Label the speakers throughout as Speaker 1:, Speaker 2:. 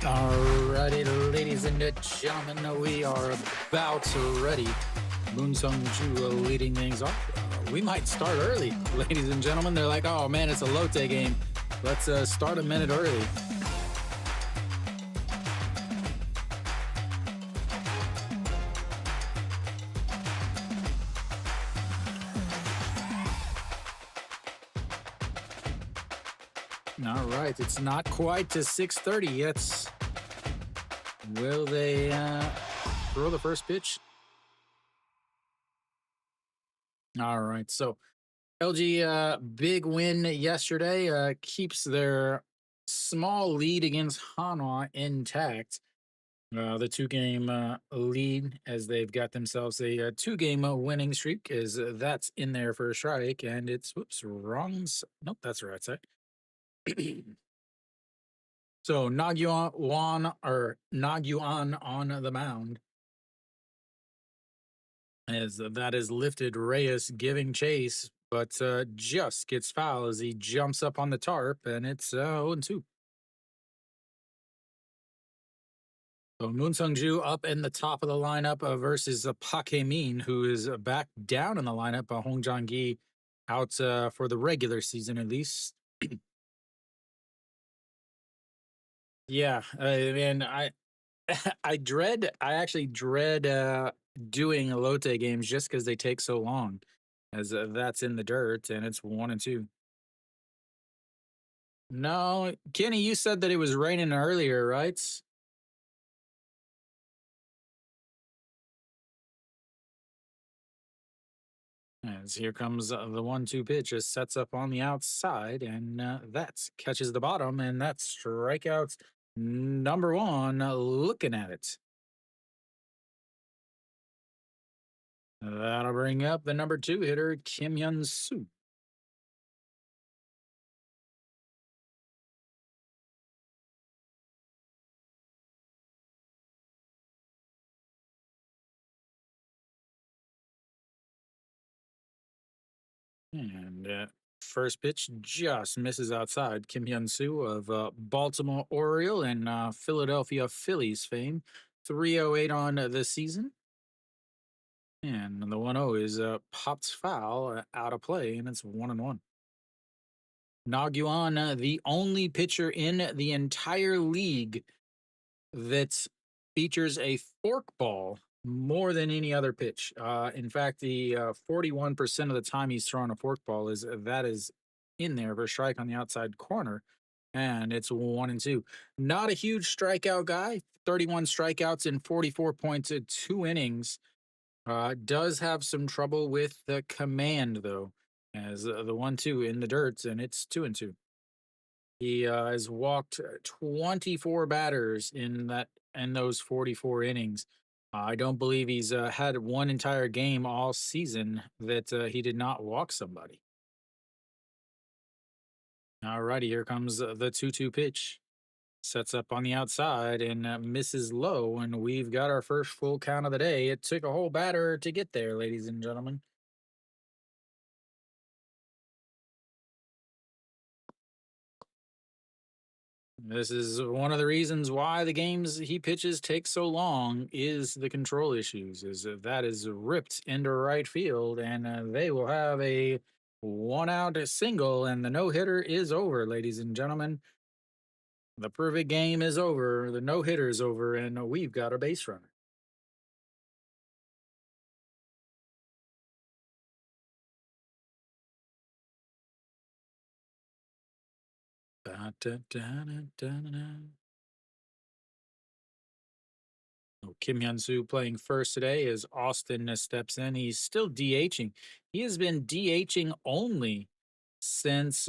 Speaker 1: Alrighty, ladies and gentlemen, we are about ready. Moon Sung Ju leading things off. We might start early, ladies and gentlemen. They're like, oh man, it's a Lotte game. Let's start a minute early. All right, it's not quite to 6:30 yet. Will they throw the first pitch? All right, so LG big win yesterday keeps their small lead against Hanwha intact. The two-game lead as they've got themselves a two-game winning streak is that's in there for a strike, and it's whoops wrong. Nope, that's the right side. So Nagyuan on the mound as that is lifted. Reyes giving chase, but just gets foul as he jumps up on the tarp, and it's 0-2. So Moon Sung Ju up in the top of the lineup versus Pak Min, who is back down in the lineup. Hong Jong Gi out for the regular season at least. Yeah, and I actually dread doing Lotte games just because they take so long, as that's in the dirt and it's 1-2. No, Kenny, you said that it was raining earlier, right? As here comes the 1-2 pitch, it sets up on the outside, and that catches the bottom, and that's strikeout number one. Looking at it, that'll bring up the number two hitter, Kim Hyun Soo. And first pitch just misses outside. Kim Hyun Soo of Baltimore Oriole and Philadelphia Phillies fame. 308 on the season. And the 1-0 is popped foul out of play, and it's 1-1. Nagyuan, the only pitcher in the entire league that features a forkball more than any other pitch. In fact, the 41% of the time he's throwing a forkball is in there for a strike on the outside corner, and it's 1-2. Not a huge strikeout guy. 31 strikeouts in 44.2 innings. Does have some trouble with the command though, as the 1-2 in the dirt, and it's 2-2. He has walked 24 batters in those 44 innings. I don't believe he's had one entire game all season that he did not walk somebody. All righty, here comes the 2-2 pitch. Sets up on the outside and misses low, and we've got our first full count of the day. It took a whole batter to get there, ladies and gentlemen. This is one of the reasons why the games he pitches take so long is the control issues. That is ripped into right field, and they will have a one-out single, and the no-hitter is over, ladies and gentlemen. The perfect game is over. The no-hitter is over, and we've got a base runner. Da-da-da-da-da-da. Kim Hyun Soo playing first today as Austin steps in. He's still DHing. He has been DHing only since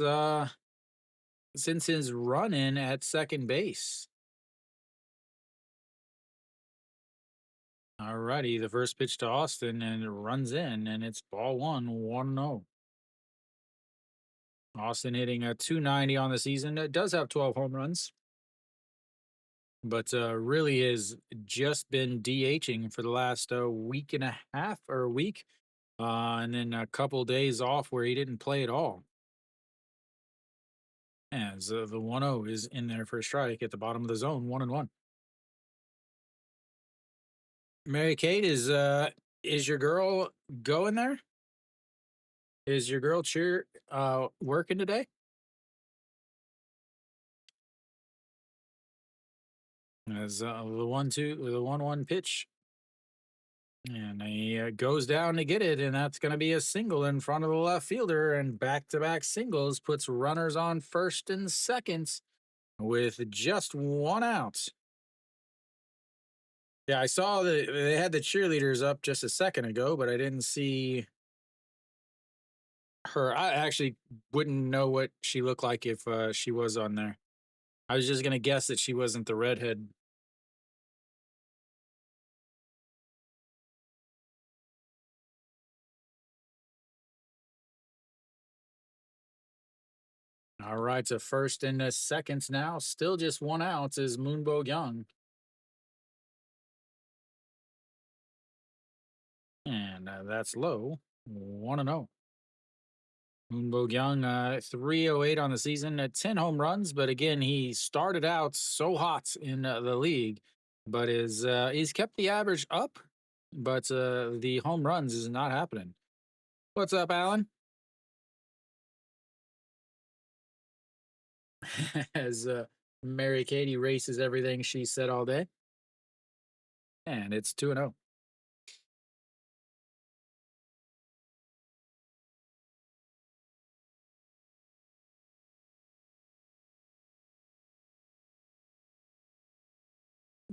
Speaker 1: his run in at second base. Alrighty, the first pitch to Austin and it runs in, and it's ball one, 1-0. Austin hitting a 290 on the season. It does have 12 home runs, but really has just been DHing for the last week and a half or a week, and then a couple days off where he didn't play at all. As the 1-0 is in there for a strike at the bottom of the zone, 1-1. Mary Kate, is your girl going there? Is your girl cheer working today? As the 1-2, the 1-1 pitch, and he goes down to get it, and that's going to be a single in front of the left fielder. And back-to-back singles puts runners on first and second with just one out. Yeah, I saw that they had the cheerleaders up just a second ago, but I didn't see her. I actually wouldn't know what she looked like if she was on there. I was just gonna guess that she wasn't the redhead. All right, so first and a seconds now, still just one out is Moonbo Young, and that's low, 1-0. Moonbo Young, 308 on the season, 10 home runs, but again, he started out so hot in the league, but is he's kept the average up, but the home runs is not happening. What's up, Alan? As Mary Katie races everything she said all day, and it's 2-0.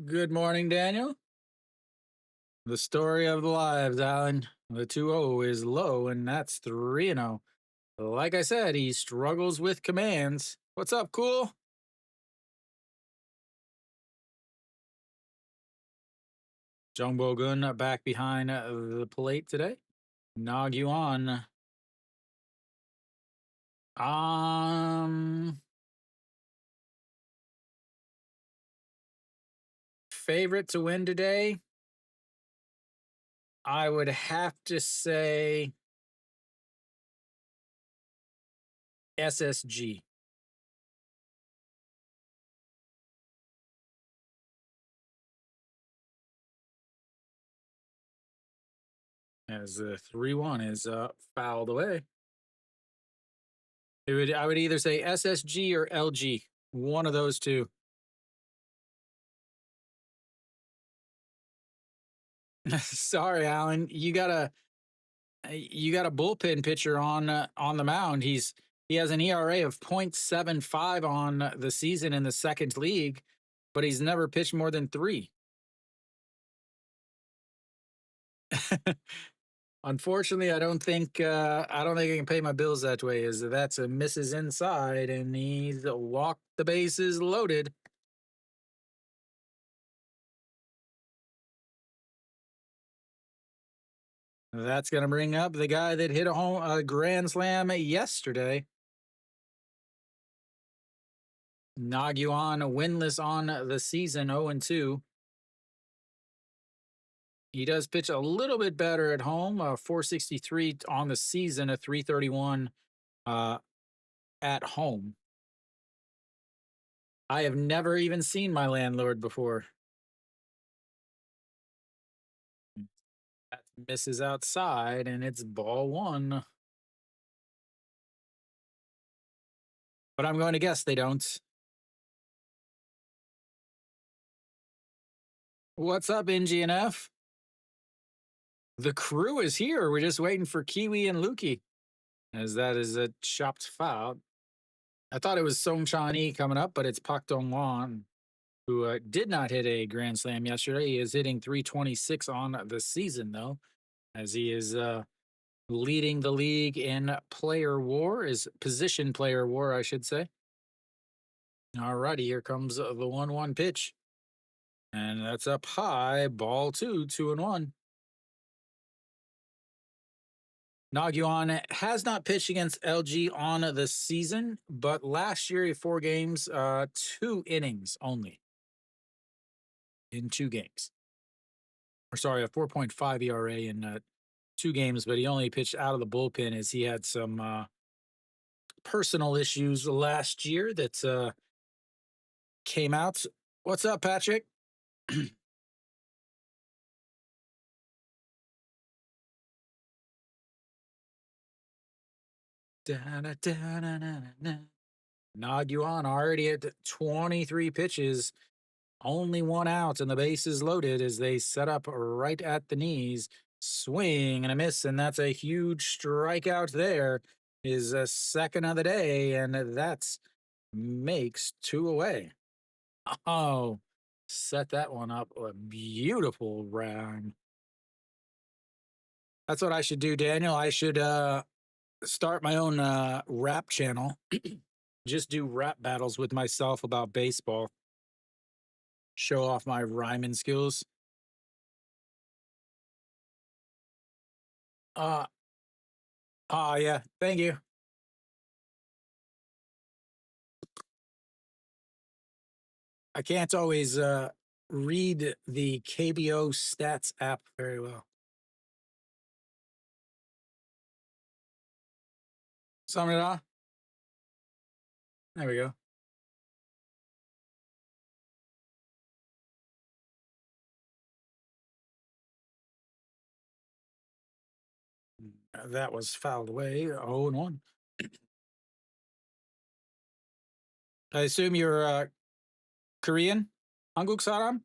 Speaker 1: Good morning, Daniel. The story of the lives, Alan. The 2-0 is low, and that's 3-0. Like I said, he struggles with commands. What's up, cool? Jung Bo-gun back behind the plate today. Nog Yuan. Um, Favorite to win today? I would have to say SSG. As the 3-1 is fouled away. I would either say SSG or LG. One of those two. Sorry, Alan. You got a bullpen pitcher on the mound. He has an ERA of 0.75 on the season in the second league, but he's never pitched more than 3. Unfortunately, I don't think I can pay my bills that way. Is that's a misses inside, and he's walked the bases loaded. That's gonna bring up the guy that hit a grand slam yesterday. Naguan winless on the season, 0-2. He does pitch a little bit better at home, 463 on the season, a 331 uh, at home. I have never even seen my landlord before. That misses outside, and it's ball one. But I'm going to guess they don't. What's up, NGNF? The crew is here. We're just waiting for Kiwi and Lukey, as that is a chopped foul. I thought it was Song Chan-yi coming up, but it's Pak Dong-won, who did not hit a grand slam yesterday. He is hitting 326 on the season, though, as he is leading the league in player war, is position player war, I should say. All righty, here comes the 1-1 pitch. And that's up high, ball 2, 2-1. Naguan has not pitched against LG on the season, but last year, he 4 games, 2 innings only in 2 games. Or sorry, a 4.5 ERA in 2 games, but he only pitched out of the bullpen as he had some personal issues last year that came out. What's up, Patrick? Da-da-da-da-da-da. Nog Yuan already at 23 pitches, only one out, and the bases loaded as they set up right at the knees. Swing and a miss, and that's a huge strikeout there. His second of the day, and that makes two away. Oh, set that one up. A beautiful round. That's what I should do, Daniel. I should start my own rap channel. Just do rap battles with myself about baseball. Show off my rhyming skills. Uh yeah, thank you. I can't always read the KBO stats app very well. Samida, there we go. That was fouled away. 0 and 1. I assume you're Korean? Hanguk Saram?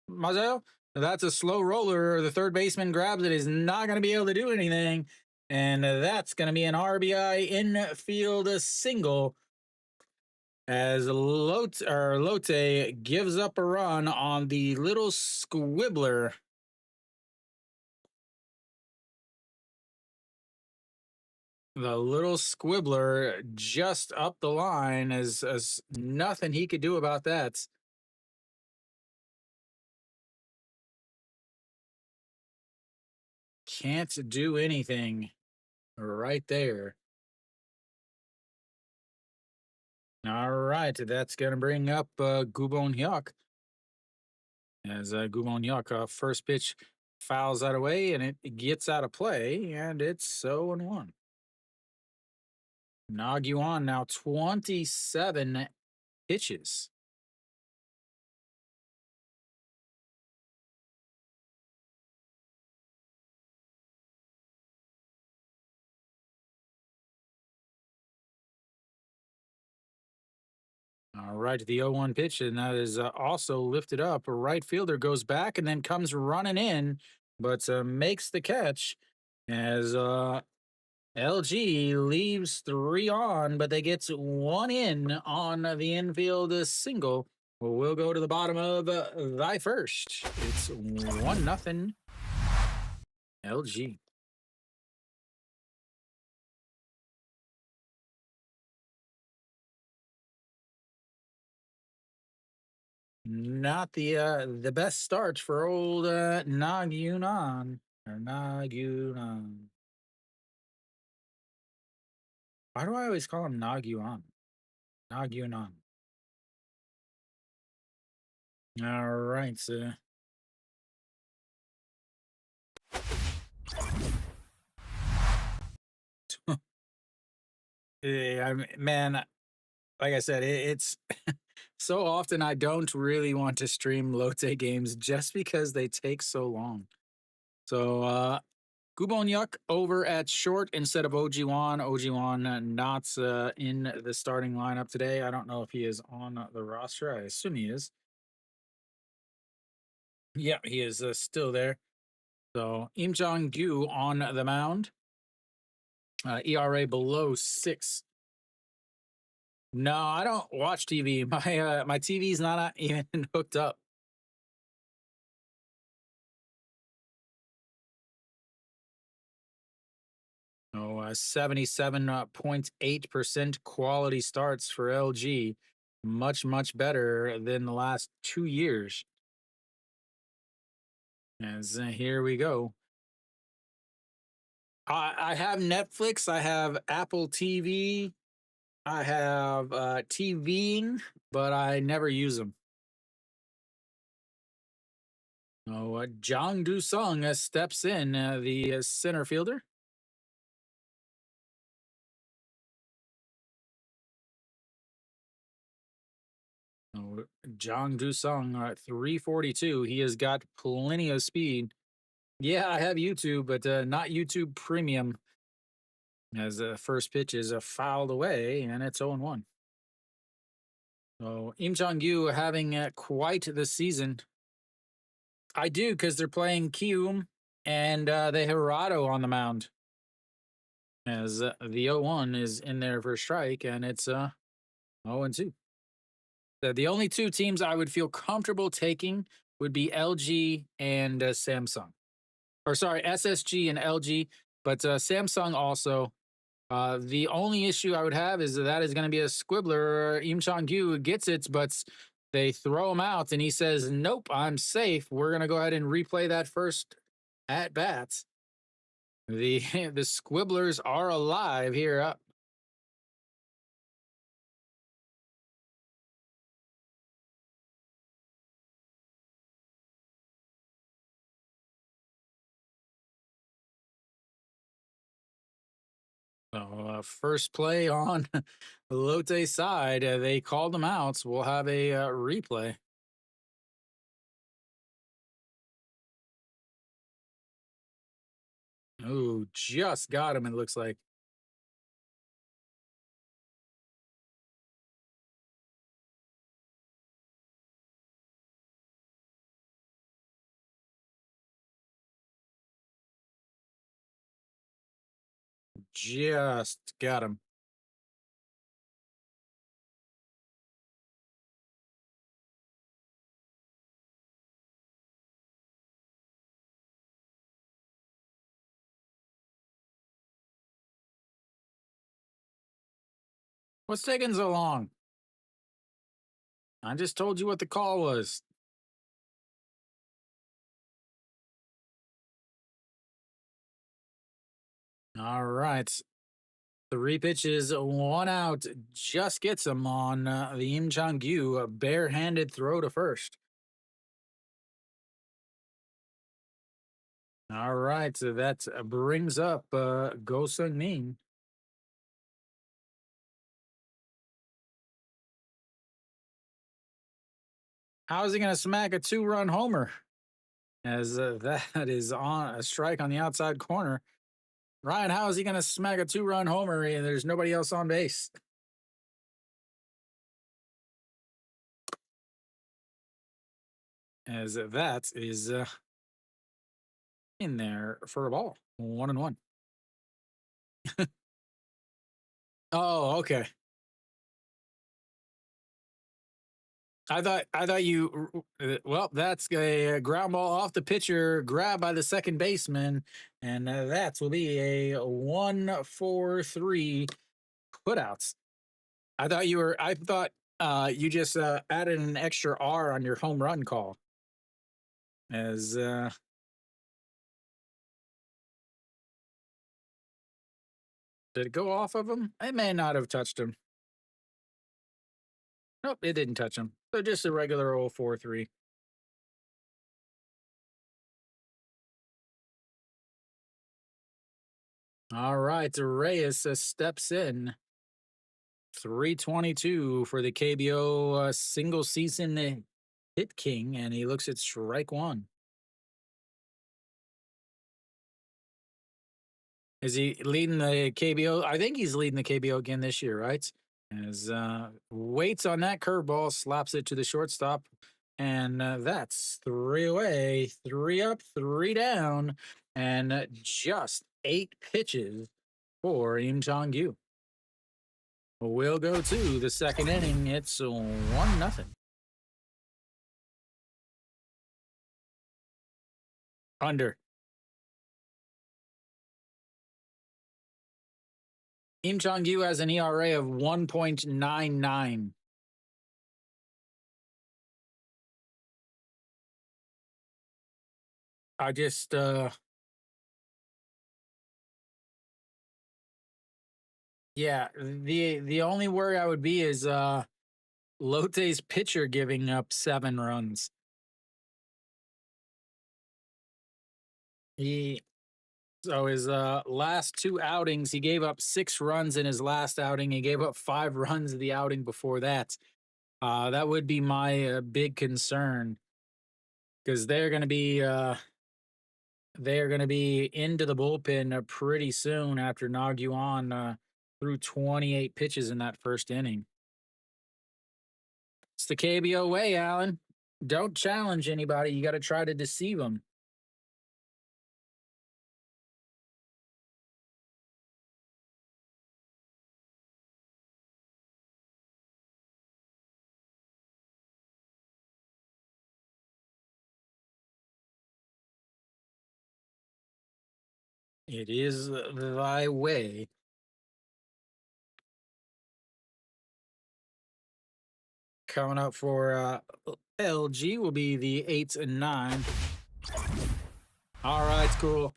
Speaker 1: Mazel? That's a slow roller. The third baseman grabs it, is not going to be able to do anything. And that's going to be an RBI infield single as Lotte gives up a run on the little squibbler. The little squibbler just up the line, as nothing he could do about that. Can't do anything right there. All right, that's going to bring up Gubon Hyuk. As Gubon Hyuk, first pitch fouls that away and it gets out of play, and it's 0 and 1. Nog Yuan now 27 pitches. All right, the 0-1 pitch, and that is also lifted up. A right fielder goes back and then comes running in, but makes the catch as LG leaves 3 on, but they get 1 in on the infield single. We'll go to the bottom of thy first. It's 1-0 LG. Not the best start for old Nog Yunan or Nog Yunan. Why do I always call him Nog Yuan? Nog Yunan. All right, so yeah, man, like I said, it's so often I don't really want to stream Lotte games just because they take so long. So Gubonyak over at short instead of Ojiwan. Ojiwan not in the starting lineup today. I don't know if he is on the roster. I assume he is. Yeah, he is still there. So Im Jong Gyu on the mound. ERA below 6. No, I don't watch TV. My TV's not even hooked up. Oh, 77.8% quality starts for LG. Much, much better than the last 2 years. As here we go. I have Netflix. I have Apple TV. I have TVing, but I never use them. Oh, Jang Do Sung steps in, the center fielder. Jong Dusung at 342. He has got plenty of speed. Yeah, I have YouTube, but not YouTube Premium. As the first pitch is fouled away, and it's 0-1. So Im Jong-yu having quite the season. I do, because they're playing Kium and they have Hirado on the mound. As the 0-1 is in there for a strike, and it's 0-2. The only two teams I would feel comfortable taking would be LG and Samsung. Or sorry, SSG and LG, but Samsung also. The only issue I would have is that is going to be a squibbler. Im Chong-gyu gets it, but they throw him out, and he says, "Nope, I'm safe." We're going to go ahead and replay that first at bats. The the squibblers are alive here. Up. So first play on Lotte's side, they called him out. So we'll have a replay. Oh, just got him. It looks like. Just got him. What's taking so long? I just told you what the call was. All right. Three pitches, one out. Just gets him on the Im Chong-gyu, a barehanded throw to first. All right. So that brings up Go Sung Min. How is he going to smack a 2-run homer? As that is on a strike on the outside corner. Ryan, how is he going to smack a 2-run homer and there's nobody else on base? As that is in there for a ball. 1-1. Oh, okay. I thought you well, that's a ground ball off the pitcher, grabbed by the second baseman, and that will be a 1-4-3 putouts. I thought you just added an extra R on your home run call. As did it go off of him? It may not have touched him. Nope, it didn't touch him. So just a regular old 4-3. All right, Reyes steps in. 322 for the KBO single season hit king, and he looks at strike one. Is he leading the KBO? I think he's leading the KBO again this year, right? As waits on that curveball, slaps it to the shortstop, and that's 3 away, 3 up, 3 down, and just 8 pitches for Im Chong-gyu. We'll go to the second inning. It's 1-0. Under. Im Chong-gyu has an ERA of 1.99. I just yeah, the only worry I would be is Lotte's pitcher giving up 7 runs. So his last 2 outings, he gave up 6 runs in his last outing. He gave up 5 runs the outing before that. That would be my big concern because they're gonna be into the bullpen pretty soon after Naguan threw 28 pitches in that first inning. It's the KBO way, Alan. Don't challenge anybody. You got to try to deceive them. It is thy way. Coming up for LG will be the 8 and 9. All right, cool.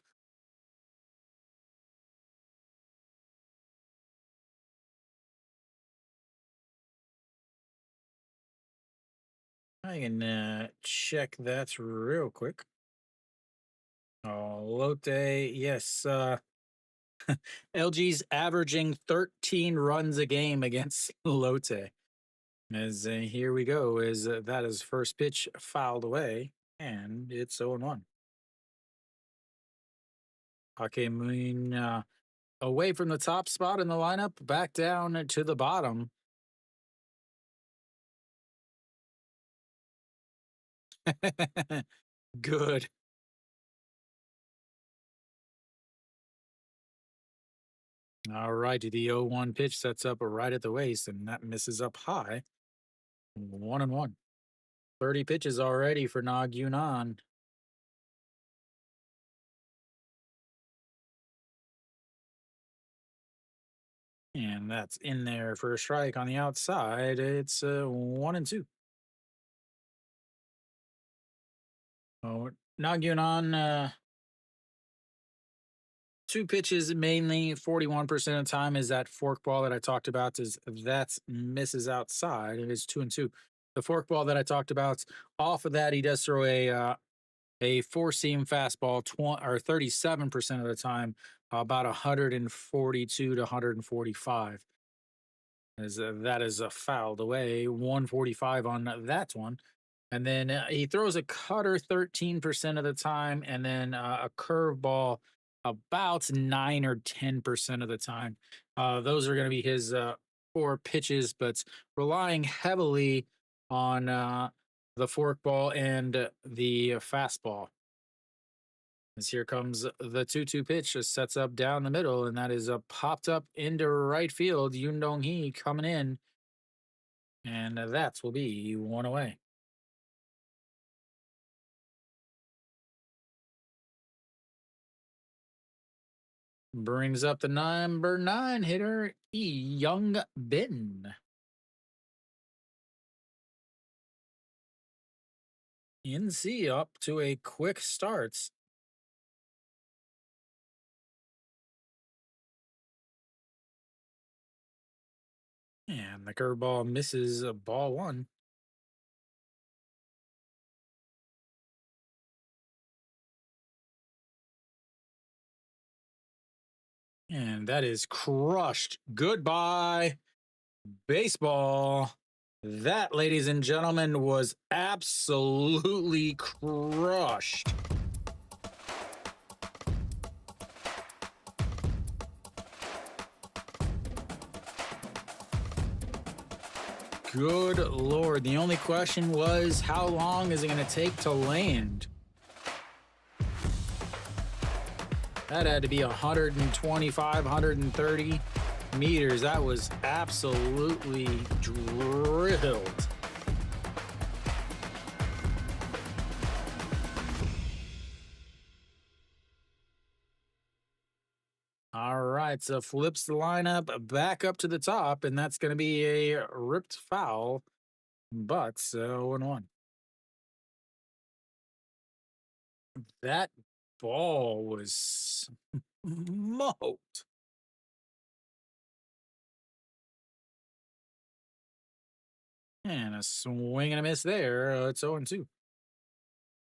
Speaker 1: I can check that real quick. Oh, Lotte, yes. LG's averaging 13 runs a game against Lotte. As here we go, as that is first pitch fouled away, and it's 0 1. Hakemin away from the top spot in the lineup, back down to the bottom. Good. All right, the 0 1 pitch sets up right at the waist, and that misses up high. 1 and 1. 30 pitches already for Nag Yunan. And that's in there for a strike on the outside. It's 1 and 2. Oh, Nag Yunan, two pitches mainly, 41% of the time is that fork ball that I talked about. Is that misses outside. It is 2 and 2. The fork ball that I talked about, off of that, he does throw a four seam fastball 37% of the time, about 142 to 145. As that is fouled away, 145 on that one. And then he throws a cutter 13% of the time, and then a curveball about 9 or 10% of the time. Those are going to be his four pitches, but relying heavily on the forkball and the fastball. As here comes the 2-2 pitch, just sets up down the middle, and that is popped up into right field. Yoon Dong Hee coming in, and that will be one away. Brings up the number 9 hitter, Young Bin. NC up to a quick start. And the curveball misses ball 1. And that is crushed. Goodbye, baseball. That, ladies and gentlemen, was absolutely crushed. Good Lord. The only question was, how long is it going to take to land? That had to be 125, 130 meters. That was absolutely drilled. All right, so flips the lineup back up to the top, and that's going to be a ripped foul, but 0 and 1. That ball was smoked. And a swing and a miss there. It's 0 and 2.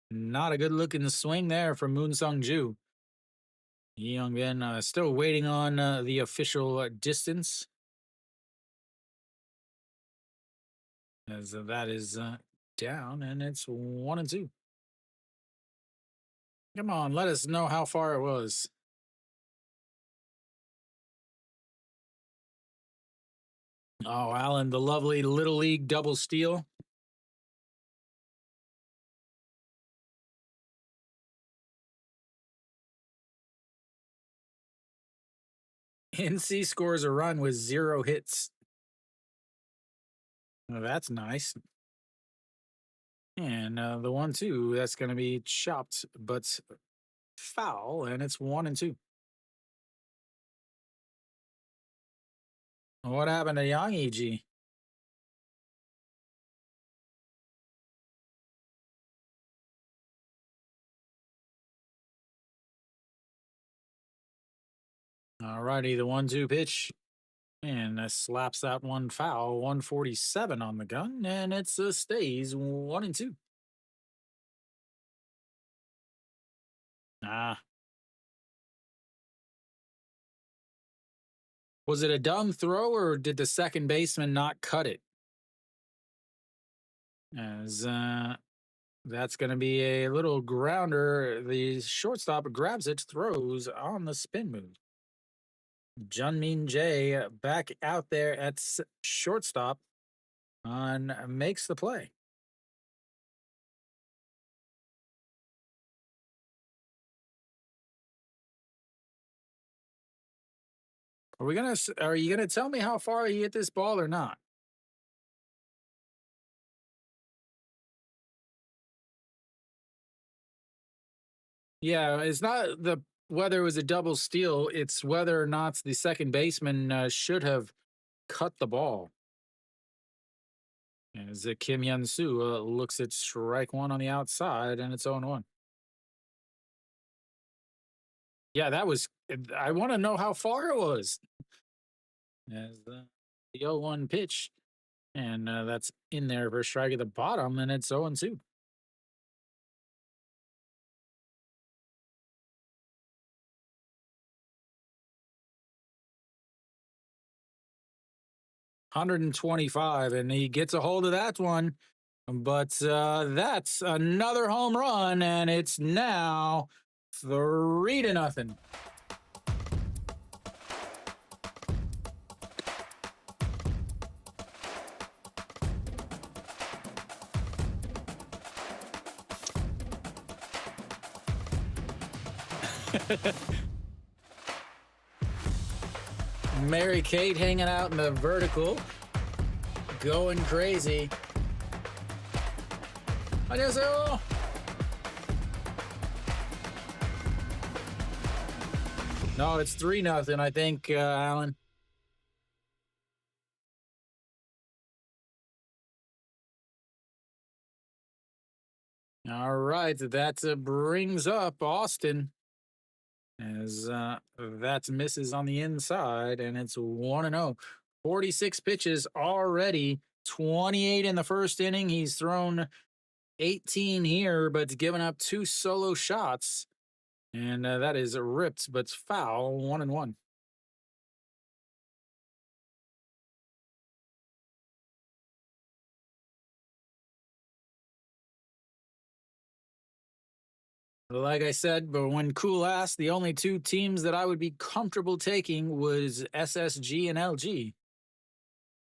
Speaker 1: Not a good looking swing there from Moon Sung Ju. Young Bin still waiting on the official distance. as that is down, and it's 1-2. Come on, let us know how far it was. Oh, Alan, the lovely Little League double steal. NC scores a run with 0 hits. Oh, that's nice. And the 1-2, that's going to be chopped, but foul, and it's 1-2. What happened to Young EG? All righty, the 1-2 pitch. And slaps that one foul, 147 on the gun, and it stays 1-2. Ah, was it a dumb throw or did the second baseman not cut it? As that's going to be a little grounder. The shortstop grabs it, throws on the spin move. Junmin Jay back out there at shortstop and makes the play. Are you gonna tell me how far he hit this ball or not? Yeah, it's not the whether it was a double steal, it's whether or not the second baseman should have cut the ball. As Kim Hyun Soo looks at strike one on the outside, and it's 0-1. Yeah, that was. I want to know how far it was. As the 0-1 pitch, and that's in there for a strike at the bottom, and it's 0-2. 125, and he gets a hold of that one. But that's another home run, and it's now 3-0. Mary Kate hanging out in the vertical, going crazy. 안녕하세요. No, it's 3-0, I think, Alan. All right, that brings up Austin as that misses on the inside, and it's 1-0. 46 pitches already, 28 in the first inning. He's thrown 18 here, but given up 2 solo shots, and that is ripped but foul, 1-1. Like I said, but when Cool asked, the only 2 teams that I would be comfortable taking was SSG and LG.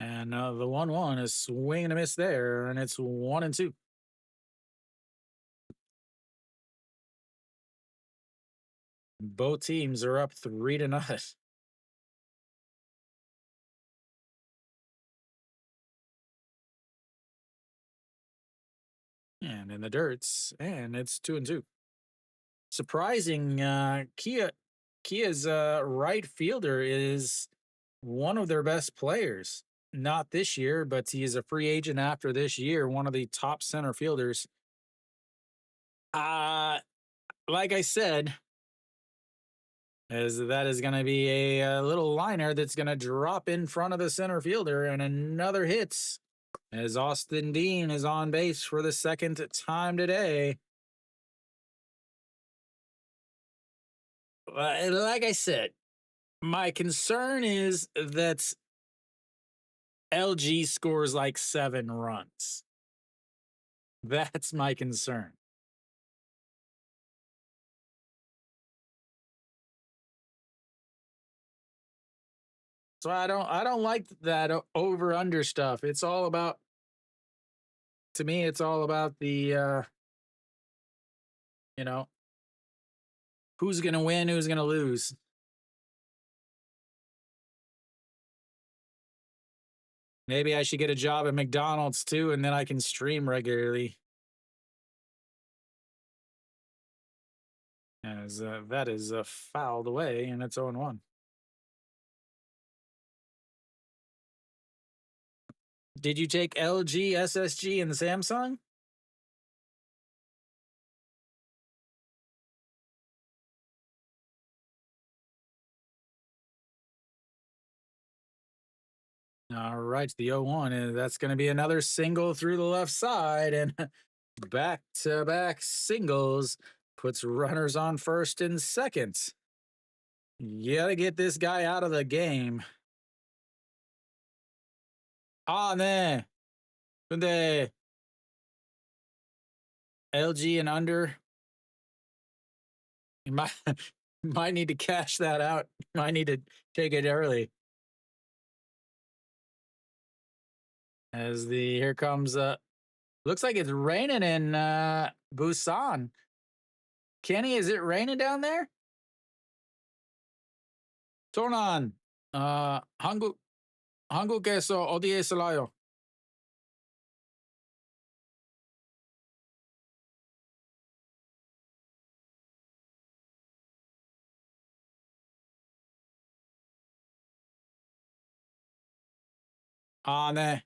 Speaker 1: And the 1-1 is swing and a miss there, and it's 1-2. Both teams are up 3-0. And in the dirts, and it's 2-2. Surprising, Kia's right fielder is one of their best players. Not this year, but he is a free agent after this year, one of the top center fielders. Uh, like I said, as that is going to be a little liner that's going to drop in front of the center fielder, and another hits as Austin Dean is on base for the second time today. Like I said, my concern is that LG scores like 7 runs. That's my concern. So I don't like that over under stuff. It's all about to me it's all about the you know, who's going to win, who's going to lose. Maybe I should get a job at McDonald's too and then I can stream regularly. As that is fouled away and it's 0-1. Did you take LG, SSG, and the Samsung? All right, the 0-1, and that's going to be another single through the left side, and back to back singles puts runners on first and second. You gotta get this guy out of the game. Ah, 네. 근데 LG and under, you might might need to cash that out. Might need to take it early. As the here comes looks like it's raining in Busan. Kenny, is it raining down there? Tonan. 한국 한국에서 어디에 살아요? 아, 네.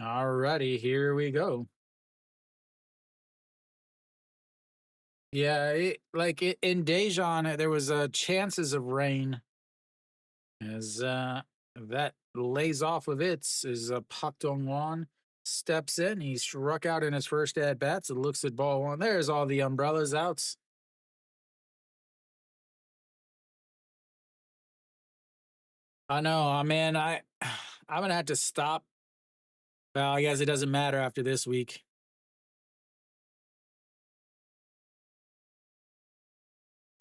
Speaker 1: Alrighty, here we go. Yeah, in Daejeon, there was chances of rain as that lays off of it as Pak Dong-won steps in. He struck out in his first at bats. It looks at ball one. There's all the umbrellas outs. I know, man. I'm gonna have to stop. Well, I guess it doesn't matter after this week.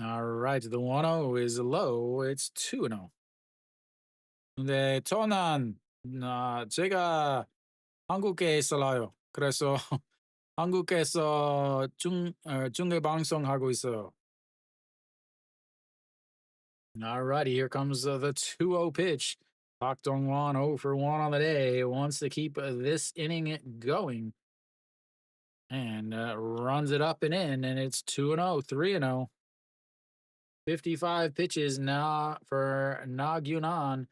Speaker 1: All right, the 1-0 is low. It's 2-0. 네, 저는 제가 한국에 살아요. 그래서 한국에서 중계 방송하고 있어요. Alrighty, here comes the 2-0 pitch. Park Dong-won 0 for 1 on the day. Wants to keep this inning going. And runs it up and in, and it's 2-0, 3-0. 55 pitches now for Nagyunan.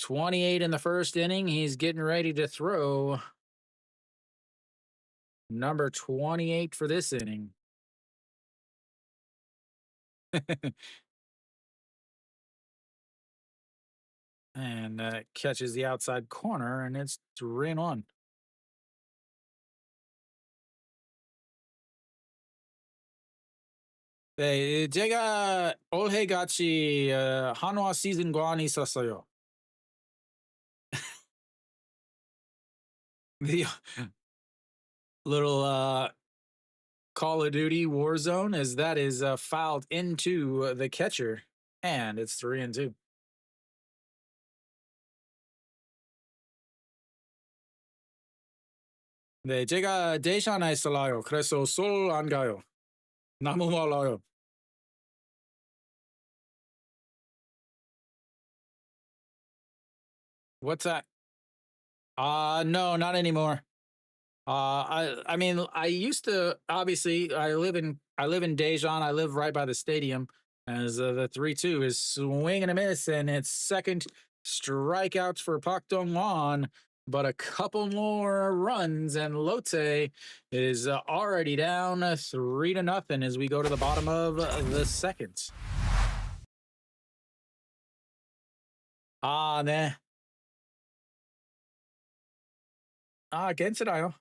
Speaker 1: 28 in the first inning. He's getting ready to throw number 28 for this inning. And catches the outside corner, and it's 3-1. 네, 제가 올해 같이 한화 시즌권 있었어요. The little Call of Duty Warzone as that is fouled into the catcher, and it's 3-2. 네, 제가 대전에 살아요. 그래서 서울 안 가요. 너무 멀어요. What's that? No, not anymore. I mean, I used to obviously I live in Daejeon. I live right by the stadium. As the 3-2 is swing and a miss, and it's second strikeouts for Park Dong Won. But a couple more runs, and Lotte is already down 3-0 as we go to the bottom of the second. 네. 괜찮아요.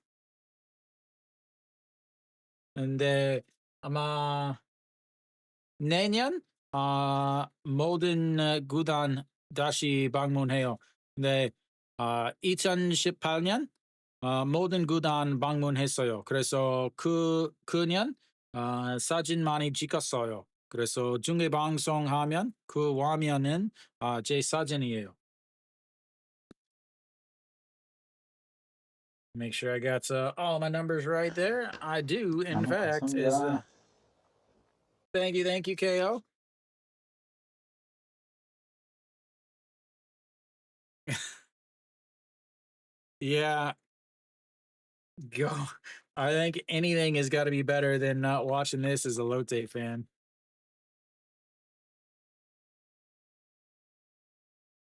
Speaker 1: 근데 아마 내년 모든 구단 다시 방문해요. 네, 2018년 모든 구단 방문했어요. 그래서 그년 사진 많이 찍었어요. 그래서 중계 방송하면 그 화면은 제 사진이에요. Make sure I got all my numbers right there. I do, in fact. Is
Speaker 2: 넘어갔습니다.
Speaker 1: thank you, KO. Yeah, go. I think anything has got to be better than not watching this as a Lotte fan.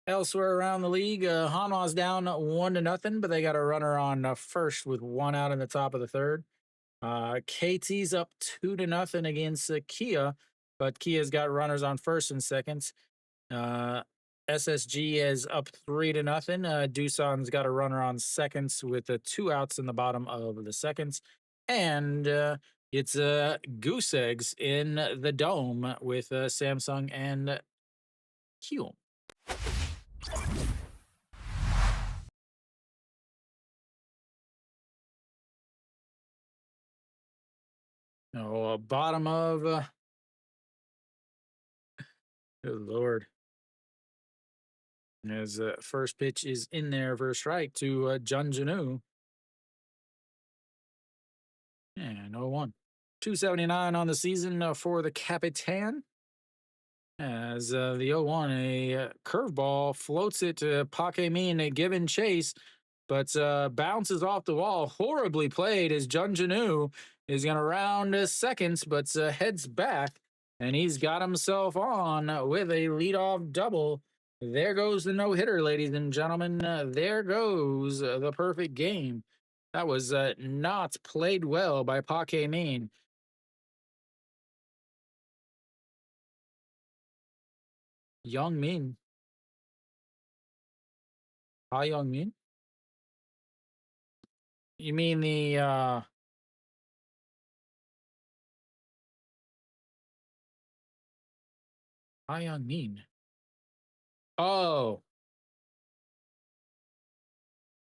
Speaker 1: Elsewhere around the league, Hanwha's down 1-0, but they got a runner on first with one out in the top of the third. KT's up 2-0 against Kia, but Kia's got runners on first and second. SSG is up 3-0. Doosan's got a runner on seconds with two outs in the bottom of the seconds. And it's Goose Eggs in the dome with Samsung and Q. Oh, bottom of. Good Lord. As first pitch is in there for a strike to Jun Janu. And 0-1. 279 on the season for the Capitan. As the 0-1, a curveball floats it to Pakemin, given chase, but bounces off the wall. Horribly played as Jun Janu is going to round seconds, but heads back, and he's got himself on with a leadoff double. There goes the no-hitter, ladies and gentlemen. There goes the perfect game. That was not played well by Pakemin. Young Min. Hi, Young Min. You mean the Hi, Young Min? Oh,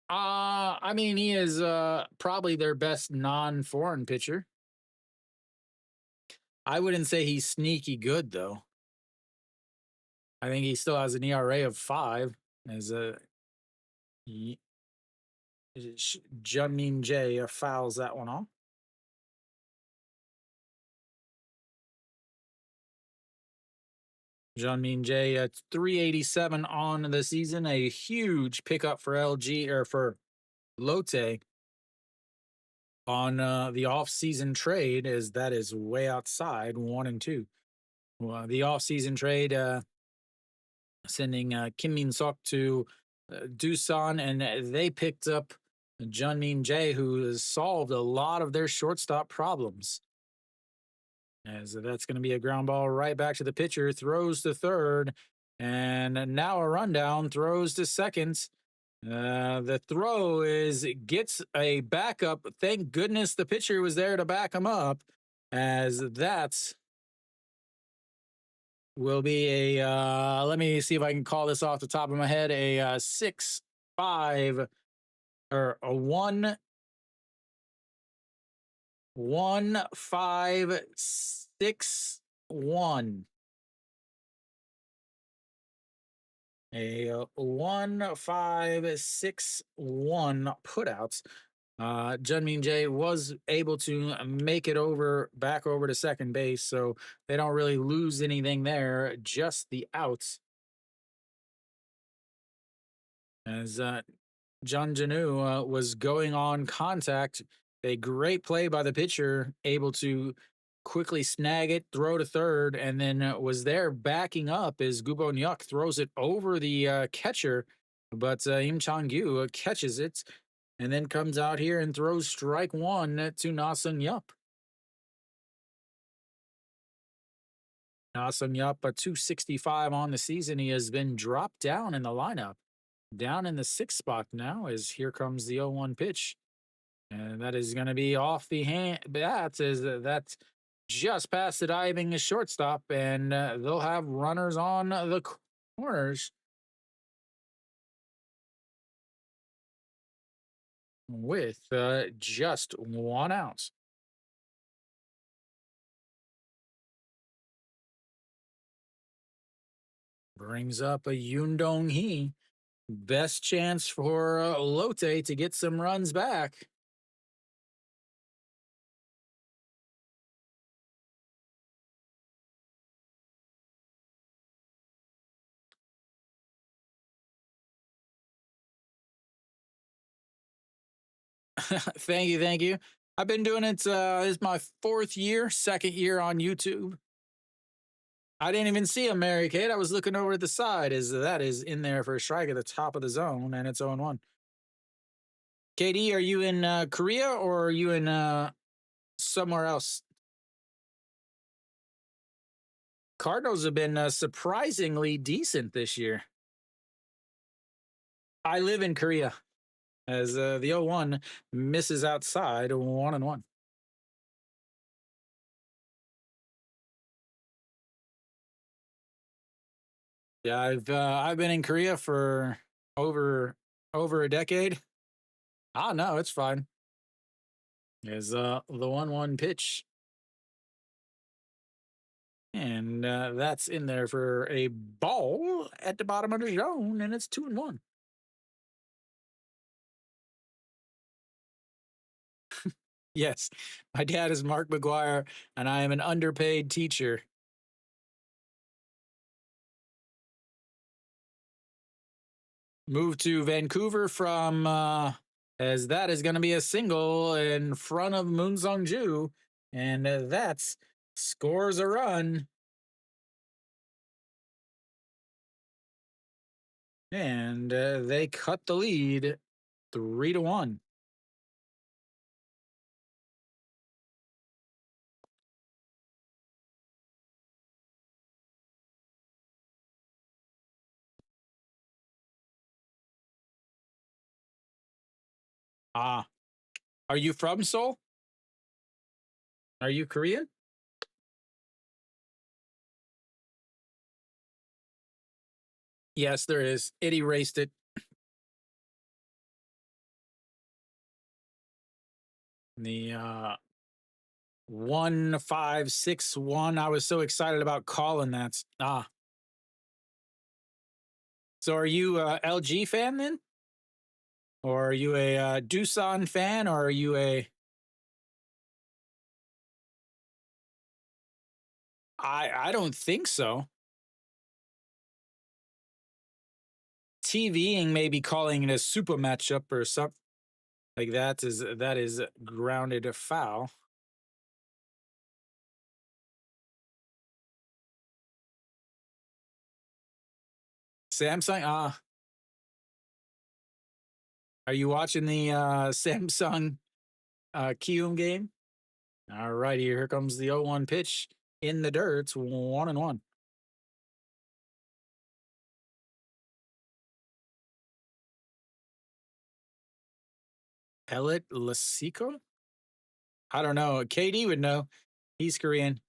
Speaker 1: I mean, he is probably their best non-foreign pitcher. I wouldn't say he's sneaky good though. I think he still has an ERA of 5 as a Jungmin J fouls that one off. Jungmin J at 387 on the season, a huge pickup for LG or for Lotte on the off-season trade, as that is way outside 1 and 2. Well, the off-season trade sending Kim Min Sok to Doosan, and they picked up Jungmin J, who has solved a lot of their shortstop problems. As that's going to be a ground ball right back to the pitcher, throws to third, and now a rundown, throws to second. The throw gets a backup. Thank goodness the pitcher was there to back him up, as that's will be a let me see if I can call this off the top of my head, a 6-5 or a 1-5-6-1, a 1-5-6-1 putouts. Jungmin J was able to make it back over to second base, so they don't really lose anything there, just the outs. As Jun Janu was going on contact, a great play by the pitcher, able to quickly snag it, throw to third, and then was there backing up as Gubo Nyuk throws it over the catcher, but Im Chang-gyu catches it and then comes out here and throws strike one to Na-Sung Yup. Na-Sung Yup, a 265 on the season. He has been dropped down in the lineup, down in the 6th spot now, as here comes the 0-1 pitch. And that is going to be off the hand. That just past the diving shortstop, and they'll have runners on the corners with just 1 out. Brings up a Yundong Hee. Best chance for Lotte to get some runs back. Thank you, thank you. I've been doing it. This is my 4th year, 2nd year on YouTube. I didn't even see a Mary Kate. I was looking over at the side. Is that is in there for a strike at the top of the zone, and it's 0-1. KD, are you in Korea or are you in somewhere else? Cardinals have been surprisingly decent this year. I live in Korea as the 0-1 misses outside 1-1. Yeah, I've been in Korea for over a decade. Ah, no, it's fine. Is the 1-1 pitch, and that's in there for a ball at the bottom of the zone, and it's 2-1. Yes, my dad is Mark McGuire, and I am an underpaid teacher. Moved to Vancouver from as that is going to be a single in front of Moon Sung Ju, and that's scores a run, and they cut the lead 3-1. Ah, are you from Seoul? Are you Korean? Yes, there is. It erased it. The 1561. I was so excited about calling that. Ah, so are you a LG fan then? Or are you a Doosan fan? Or are you a I don't think so. TVing maybe calling it a super matchup or something like that is grounded a foul. Samsung. Are you watching the Samsung Kium game? All righty, here comes the 0-1 pitch in the dirt. It's 1-1. Elliot Lasico? I don't know. KD would know. He's Korean.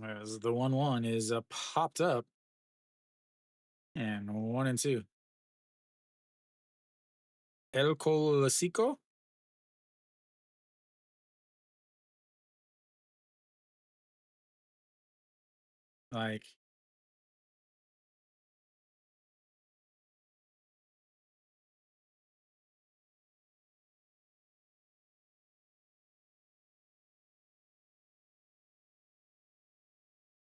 Speaker 1: As the 1-1 is popped up. And 1-2. El Lasico? Like,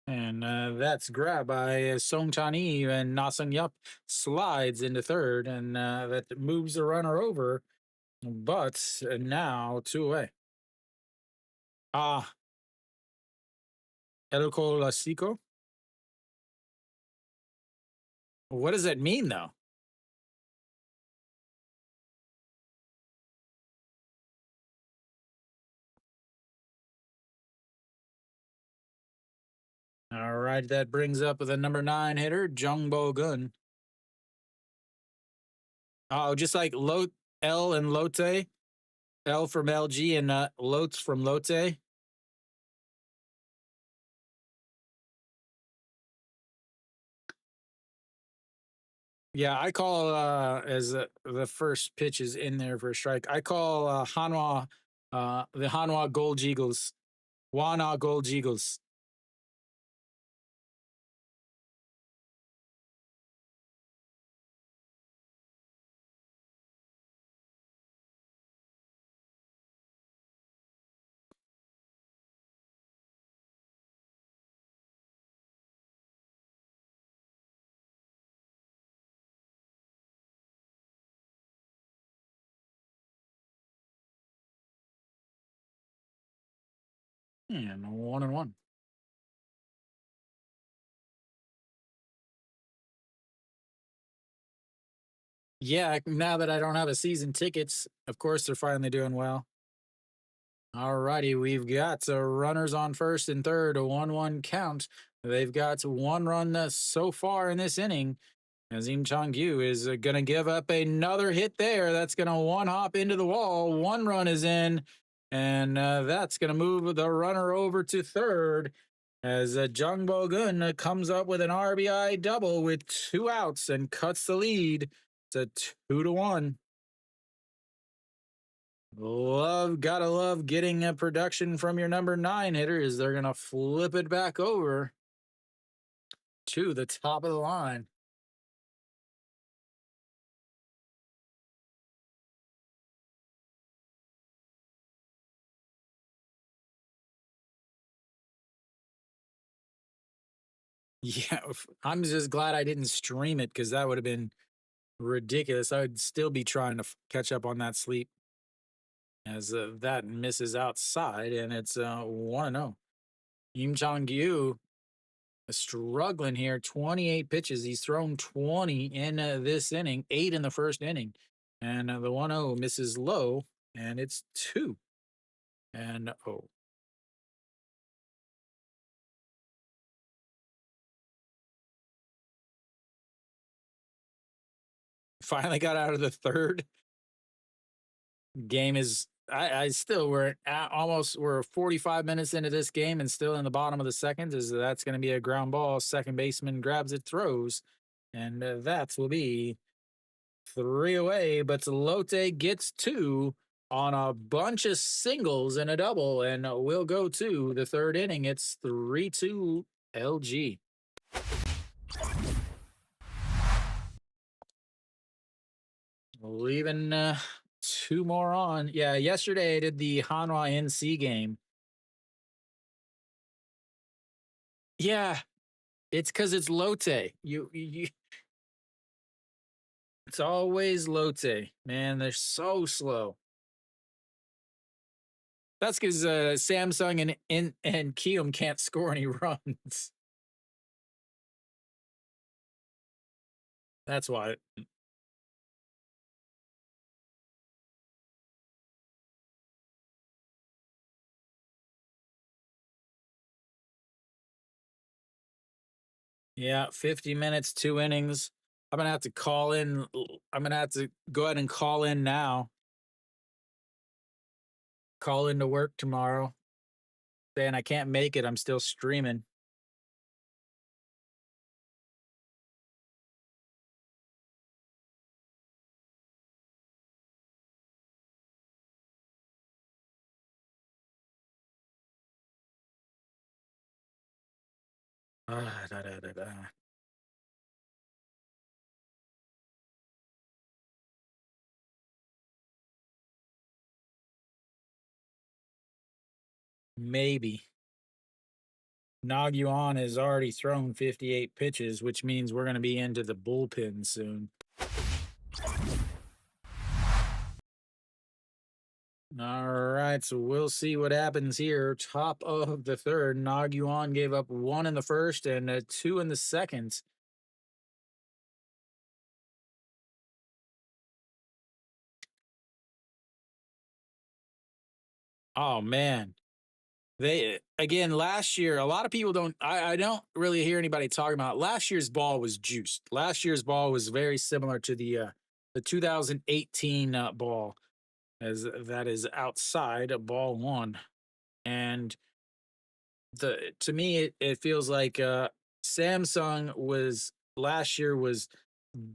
Speaker 1: and that's grabbed by Song Chan-yi, and Na Sung-yup slides into third, and that moves the runner over. But now 2 away. Ah, El Lasico? What does that mean, though? All right, that brings up the number 9 hitter, Jung Bo Gun. Oh, just like L and Lotte, L from LG and Lotes from Lotte. Yeah, I call as the first pitch is in there for a strike. I call Hanwha the Hanwha Gold Eagles. Wana Gold Eagles. And 1-1. Yeah, now that I don't have a season tickets, of course they're finally doing well. All righty, we've got runners on first and third, a 1-1 count. They've got one run so far in this inning. Azim Changyu is going to give up another hit there. That's going to one hop into the wall. One run is in, and that's going to move the runner over to third as Jung Bo-gun comes up with an RBI double with 2 outs and cuts the lead to 2-1. Gotta love getting a production from your number 9 hitter as they're going to flip it back over to the top of the line. Yeah, I'm just glad I didn't stream it because that would have been ridiculous. I would still be trying to catch up on that sleep as that misses outside, and it's 1-0. Im Chong-gyu is struggling here. 28 pitches. He's thrown 20 in this inning, 8 in the first inning. And the 1-0 misses low, and it's 2-0. Finally got out of the third. Game is I still we're at almost we're 45 minutes into this game and still in the bottom of the second. Is that's going to be a ground ball? Second baseman grabs it, throws, and that will be 3 away. But Lotte gets 2 on a bunch of singles and a double, and we'll go to the third inning. It's 3-2 LG. Leaving 2 more on. Yeah, yesterday I did the Hanwha NC game. Yeah, it's because it's Lotte. It's always Lotte. Man, they're so slow. That's because Samsung and Kium can't score any runs. That's why. Yeah, 50 minutes, 2 innings. I'm gonna have to call in. I'm gonna have to go ahead and call in now. Call into work tomorrow. Saying I can't make it. I'm still streaming. Da, da, da, da. Maybe. Naguan has already thrown 58 pitches, which means we're going to be into the bullpen soon. All right, so we'll see what happens here. Top of the third, Naguan gave up 1 in the first and 2 in the second. Oh man, they again last year. A lot of people don't. I don't really hear anybody talking about last year's ball was juiced. Last year's ball was very similar to the 2018 ball. as that is outside a ball one. And the to me it feels like Samsung was last year was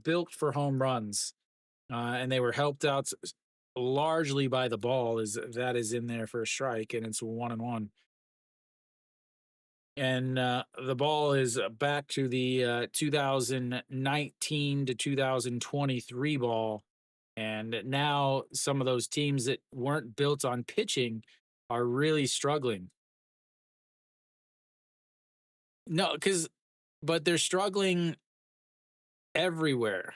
Speaker 1: built for home runs, and they were helped out largely by the ball is that is in there for a strike and it's 1-1. And the ball is back to the 2019 to 2023 ball. And now some of those teams that weren't built on pitching are really struggling. No, because but they're struggling everywhere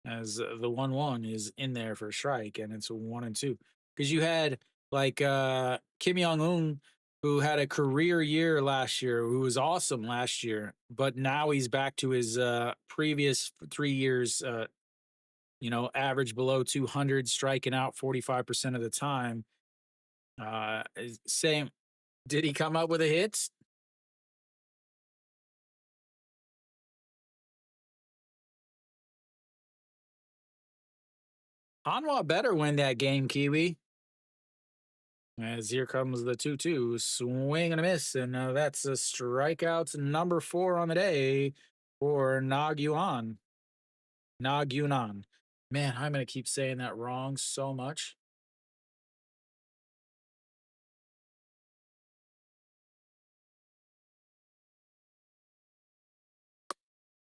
Speaker 1: as the 1-1 is in there for a strike and it's a 1-2. Because you had like Kim Jong Un, who had a career year last year, who was awesome last year, but now he's back to his previous 3 years, average below 200, striking out 45% of the time. Same. Did he come up with a hit? Hanwha better win that game, Kiwi. As here comes the 2-2, swing and a miss. And that's a strikeout number 4 on the day for Nagyuan. Nagyunan. Man, I'm going to keep saying that wrong so much.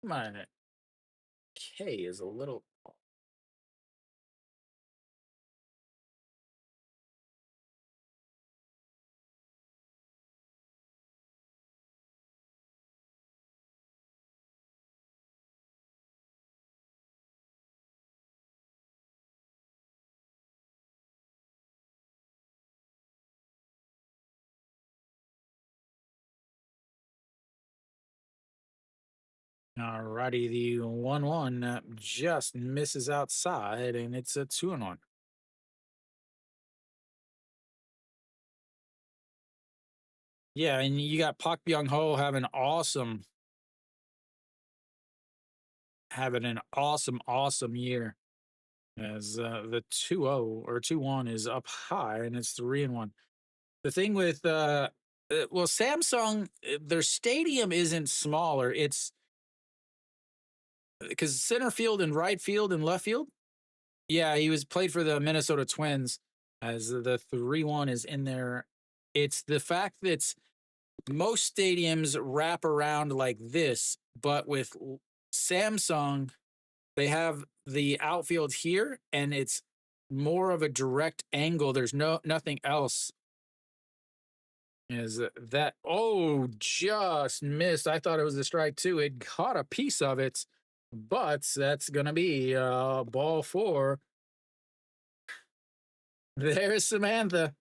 Speaker 1: My K is a little. Alrighty, the 1-1 just misses outside, and it's a 2-1. Yeah, and you got Pak Byung Ho having an awesome year as the 2-0 or 2-1 is up high and it's 3-1. The thing with well, Samsung, their stadium isn't smaller. It's because center field and right field and left field. Yeah, he was played for the Minnesota Twins as the 3-1 is in there. It's the fact that most stadiums wrap around like this, but with Samsung, they have the outfield here and it's more of a direct angle. There's nothing else. Is that oh just missed. I thought it was a strike too. It caught a piece of it, but that's gonna be ball 4. There's Samantha.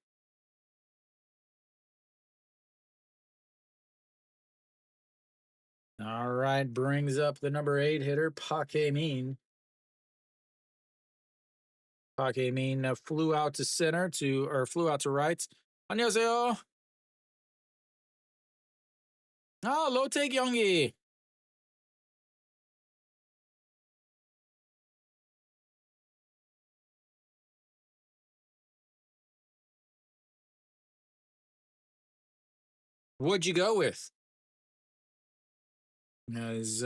Speaker 1: All right, brings up the number 8 hitter, Pake Mean. Pake Mean flew out to center to or flew out to right. 안녕하세요. Ah, Lotte Giants. What'd you go with? As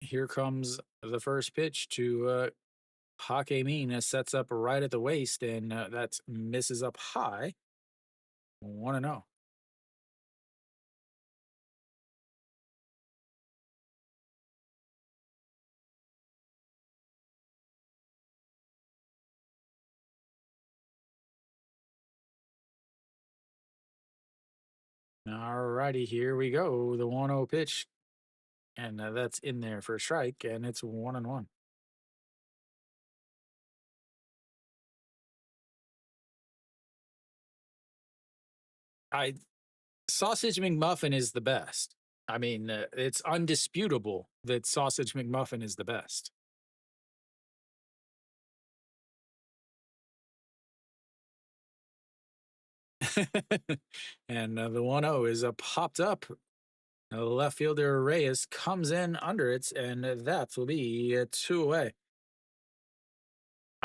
Speaker 1: here comes the first pitch to Hakemine sets up right at the waist, and that misses up high. 1-0. All righty, here we go. The 1-0 pitch, and that's in there for a strike, and it's 1-1. I Sausage McMuffin is the best. I mean, it's undisputable that Sausage McMuffin is the best. And the 1-0 is popped up. Left fielder Reyes comes in under it, and that will be 2 away.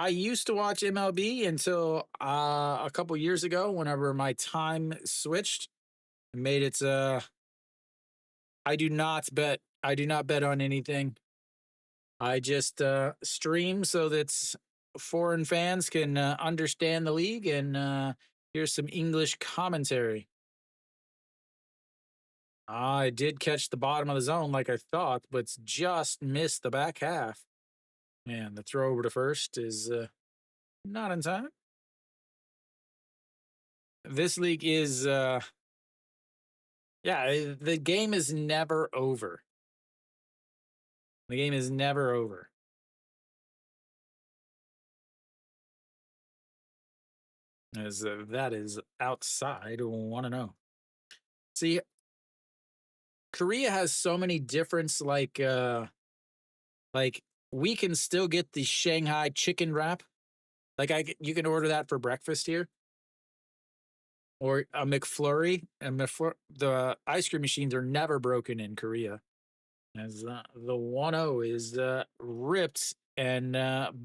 Speaker 1: I used to watch MLB until a couple years ago, whenever my time switched, made it. I do not bet. I do not bet on anything. I just stream so that foreign fans can understand the league and hear some English commentary. I did catch the bottom of the zone like I thought, but just missed the back half. And the throw over to first is not in time. This league is, yeah, the game is never over. The game is never over. As that is outside 1-0. See, Korea has so many different like we can still get the Shanghai chicken wrap. Like you can order that for breakfast here, or a McFlurry. And the ice cream machines are never broken in Korea. As the 1-0 is ripped and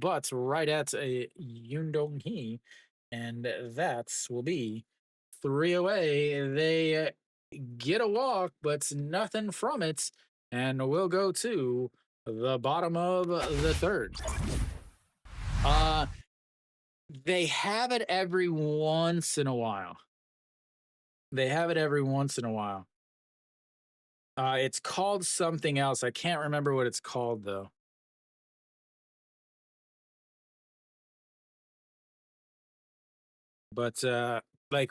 Speaker 1: butts right at a Yundong Hee, and that will be 3 away. They get a walk, but nothing from it, and we'll go to the bottom of the third. Uh, they have it every once in a while. They have it every once in a while. It's called something else. I can't remember what it's called though. But like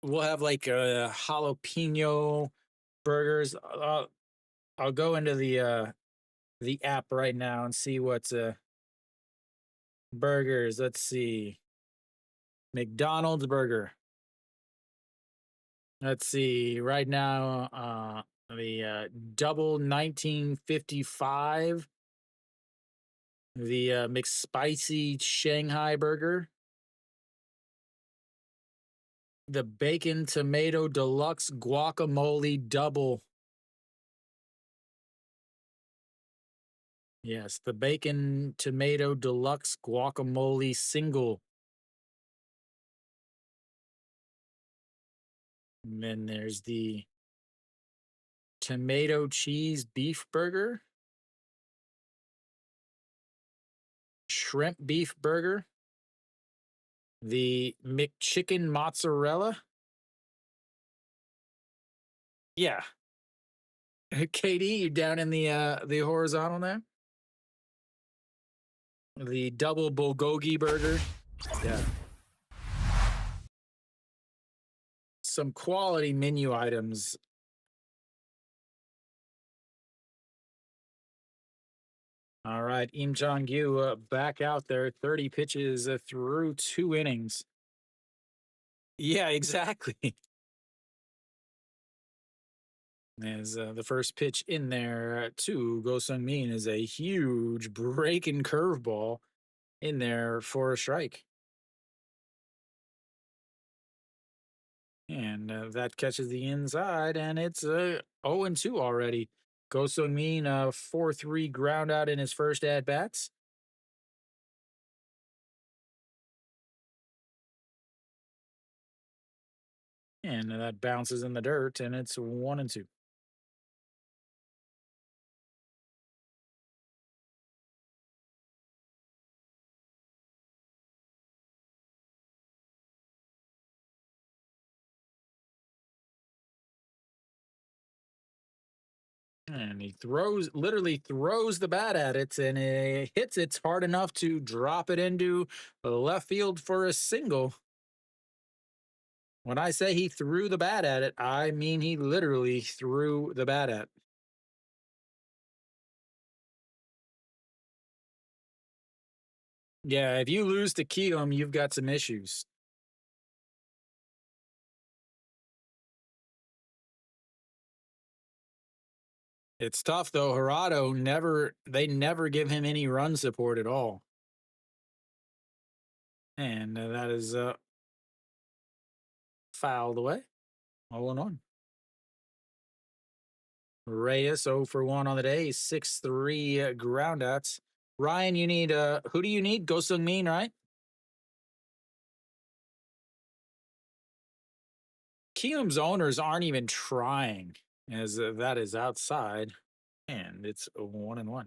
Speaker 1: we'll have like jalapeno burgers. I'll go into the app right now and see what's burgers. Let's see. McDonald's burger. Let's see. Right now, the double 1955, the McSpicy Shanghai burger, the bacon tomato deluxe guacamole double. Yes, the bacon tomato deluxe guacamole single. And then there's the tomato cheese beef burger, shrimp beef burger, the McChicken mozzarella. Yeah. Katie, you down in the horizontal there? The double bulgogi burger. Yeah. Some quality menu items. All right, Im Jong Yu back out there, 30 pitches through 2 innings. Yeah, exactly. As the first pitch in there to Go Sung Min is a huge breaking curveball in there for a strike. And that catches the inside, and it's 0-2 already. Go Sung Min, 4-3 ground out in his first at bats. And that bounces in the dirt, and it's 1-2. And he literally throws the bat at it, and it hits it hard enough to drop it into left field for a single. When I say he threw the bat at it, I mean he literally threw the bat at. Yeah, if you lose to Keelam, you've got some issues. It's tough though. Gerardo they never give him any run support at all. And that is fouled away. 0-1. Reyes 0 for 1 on the day, 6-3 groundouts. Ryan, you need who do you need? Go Sung Min, right? Kium's owners aren't even trying, as that is outside, and it's a 1-1.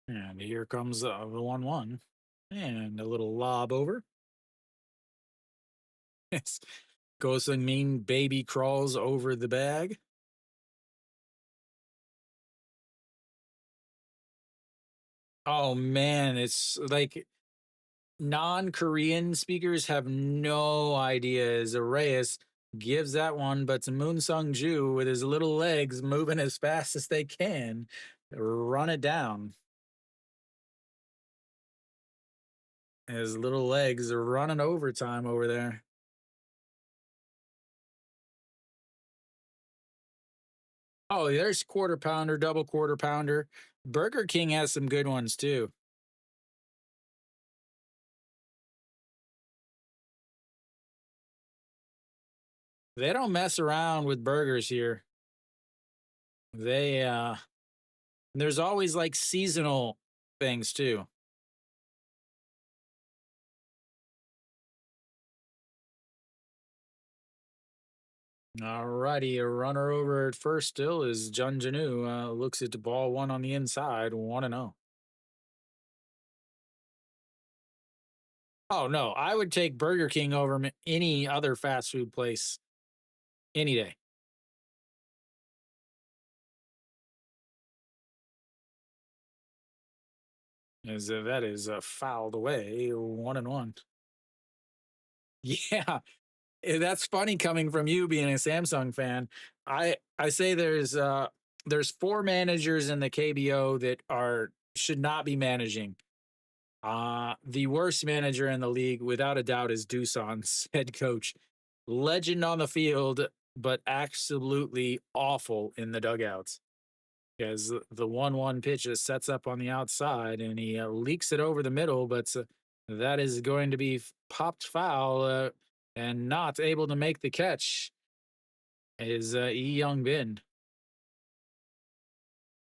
Speaker 1: And here comes the 1-1, and a little lob over. Yes, Go Sung Min baby crawls over the bag. Oh man, it's like non-Korean speakers have no idea as Reyes gives that one, but to Moon Sung Ju with his little legs moving as fast as they can, run it down. His little legs are running overtime over there. Oh, there's quarter pounder, double quarter pounder. Burger King has some good ones too. They don't mess around with burgers here. They there's always like seasonal things too. All righty, a runner over at first still is Jun Janu. Looks at the ball one on the inside, 1-0. Oh no, I would take Burger King over any other fast food place any day. As that is fouled away, 1-1. Yeah, that's funny coming from you being a Samsung fan. I say there's four managers in the KBO that are should not be managing. The worst manager in the league, without a doubt, is Doosan's head coach. Legend on the field, but absolutely awful in the dugouts. Because the 1-1 pitch is sets up on the outside and he leaks it over the middle, but that is going to be popped foul and not able to make the catch is E Young Bin.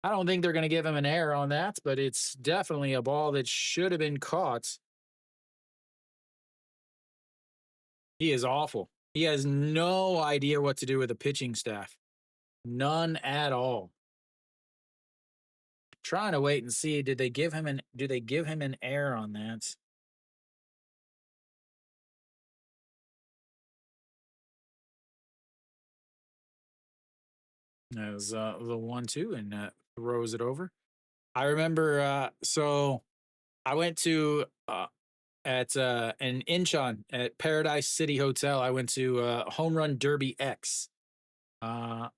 Speaker 1: I don't think they're going to give him an error on that, but it's definitely a ball that should have been caught. He is awful. He has no idea what to do with the pitching staff. None at all. Trying to wait and see. Did they give him an do they give him an error on that? As the 1-2 and throws it over. I remember so I went to at an Incheon at Paradise City Hotel. I went to Home Run Derby X. Uh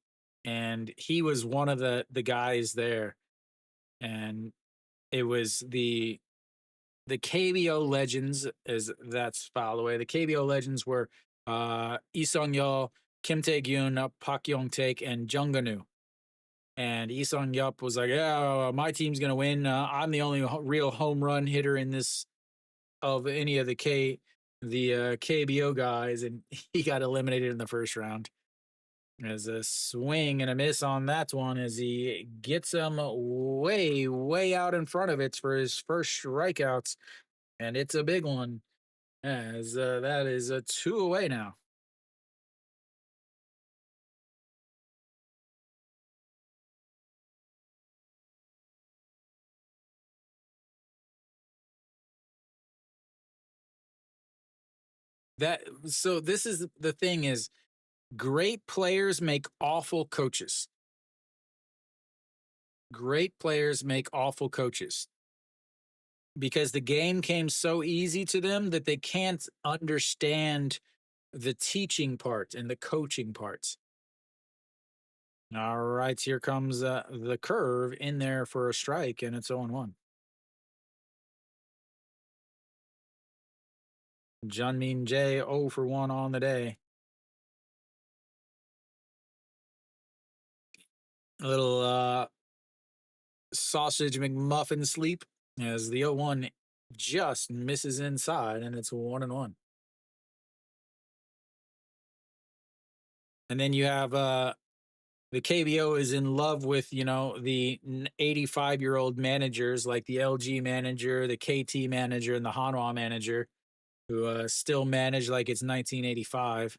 Speaker 1: and he was one of the guys there, and it was the KBO legends, as that's filed away. The KBO legends were Lee Sung Yeol, Kim Tae Gyun, Pak Yong Taek, and Jung Ganu. And Lee Sung Yup was like, "Yeah, my team's gonna win. I'm the only real home run hitter in this of any of the KBO guys," and he got eliminated in the first round. As a swing and a miss on that one as he gets him way, way out in front of it for his first strikeouts. And it's a big one, as that is a two away now. That so this is the thing is great players make awful coaches. Great players make awful coaches because the game came so easy to them that they can't understand the teaching part and the coaching parts. All right, here comes the curve in there for a strike, and it's 0-1. Junmin J 0 for 1 on the day. A little sausage McMuffin sleep as the 0-1 just misses inside, and it's 1-1. And then you have the KBO is in love with, the 85-year-old managers like the LG manager, the KT manager, and the Hanwha manager who still manage like it's 1985.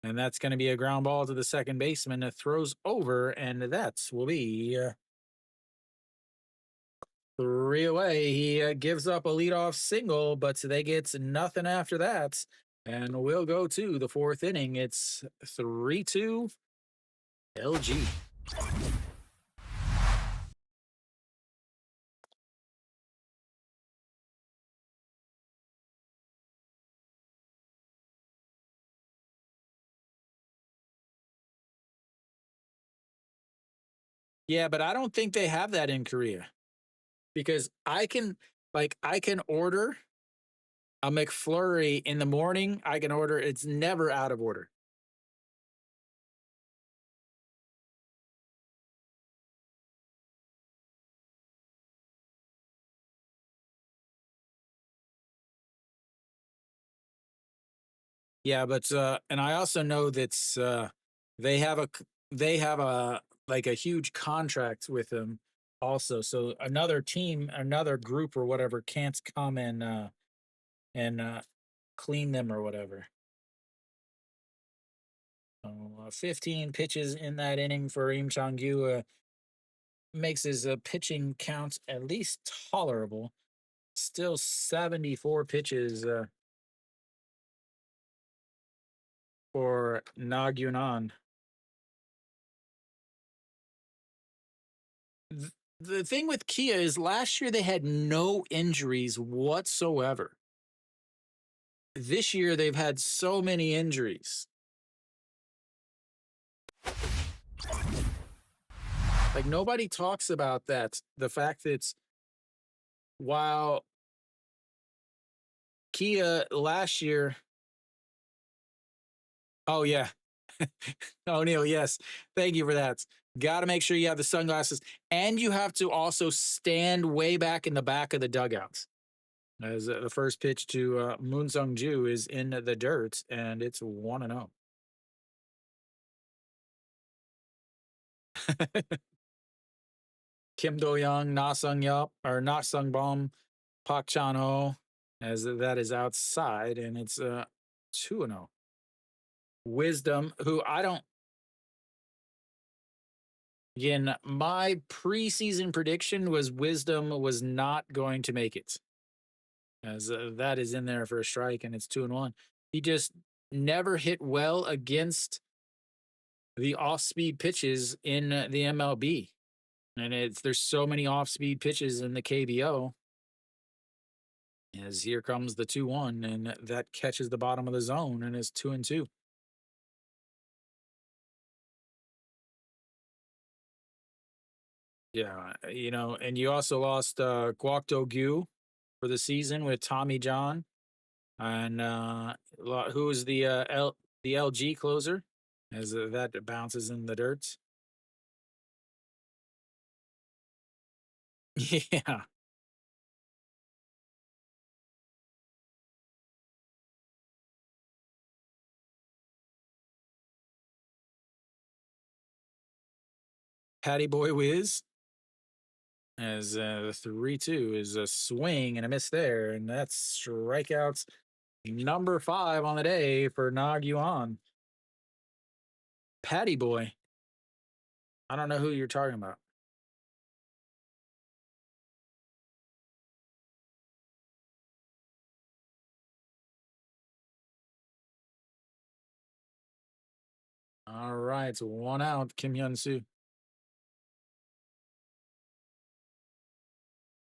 Speaker 1: And that's going to be a ground ball to the second baseman that throws over, and that will be three away. He gives up a leadoff single, but they get nothing after that. And we'll go to the fourth inning. It's 3-2 LG. Yeah, but I don't think they have that in Korea because I can order a McFlurry in the morning. I can order it's never out of order. Yeah, but and I also know that they have they have a like a huge contract with them also. So another team, another group or whatever can't come and clean them or whatever. So, 15 pitches in that inning for Im Chang-gyu makes his pitching count at least tolerable. Still 74 pitches for Nagyunan. The thing with Kia is last year they had no injuries whatsoever. This year they've had so many injuries. Like nobody talks about that. The fact that while Kia last year, oh yeah, O'Neill, yes, thank you for that. Got to make sure you have the sunglasses, and you have to also stand way back in the back of the dugout. As the first pitch to Moon Sung Ju is in the dirt, and it's 1-0. Kim Do Young, Na Sung Yup, or Na Sung Bom, Pak Chan Ho, as that is outside, and it's 2-0. Wisdom, who I don't, again, my preseason prediction was Wisdom was not going to make it, as that is in there for a strike, and it's 2-1. He just never hit well against the off-speed pitches in the MLB, and there's so many off-speed pitches in the KBO. As here comes the 2-1, and that catches the bottom of the zone, and it's 2-2. Yeah, and you also lost Guak Do Gyu for the season with Tommy John, and who is the LG closer, as that bounces in the dirt. Yeah, Patty Boy Wiz, as the 3-2 is a swing and a miss there, and that's strikeouts number 5 on the day for Nag Yuan. Patty Boy. I don't know who you're talking about. All right, so 1 out, Kim Hyun Soo.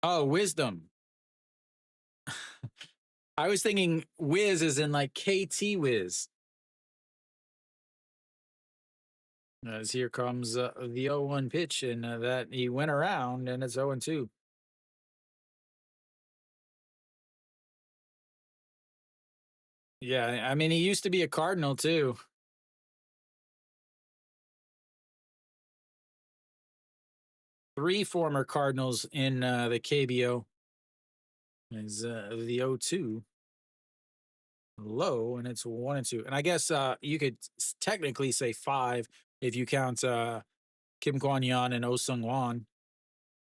Speaker 1: Oh, Wisdom. I was thinking Wiz is in like KT Wiz. As here comes the 0-1 pitch, and that he went around, and it's 0-2. Yeah, I mean, he used to be a Cardinal too. 3 former Cardinals in the KBO. Is the 0-2. low, and it's 1-2. And I guess you could technically say five if you count Kim Kwon Yeon and Oh Sung Won,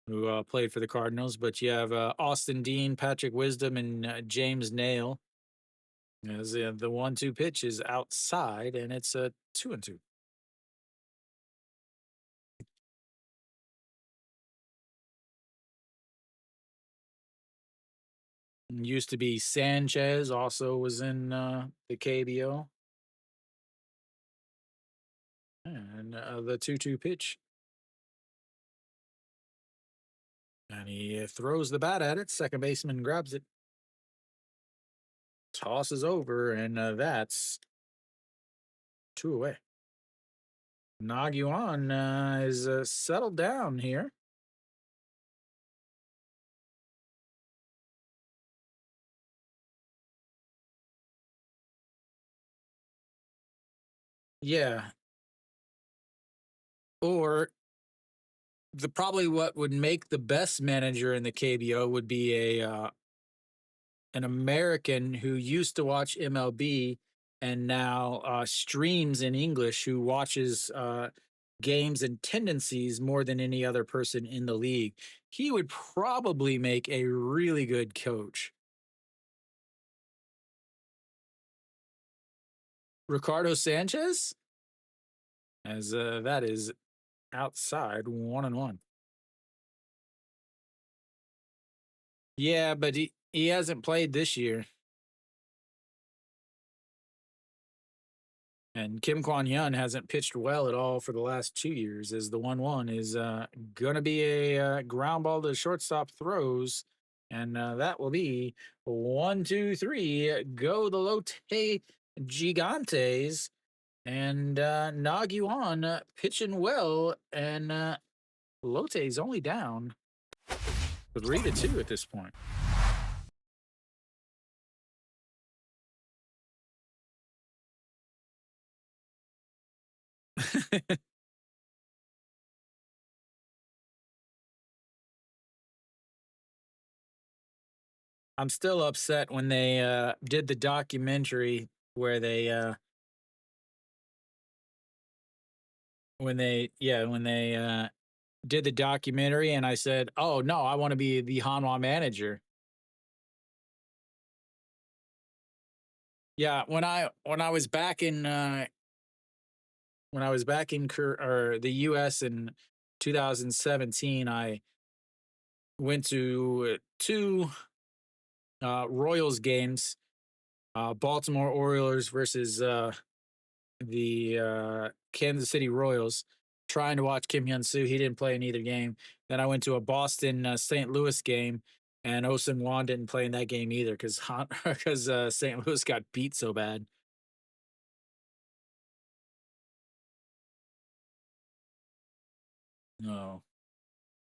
Speaker 1: who played for the Cardinals. But you have Austin Dean, Patrick Wisdom, and James Nail. As the 1-2 pitch is outside, and it's a 2-2. Used to be Sanchez, also was in the KBO. And the 2-2 pitch. And he throws the bat at it. Second baseman grabs it, tosses over, and that's 2 away. Nagyuan is settled down here. Yeah. Or the probably what would make the best manager in the KBO would be a an American who used to watch MLB and now streams in English, who watches games and tendencies more than any other person in the league. He would probably make a really good coach. Ricardo Sanchez, as that is outside 1-1. Yeah, but he hasn't played this year. And Kim Kwon Hyun hasn't pitched well at all for the last 2 years, as the 1-1 is going to be a ground ball to shortstop throws. And that will be 1-2-3. Go the Lotte Gigantes. And Nagyuan pitching well. And Lotte's only down 3-2 at this point. I'm still upset when they did the documentary where they when they did the documentary, and I said, "Oh no, I want to be the Hanwha manager." Yeah, when I was back in when I was back in or the U.S. in 2017, I went to two Royals games, Baltimore Orioles versus the Kansas City Royals, trying to watch Kim Hyun Soo. He didn't play in either game. Then I went to a Boston St. Louis game, and Osun Wan didn't play in that game either because St. Louis got beat so bad. No,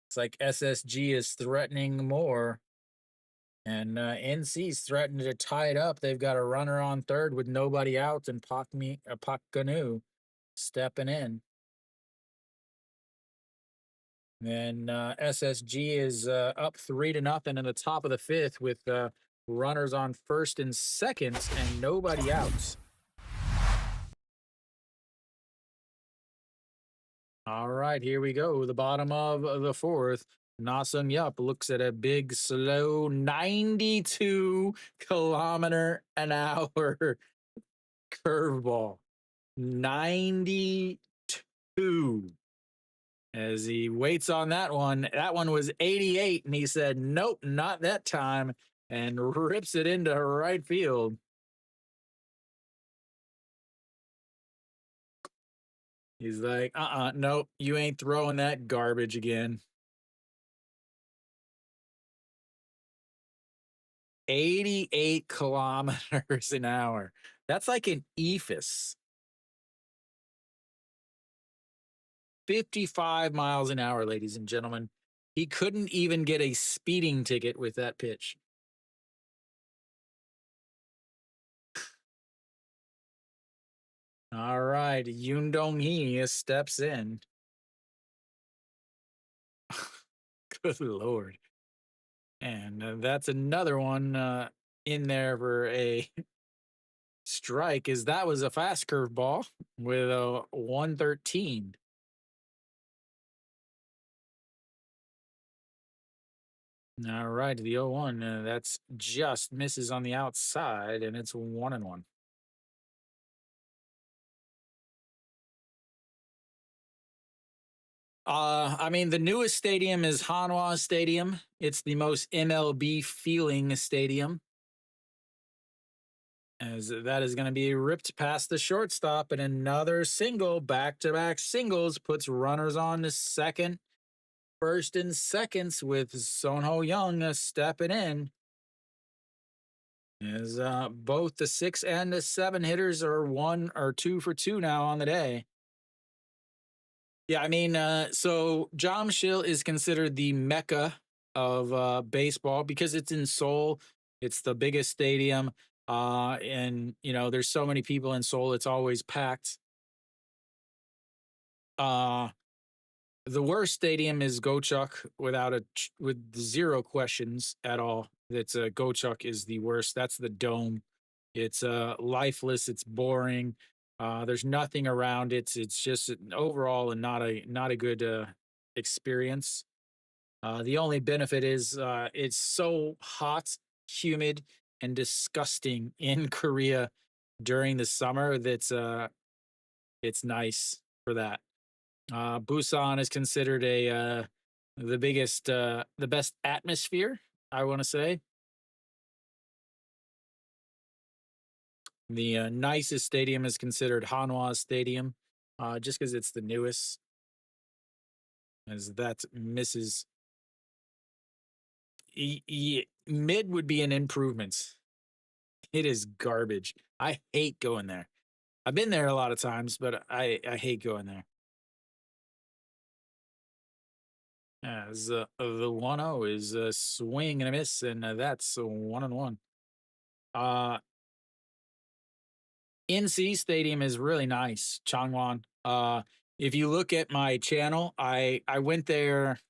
Speaker 1: it's like SSG is threatening more, and NC's threatening to tie it up. They've got a runner on third with nobody out, and Pak Ganu stepping in. And SSG is up 3-0 in the top of the fifth with runners on first and second and nobody out. All right, here we go. The bottom of the fourth. Nasung Yup looks at a big, slow 92-kilometer-an-hour curveball. 92. As he waits on that one. That one was 88, and he said, "Nope, not that time," and rips it into right field. He's like, nope, you ain't throwing that garbage again. 88 kilometers an hour. That's like an ephus. 55 miles an hour, ladies and gentlemen. He couldn't even get a speeding ticket with that pitch. All right, Yoon Dong Hee steps in. Good Lord. And that's another one in there for a strike is that was a fast curveball with a 113. All right, the 0-1. That's just misses on the outside, and it's 1-1. I mean, the newest stadium is Hanwha Stadium. It's the most MLB feeling stadium, as that is going to be ripped past the shortstop, and another single, back-to-back singles, puts runners on to second, first, and seconds with Sonho Young stepping in. As both the 6 and the 7 hitters are 1 or 2 for 2 now on the day. Yeah, I mean, so Jamshil is considered the mecca of baseball because it's in Seoul. It's the biggest stadium, and there's so many people in Seoul. It's always packed. Uh, the worst stadium is Gochuk with zero questions at all. That's Gochuk is the worst. That's the dome. It's lifeless. It's boring. There's nothing around it. It's just overall and not a good experience. The only benefit is it's so hot, humid, and disgusting in Korea during the summer that it's nice for that. Busan is considered the best atmosphere, I want to say. The nicest stadium is considered Hanwha Stadium, just because it's the newest, as that misses. Mid would be an improvement. It is garbage. I hate going there. I've been there a lot of times, but I hate going there. As the 1-0 is a swing and a miss, and that's a 1-1. Uh, NC Stadium is really nice, Changwon. If you look at my channel, I went there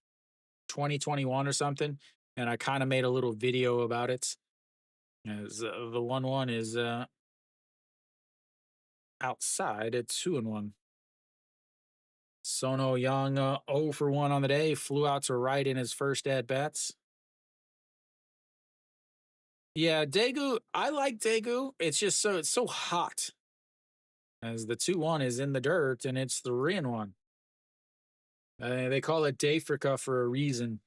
Speaker 1: 2021 or something, and I kind of made a little video about it. As the 1-1 is outside at 2-1. Sono Young 0 for 1 on the day, flew out to right in his first at bats. Yeah, Daegu, I like Daegu. It's so hot. As the 2-1 is in the dirt and it's 3-1. They call it Dayfrica for a reason.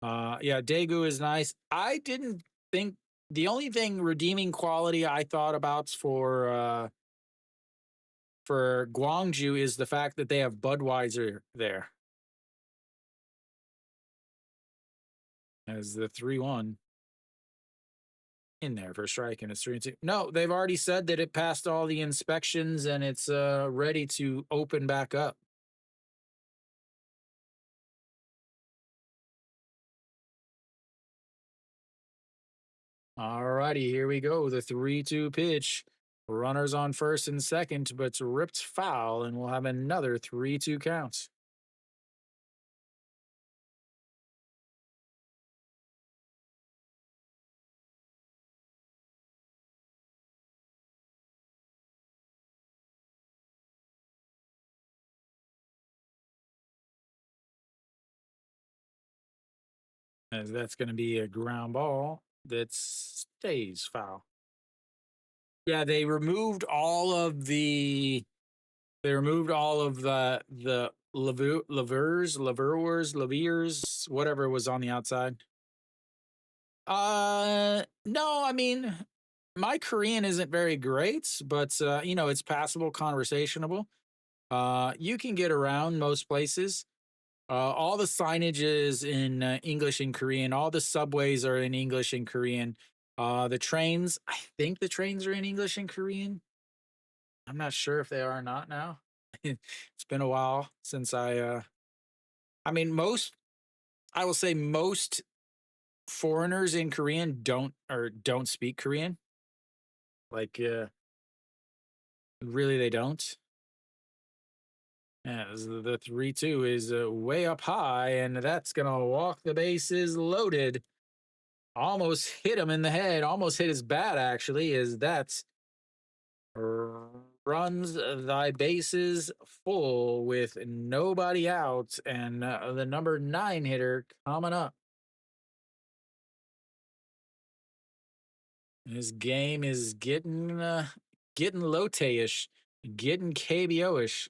Speaker 1: Yeah, Daegu is nice. I didn't think the only thing redeeming quality I thought about for Gwangju is the fact that they have Budweiser there. As the 3-1 in there for a strike, and it's 3-2. No, they've already said that it passed all the inspections and it's ready to open back up. All righty, here we go. The 3-2 pitch. Runners on first and second, but it's ripped foul, and we'll have another 3-2 count. As that's going to be a ground ball that stays foul. Yeah, they removed all of the leviers, whatever was on the outside. No, I mean, my Korean isn't very great, but it's passable, conversationable. You can get around most places. All the signage is in English and Korean. All the subways are in English and Korean. The trains, I think the trains are in English and Korean. I'm not sure if they are or not now. It's been a while since I mean, I will say most foreigners in Korean don't speak Korean. Like, really, they don't. Yeah, the 3-2 is way up high, and that's gonna walk the bases loaded. Almost hit him in the head. Almost hit his bat. Actually, is that's runs thy bases full with nobody out, and the number 9 hitter coming up. This game is getting Lotte-ish, getting KBO-ish.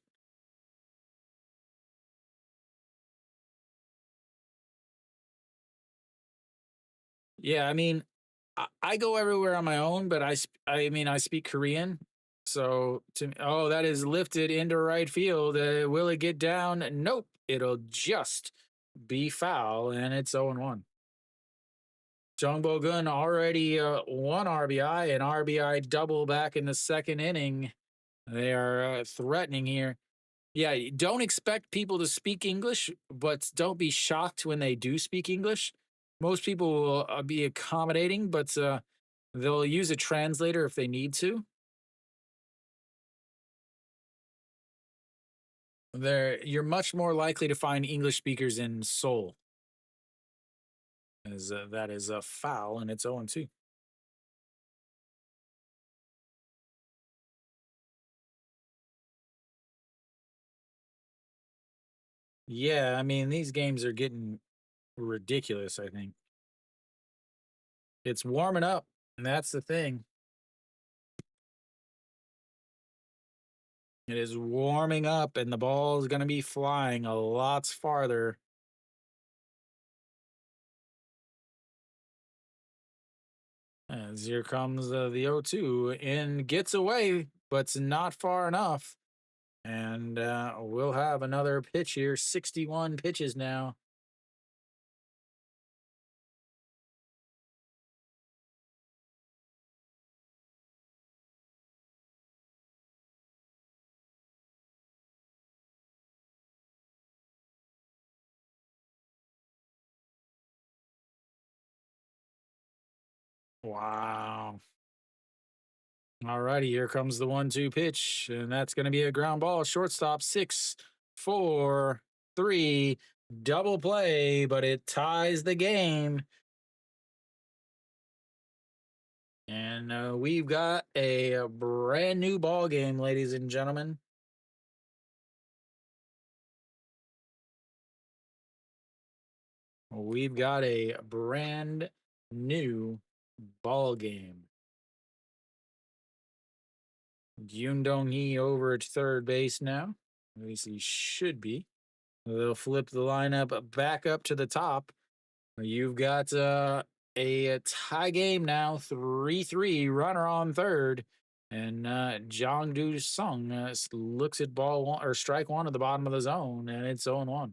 Speaker 1: Yeah, I mean, I go everywhere on my own, but I mean, I speak Korean. So oh, that is lifted into right field. Will it get down? Nope. It'll just be foul, and it's 0-1. Jung Bo Gun already one RBI, an RBI double back in the second inning. They are threatening here. Yeah, don't expect people to speak English, but don't be shocked when they do speak English. Most people will be accommodating, but they'll use a translator if they need to. You're much more likely to find English speakers in Seoul, as that is a foul and it's 0-2. Yeah, I mean these games are getting ridiculous. I think it's warming up, and that's the thing. It is warming up, and the ball is going to be flying a lot farther. As here comes the 0-2 and gets away, but it's not far enough. And we'll have another pitch here. 61 pitches now. Wow. All righty, here comes the 1-2 pitch, and that's going to be a ground ball. Shortstop, 6-4-3, double play, but it ties the game. And we've got a brand new ball game, ladies and gentlemen. We've got a brand new ball game. Yoon Dong Hee over at third base now. At least he should be. They'll flip the lineup back up to the top. You've got a tie game now, 3-3, runner on third. And Jong Do Sung looks at ball one or strike one at the bottom of the zone, and it's 0-1.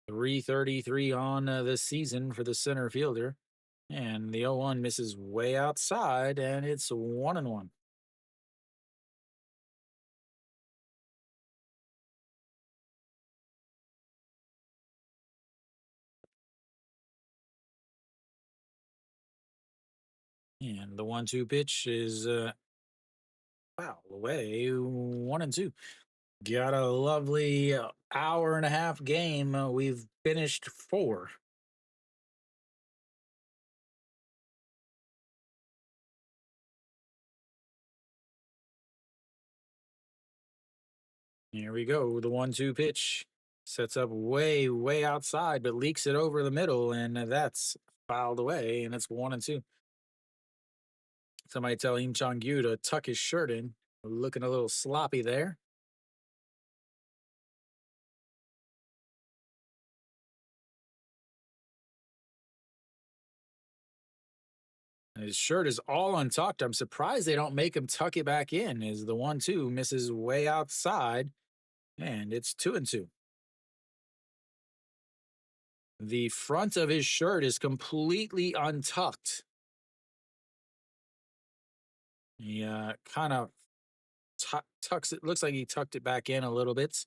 Speaker 1: 333 on this season for the center fielder. And the 0-1 misses way outside, and it's 1-1. And the 1-2 pitch is foul away, 1-2. Got a lovely hour and a half game. We've finished 4. Here we go. The 1-2 pitch sets up way, way outside, but leaks it over the middle, and that's fouled away, and it's 1-2. Somebody tell Im Chong Gyu to tuck his shirt in. Looking a little sloppy there. His shirt is all untucked. I'm surprised they don't make him tuck it back in. Is the 1-2 misses way outside, and it's 2-2. The front of his shirt is completely untucked. He kind of tucks it. Looks like he tucked it back in a little bit.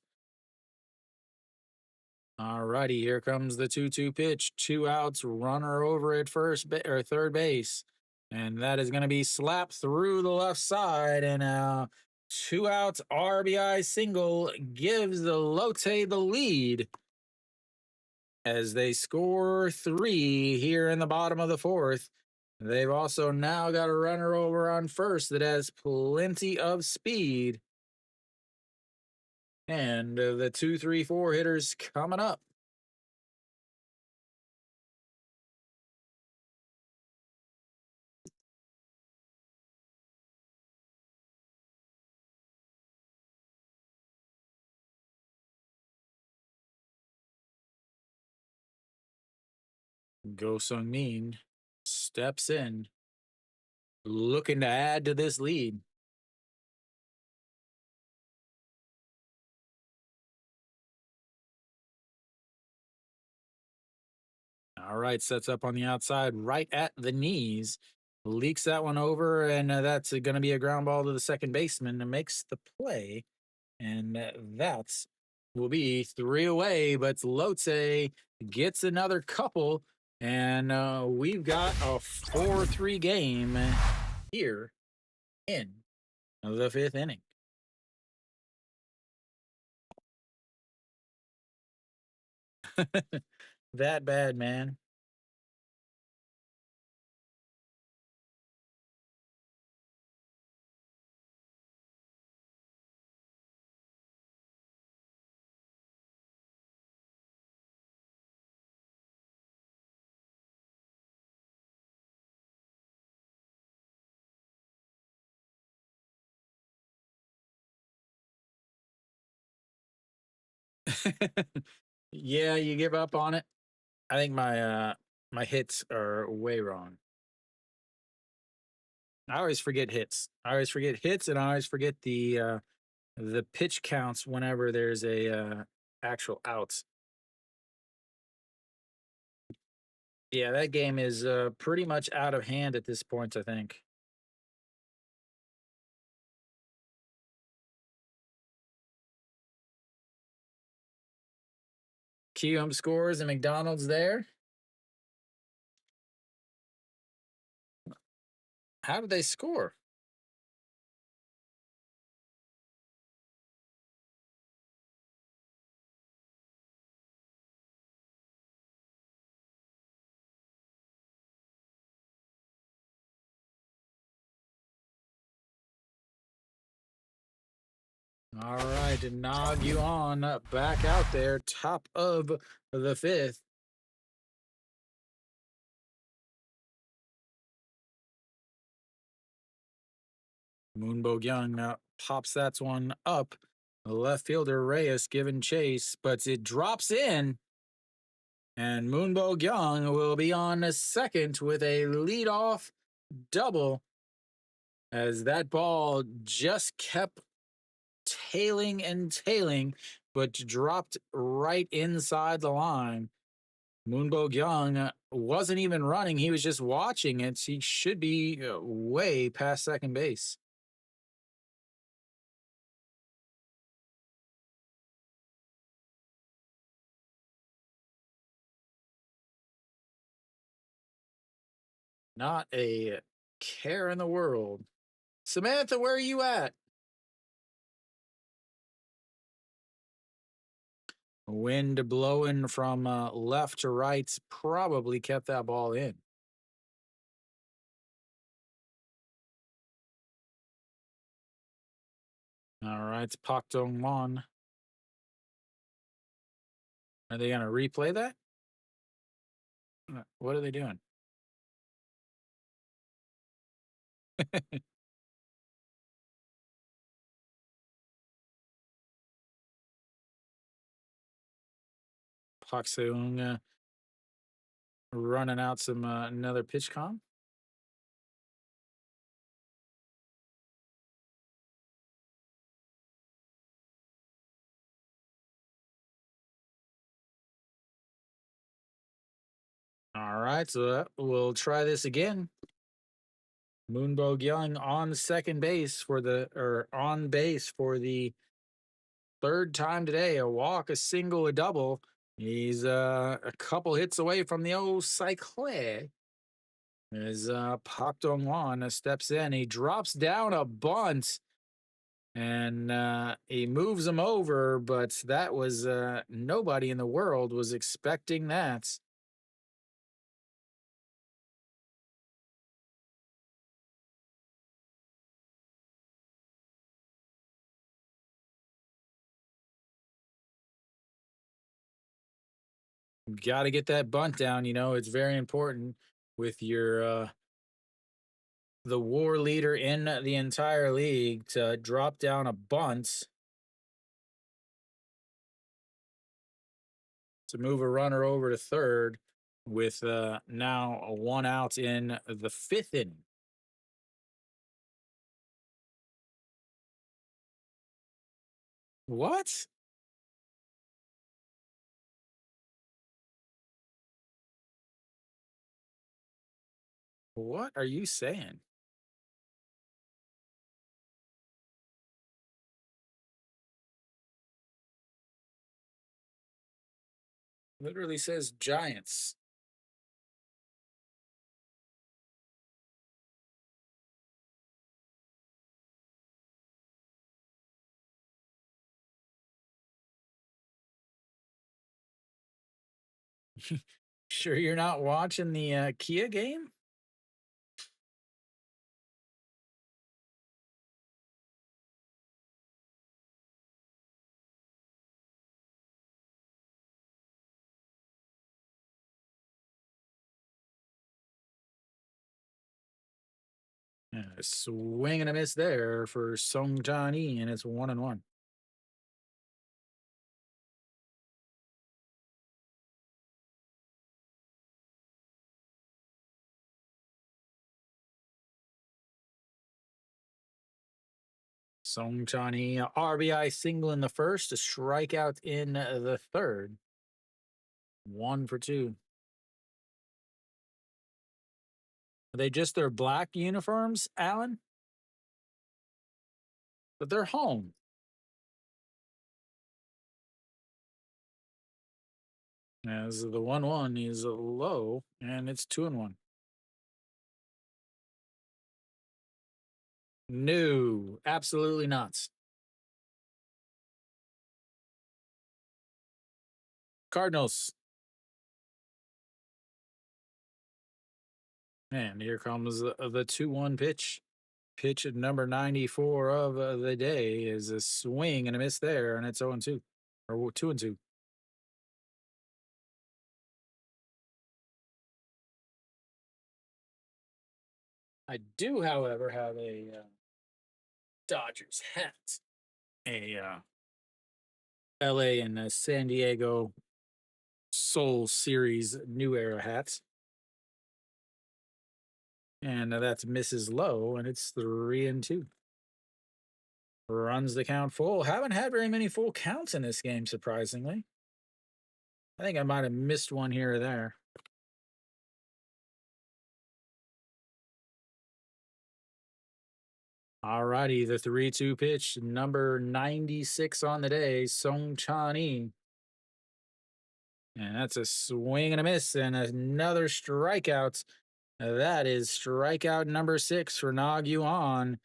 Speaker 1: All righty, here comes the 2-2 pitch. 2 outs, runner over at or third base. And that is going to be slapped through the left side. And 2 outs, RBI single gives the Lotte the lead. as they score 3 here in the bottom of the fourth. They've also now got a runner over on first that has plenty of speed. And the 2, 3, 4 hitters coming up. Go Sung Min steps in, looking to add to this lead. All right, sets up on the outside, right at the knees, leaks that one over, and that's going to be a ground ball to the second baseman and makes the play. And that's will be 3 away, but Lotte gets another couple, and we've got a 4-3 game here in the fifth inning. That bad, man. Yeah, you give up on it. I think my hits are way wrong. I always forget hits. I always forget hits, and I always forget the pitch counts whenever there's a actual outs. Yeah, that game is pretty much out of hand at this point, I think. QM scores and McDonald's there. How did they score? All right, to nod you on back out there, top of the fifth. Moonbo Young pops that one up. The left fielder Reyes giving chase, but it drops in. And Moonbo Young will be on a second with a leadoff double as that ball just kept tailing and tailing, but dropped right inside the line. Moonbo Young wasn't even running. He was just watching it. He should be way past second base. Not a care in the world. Samantha, where are you at? Wind blowing from left to right probably kept that ball in. All right, it's Pak Dong Won. Are they going to replay that? What are they doing? Pak Seung running out some another pitch com. All right, so we'll try this again. Moonbo Young on second base for the or on base for the third time today. A walk, a single, a double. He's a couple hits away from the old cycle. As Pak Dong Won steps in, he drops down a bunt and he moves him over, but that was nobody in the world was expecting that. Got to get that bunt down. It's very important with your the war leader in the entire league to drop down a bunt to move a runner over to third with now a one out in the fifth inning. What? What are you saying? Literally says Giants. Sure, you're not watching the Kia game? Swing and a miss there for Song Johnny, and it's 1-1. Song Johnny, RBI single in the first, a strikeout in the third. 1 for 2. Are they just their black uniforms, Alan? But they're home. As the 1-1 is low, and it's 2-1. No, absolutely not. Cardinals. And here comes the 2-1 pitch. Pitch at number 94 of the day is a swing and a miss there, and it's 0-2 or 2-2. I do, however, have a Dodgers hat, a LA and San Diego Soul Series New Era hat, and that's Mrs. Low, and it's 3-2. Runs the count full. Haven't had very many full counts in this game, surprisingly. I think I might have missed one here or there. Alrighty, the 3-2 pitch, number 96 on the day, Song Chan. And that's a swing and a miss, and another strikeout. That is strikeout number 6 for Nog Yuan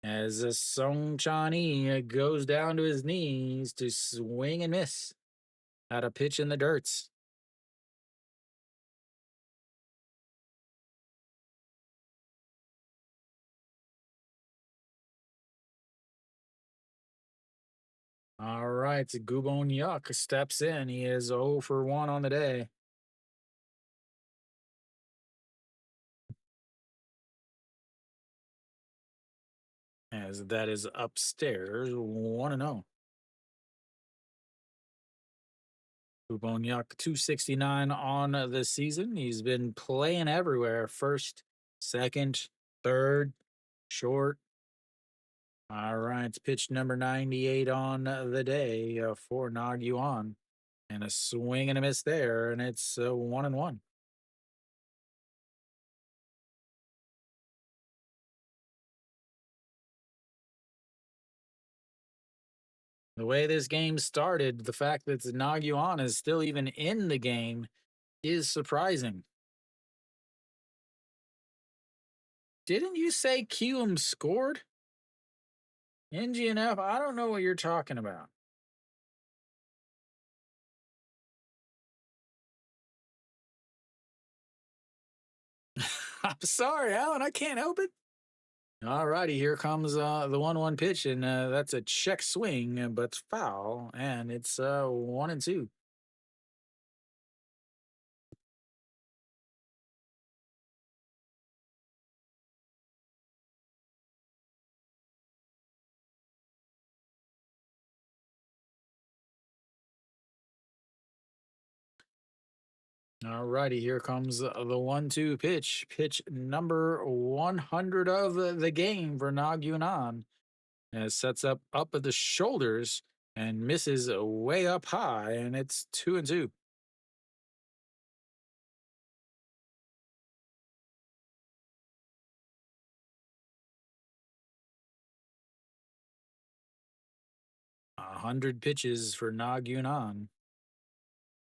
Speaker 1: as Song Chan goes down to his knees to swing and miss at a pitch in the dirt. All right, Gubon Yuck steps in. He is 0 for 1 on the day. As that is upstairs, 1-0. Ubonyak 269 on the season. He's been playing everywhere. First, second, third, short. All right, pitch number 98 on the day for Nog Yuan. And a swing and a miss there, and it's 1-1. The way this game started, the fact that Nog Yuan is still even in the game is surprising. Didn't you say Kium scored? NGNF, I don't know what you're talking about. I'm sorry, Alan. I can't help it. All righty, here comes the 1-1 pitch, and that's a check swing, but it's foul, and it's 1-2. All righty, here comes the 1-2 pitch. Pitch number 100 of the game for Nagyunan. As sets up at the shoulders and misses way up high, and it's 2-2. 100 pitches for Nagyunan.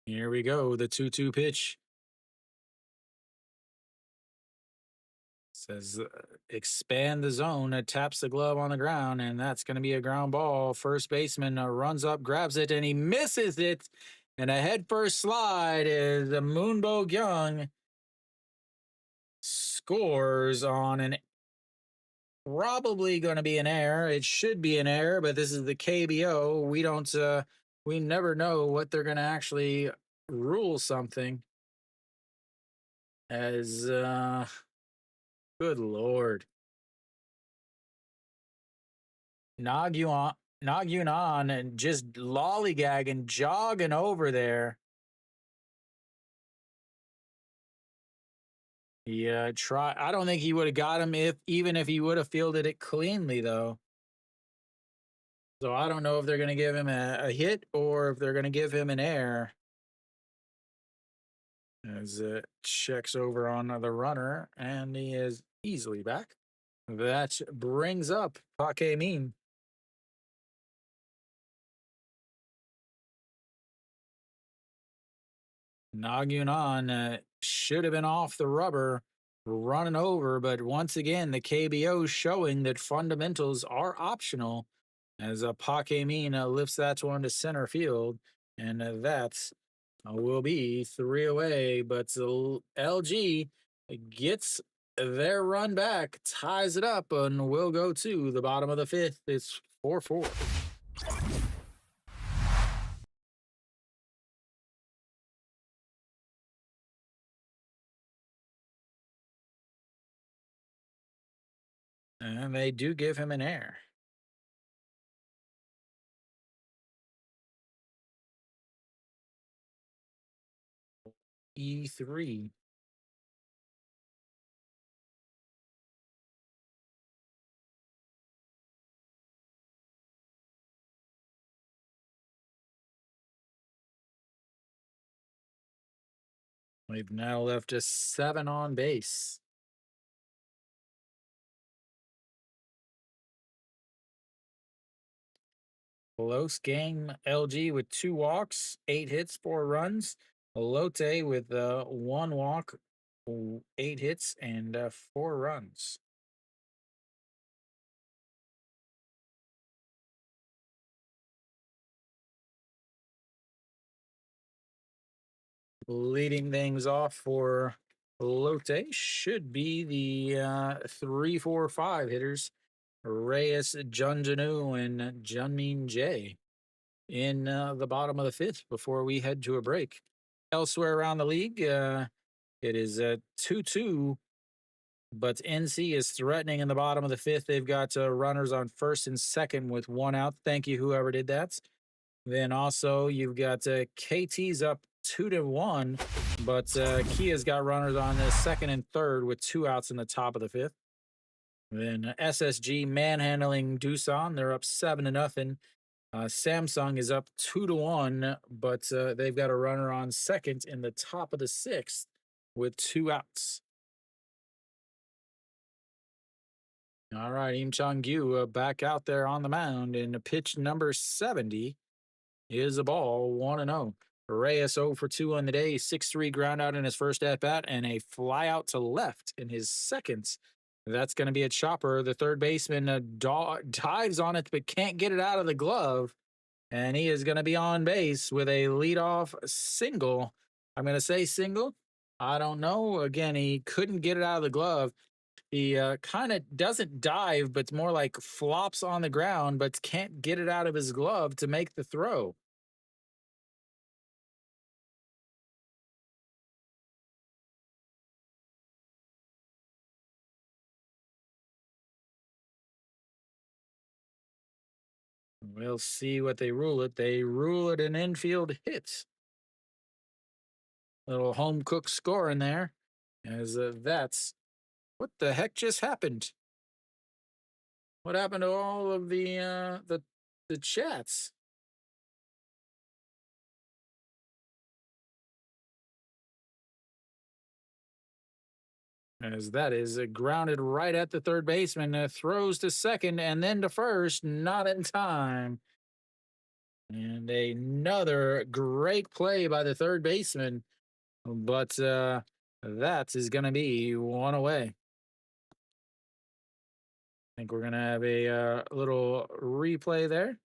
Speaker 1: Here we go, the 2-2 pitch. Says expand the zone. Taps the glove on the ground, and that's going to be a ground ball. First baseman runs up, grabs it, and he misses it. And a head first slide is Moonbo Young scores on an probably going to be an error. It should be an error, but this is the KBO. We don't. We never know what they're going to actually rule something. As good lord. Nagyunan and just lollygagging, jogging over there. Yeah, try. I don't think he would have got him even if he would have fielded it cleanly though. So I don't know if they're going to give him a hit or if they're going to give him an error. As it checks over on the runner, and he is easily back. That brings up Paquemin. Nagyunan should have been off the rubber, running over, but once again, the KBO showing that fundamentals are optional as Paquemin lifts that one to center field, and that will be 3 away. But LG gets their run back, ties it up, and will go to the bottom of the fifth. It's 4-4. And they do give him an air. E3. We've now left us 7 on base. Close game. LG with 2 walks, 8 hits, 4 runs. Lotte with 1 walk, 8 hits, and 4 runs. Leading things off for Lotte should be the 3-4-5 hitters Reyes, Junjanu, and Junmin J in the bottom of the fifth before we head to a break. Elsewhere around the league, it is 2-2, but NC is threatening in the bottom of the fifth. They've got runners on first and second with 1 out. Thank you, whoever did that. Then also you've got KT's up 2-1, but Kia's got runners on the second and third with 2 outs in the top of the fifth. Then SSG manhandling Doosan. They're up 7-0. Samsung is up 2-1, but they've got a runner on second in the top of the sixth with 2 outs. All right, Im Chang Gyu back out there on the mound, and pitch number 70 is a ball, 1-0. Reyes 0 for 2 on the day, 6-3 ground out in his first at bat, and a fly out to left in his second. That's going to be a chopper. The third baseman dives on it, but can't get it out of the glove. And he is going to be on base with a leadoff single. I'm going to say single. I don't know. Again, he couldn't get it out of the glove. He kind of doesn't dive, but it's more like flops on the ground, but can't get it out of his glove to make the throw. We'll see what they rule it. They rule it an infield hit. Little home cook score in there. As that's what the heck just happened? What happened to all of the chats? As that is grounded right at the third baseman, throws to second and then to first, not in time. And another great play by the third baseman, but that is going to be one away. I think we're going to have a little replay there.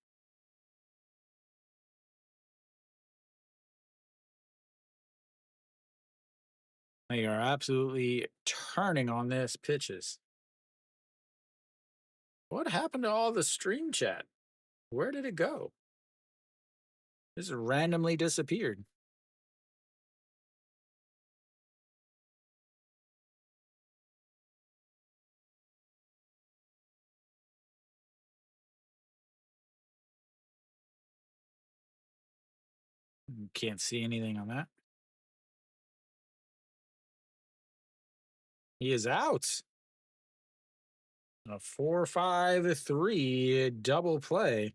Speaker 1: They are absolutely turning on this pitches. What happened to all the stream chat? Where did it go? Just randomly disappeared. Can't see anything on that. He is out. A 4-5-3 double play.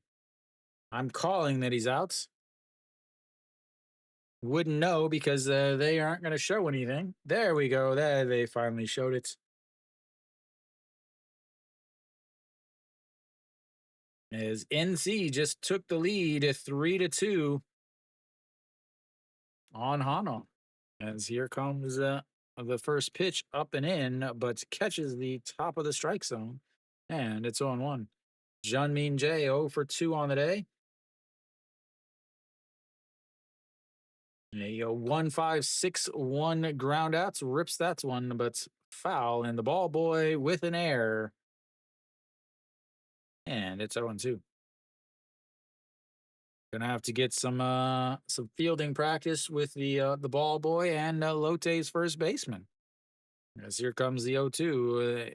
Speaker 1: I'm calling that he's out. Wouldn't know because they aren't going to show anything. There we go. There they finally showed it. As NC just took the lead 3-2 on Hano. As here comes the first pitch up and in, but catches the top of the strike zone. And it's on 1. Junmin J 0 for 2 on the day. A 1-5-6-1 ground outs rips that one, but foul. And the ball boy with an error. And it's 0-2. Gonna have to get some fielding practice with the ball boy and Lotte's first baseman. As here comes the 0-2,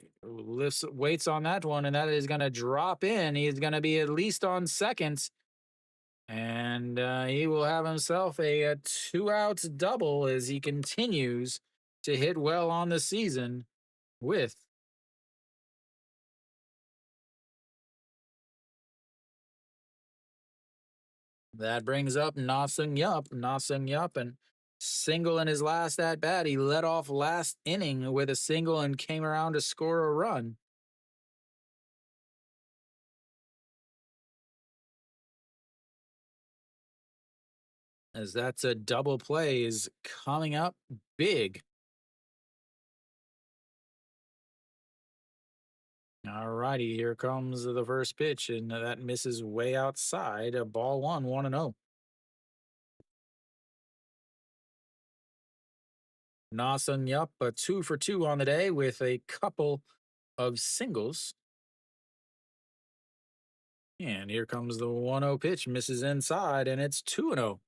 Speaker 1: waits on that one, and that is gonna drop in. He's gonna be at least on second, and he will have himself a 2-out double as he continues to hit well on the season with that brings up Na Sung Yup. And single in his last at bat. He led off last inning with a single and came around to score a run. As that's a double play is coming up big. All righty, here comes the first pitch, and that misses way outside. A ball 1-0. Nasun Yup, 2 for 2 on the day with a couple of singles. And here comes the 1-0 pitch, misses inside, and it's 2-0.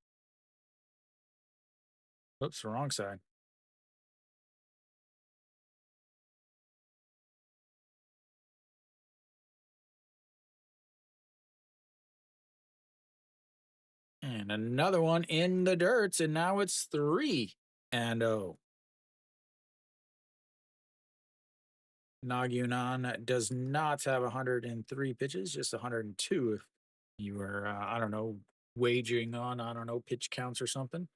Speaker 1: Oops, wrong side. And another one in the dirt, and now it's 3-0. Nagyunan does not have 103 pitches, just 102 if you were, I don't know, wagering on, I don't know, pitch counts or something.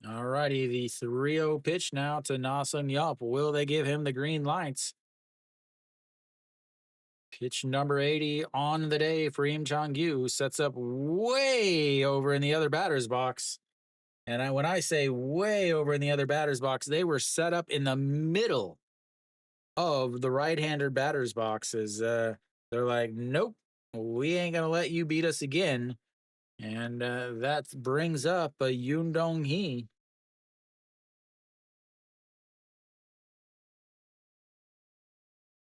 Speaker 1: All righty, the 3-0 pitch now to Nasun Yup. Will they give him the green lights? Pitch number 80 on the day for Im Chang-gyu sets up way over in the other batter's box. And when I say way over in the other batter's box, they were set up in the middle of the right-hander batter's boxes. They're like, nope, we ain't gonna let you beat us again. And that brings up a Yoon Dong Hee.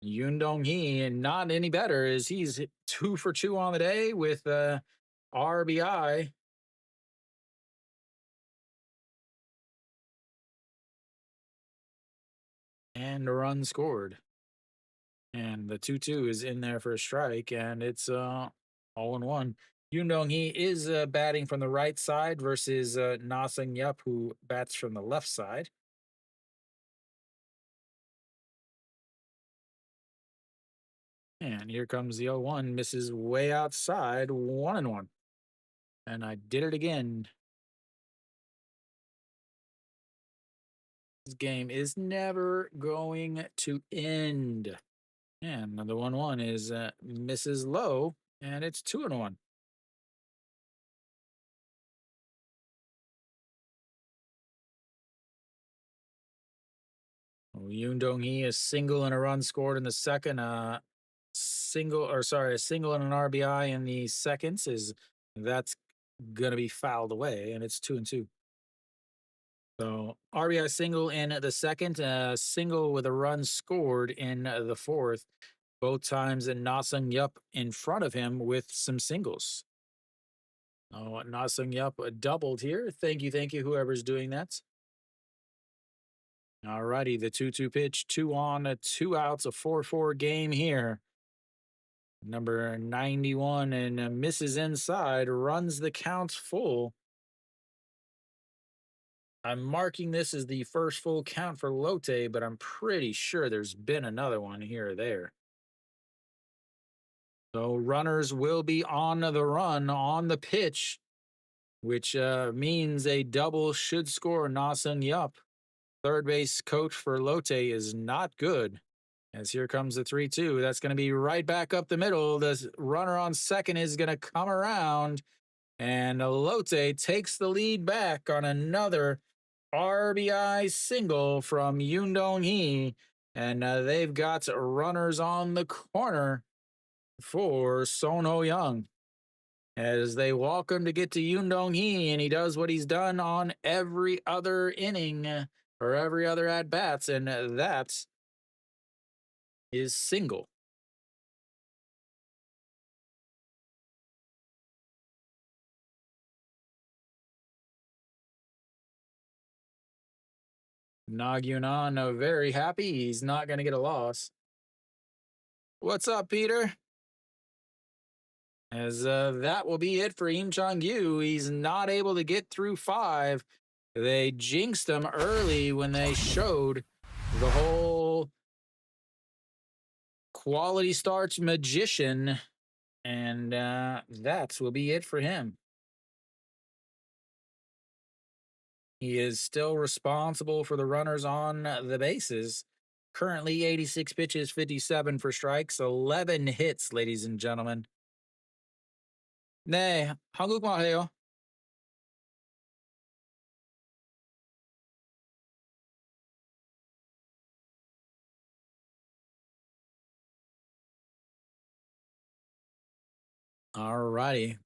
Speaker 1: Yoon Dong Hee, and not any better, as he's 2 for 2 on the day with RBI and a run scored. And the 2-2 is in there for a strike, and it's all in one. Yoon Dong Hee is batting from the right side versus Na Sung Yup, who bats from the left side. And here comes the 0-1, misses way outside, 1-1. And I did it again. This game is never going to end. And the 1-1 is misses low, and it's 2-1. Yoon Dong Hee is single and a run scored in the second. A single and an RBI in the seconds is that's gonna be fouled away, and it's 2-2. So RBI single in the second, single with a run scored in the fourth. Both times, and Na Sung Yup in front of him with some singles. Oh, Na Sung Yup doubled here. Thank you, whoever's doing that. All righty, the 2-2 pitch, 2 on, 2 outs, a 4-4 game here. Number 91 and misses inside, runs the counts full. I'm marking this as the first full count for Lotte, but I'm pretty sure there's been another one here or there. So runners will be on the run on the pitch, which means a double should score Na Sung Yup. Third base coach for Lotte is not good. As here comes the 3-2. That's going to be right back up the middle. The runner on second is going to come around, and Lotte takes the lead back on another RBI single from Yoon Dong Hee. And they've got runners on the corner for Son Ho Young as they walk him to get to Yoon Dong Hee, and he does what he's done on every other inning or every other at bats, and that is single. Nagyunan very happy. He's not going to get a loss. What's up, Peter? As that will be it for Im Chong Yu. He's not able to get through 5. They jinxed him early when they showed the whole quality starts magician, and that will be it for him. He is still responsible for the runners on the bases. Currently 86 pitches, 57 for strikes, 11 hits, ladies and gentlemen. 네, 한국말 해요. All righty.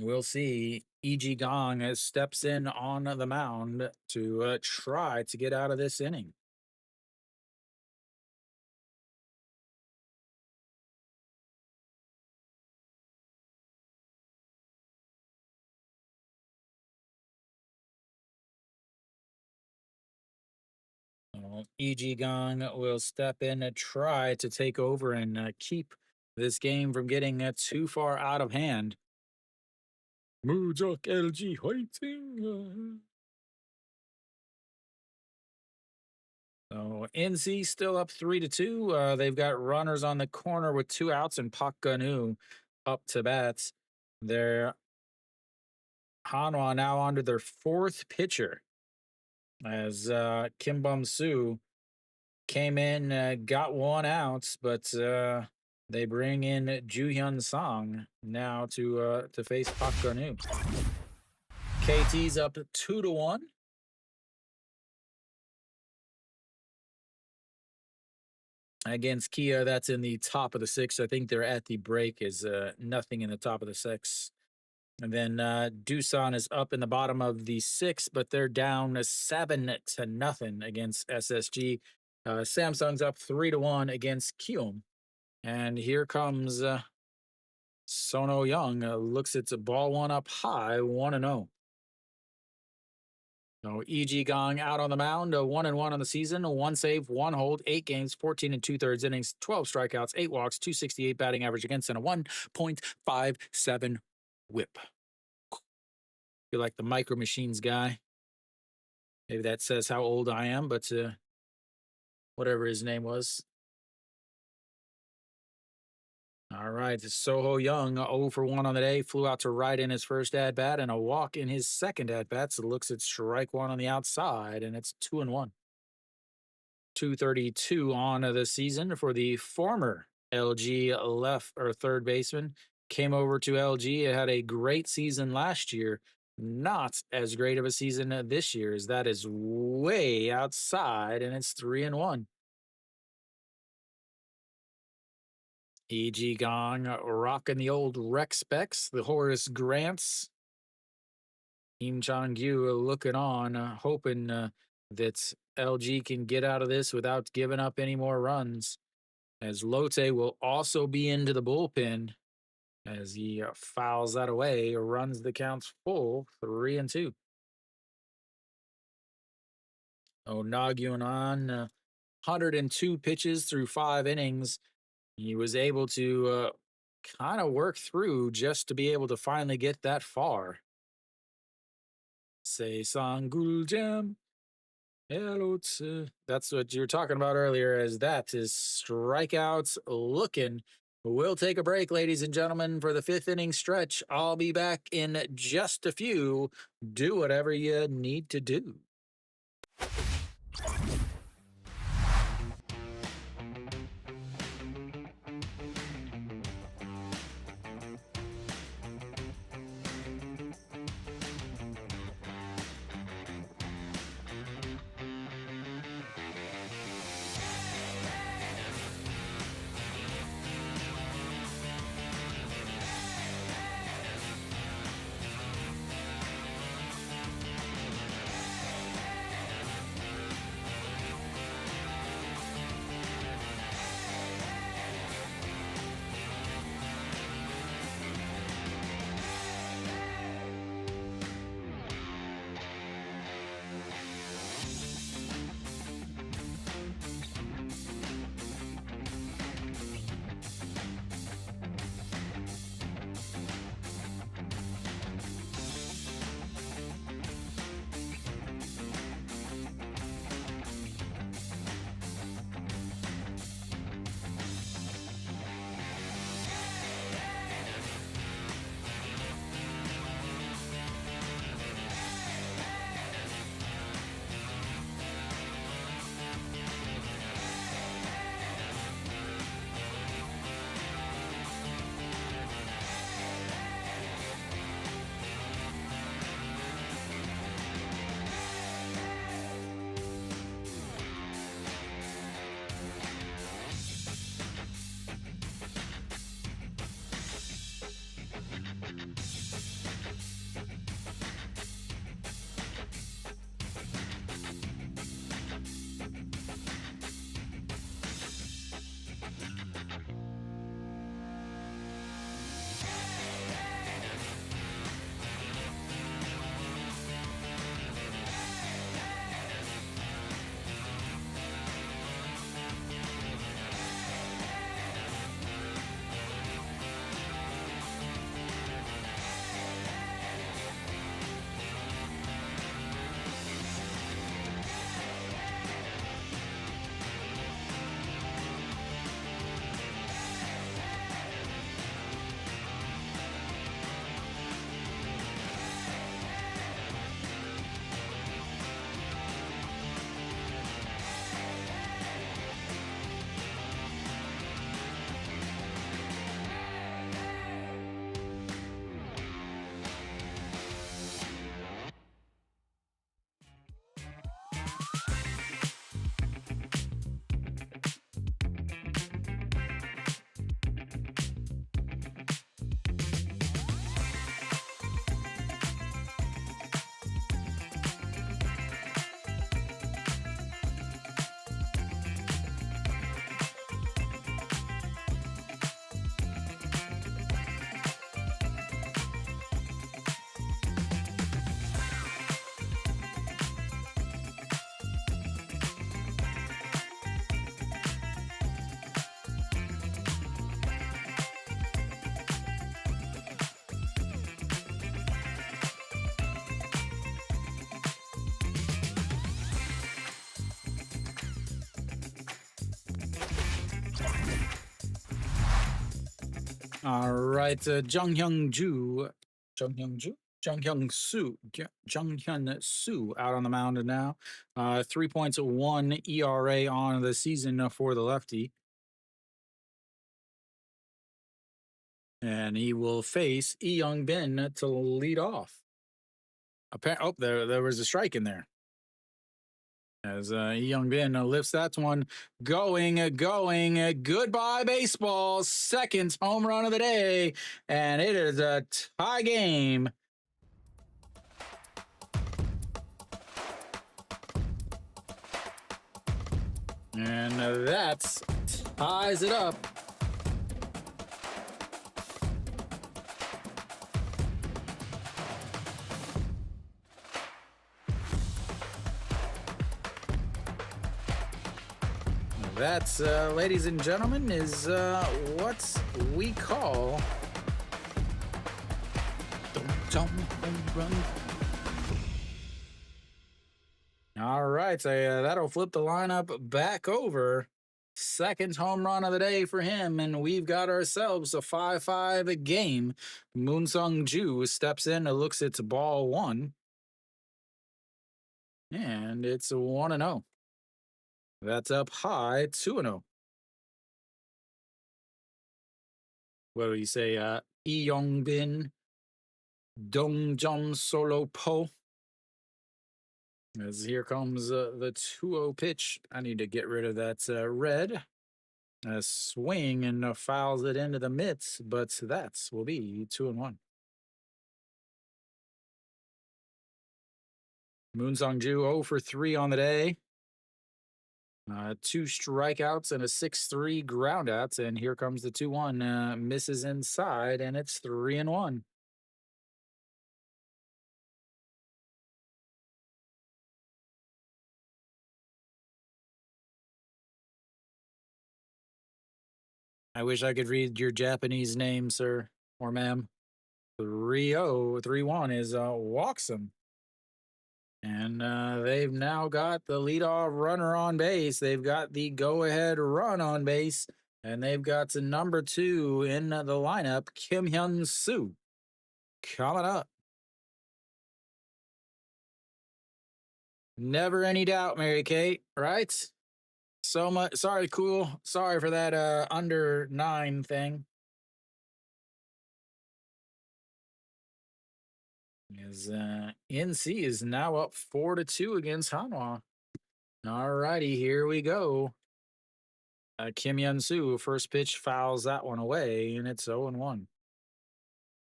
Speaker 1: We'll see. E.G. Gong steps in on the mound to try to get out of this inning. E.G. Gong will step in and try to take over and keep this game from getting too far out of hand. 무적 LG 화이팅! So NC still up 3-2. They've got runners on the corner with 2 outs and Pak Ganu up to bats. Their Hanwha now onto their 4th pitcher as Kim Bum Soo came in, got 1 out, but they bring in Ju Hyun Song now to face Pak Ganu. KT's up 2-1. Against Kia, that's in the top of the six. I think they're at the break is nothing in the top of the six. And then Doosan is up in the bottom of the six, but they're down 7-0 against SSG. Samsung's up 3-1 against Kiom. And here comes Sono Young. Looks it's a ball one up high, 1-0. So E.G. Gong out on the mound, 1-1 on the season, one save, one hold, 8 games, 14 2/3 innings, 12 strikeouts, 8 walks, 268 batting average against, and a 1.57 whip. Feel like the Micro Machines guy. Maybe that says how old I am, but whatever his name was. All right, Soho Young, 0 for 1 on the day, flew out to right in his first at bat and a walk in his second at bat. So looks at strike one on the outside, and it's 2-1. 232 on the season for the former LG left or third baseman. Came over to LG. It had a great season last year. Not as great of a season this year, as that is way outside, and it's 3-1. E.G. Gong rocking the old Rex specs, the Horace Grants. Kim Chong-gyu looking on, hoping that LG can get out of this without giving up any more runs. As Lotte will also be into the bullpen as he fouls that away, runs the counts full, 3-2. Onagyun on 102 pitches through 5 innings. He was able to kind of work through just to be able to finally get that far. Say Sangul Jam. Hello, that's what you were talking about earlier, as that is strikeouts looking. We'll take a break, ladies and gentlemen, for the 5th inning stretch. I'll be back in just a few. Do whatever you need to do. All right, Jung Hyung Ju, Jung Hyung Ju, Jung Hyung Soo, Jung Hyun Soo out on the mound now. 3.1 ERA on the season for the lefty. And he will face Lee Young Bin to lead off. Oh, there was a strike in there. As Lee Young Bin lifts that one, going. Goodbye, baseball. Second home run of the day. And it is a tie game. And that ties it up. That's, ladies and gentlemen, is what we call don't run. All right, so that'll flip the lineup back over. Second home run of the day for him, and we've got ourselves a 5-5 game. Moonsung Ju steps in and looks at ball one, and it's 1-0. That's up high, 2-0. What do you say? Lee Young Bin, Dong Jong Solo Po. As here comes the 2-0 pitch. I need to get rid of that red. A swing and fouls it into the mitts, but that will be 2-1. Moonsong Ju 0 for 3 on the day. 2 strikeouts and a 6-3 groundouts, and here comes the 2-1. Misses inside, and it's 3-1. I wish I could read your Japanese name, sir or ma'am. 3-0, 3-1 is Walksum. And they've now got the leadoff runner on base. They've got the go-ahead run on base. And they've got the number 2 in the lineup, Kim Hyun Soo, coming up. Never any doubt, Mary Kate, right? So much. Sorry, cool. Sorry for that under 9 thing. As NC is now up 4-2 against Hanwha. All righty, here we go. Kim Hyun Soo, first pitch fouls that one away, and it's 0-1.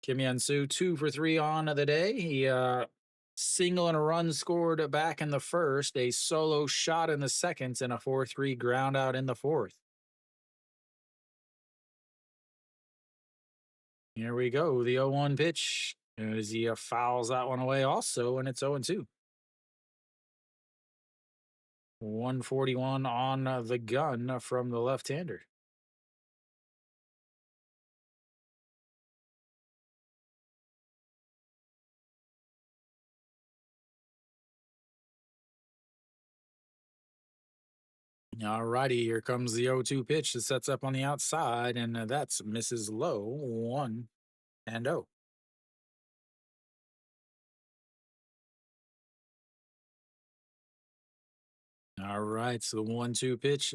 Speaker 1: Kim Hyun Soo, 2 for 3 on the day. He single and a run scored back in the first, a solo shot in the second, and a 4-3 ground out in the fourth. Here we go. The 0-1 pitch. As he fouls that one away also, and it's 0-2. 141 on the gun from the left-hander. All righty, here comes the 0-2 pitch that sets up on the outside, and that's misses low, 1-0. All right, so the 1-2 pitch,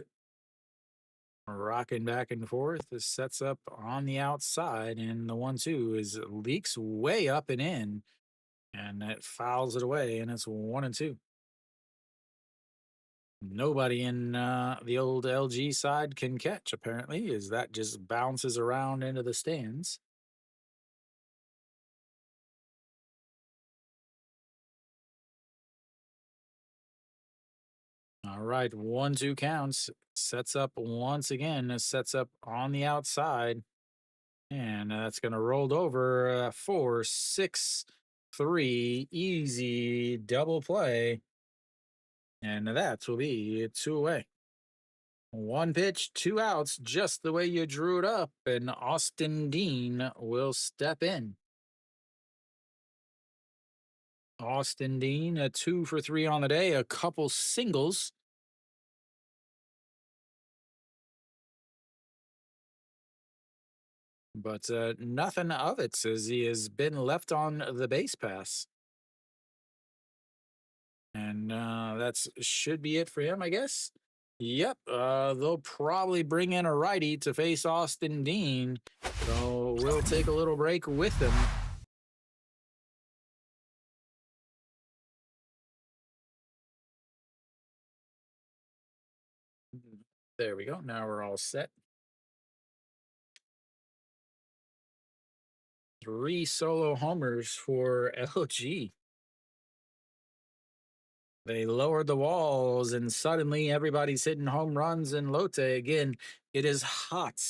Speaker 1: rocking back and forth. This sets up on the outside, and the 1-2 is leaks way up and in, and it fouls it away, and it's 1-2. Nobody in the old LG side can catch, apparently, as that just bounces around into the stands. All right, 1-2 counts. Sets up once again. Sets up on the outside. And that's going to roll over 4-6-3. Easy double play. And that will be 2 away. 1 pitch, 2 outs, just the way you drew it up. And Austin Dean will step in. Austin Dean, a 2 for 3 on the day, a couple singles. but nothing of it says he has been left on the base pass. And that's should be it for him, I guess. Yep, they'll probably bring in a righty to face Austin Dean. So we'll take a little break with them. There we go. Now we're all set. Three solo homers for LG. They lowered the walls, and suddenly everybody's hitting home runs in Lotte again. It is hot.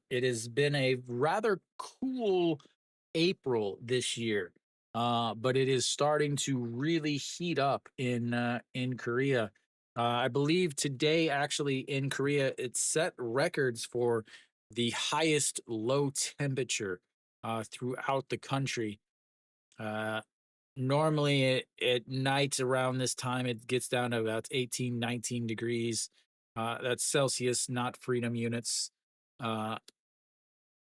Speaker 1: It has been a rather cool April this year, but it is starting to really heat up in Korea. I believe today, actually, in Korea, it set records for the highest low temperature throughout the country. Uh, Normally, at night around this time, it gets down to about 18, 19 degrees. That's Celsius, not freedom units. Uh,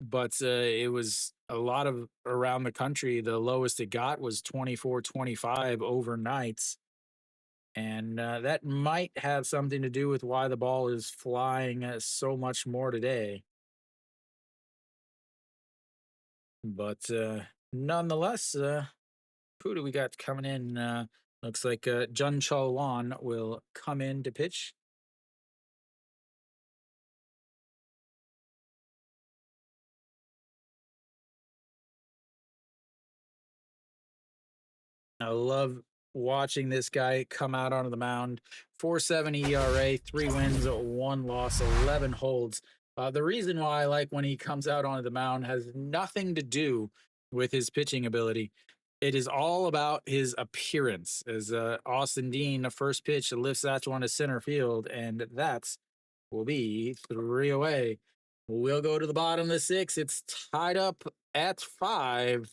Speaker 1: but it was a lot of around the country. The lowest it got was 24, 25 overnights. And that might have something to do with why the ball is flying so much more today. But nonetheless, who do we got coming in? Looks like Jun Chol Wan will come in to pitch. I love watching this guy come out onto the mound. 4.70 ERA, 3 wins, 1 loss, 11 holds. The reason why I like when he comes out onto the mound has nothing to do with his pitching ability. It is all about his appearance. As Austin Dean, the first pitch lifts that one to center field, and that will be 3 away. We'll go to the bottom of the six. It's tied up at 5.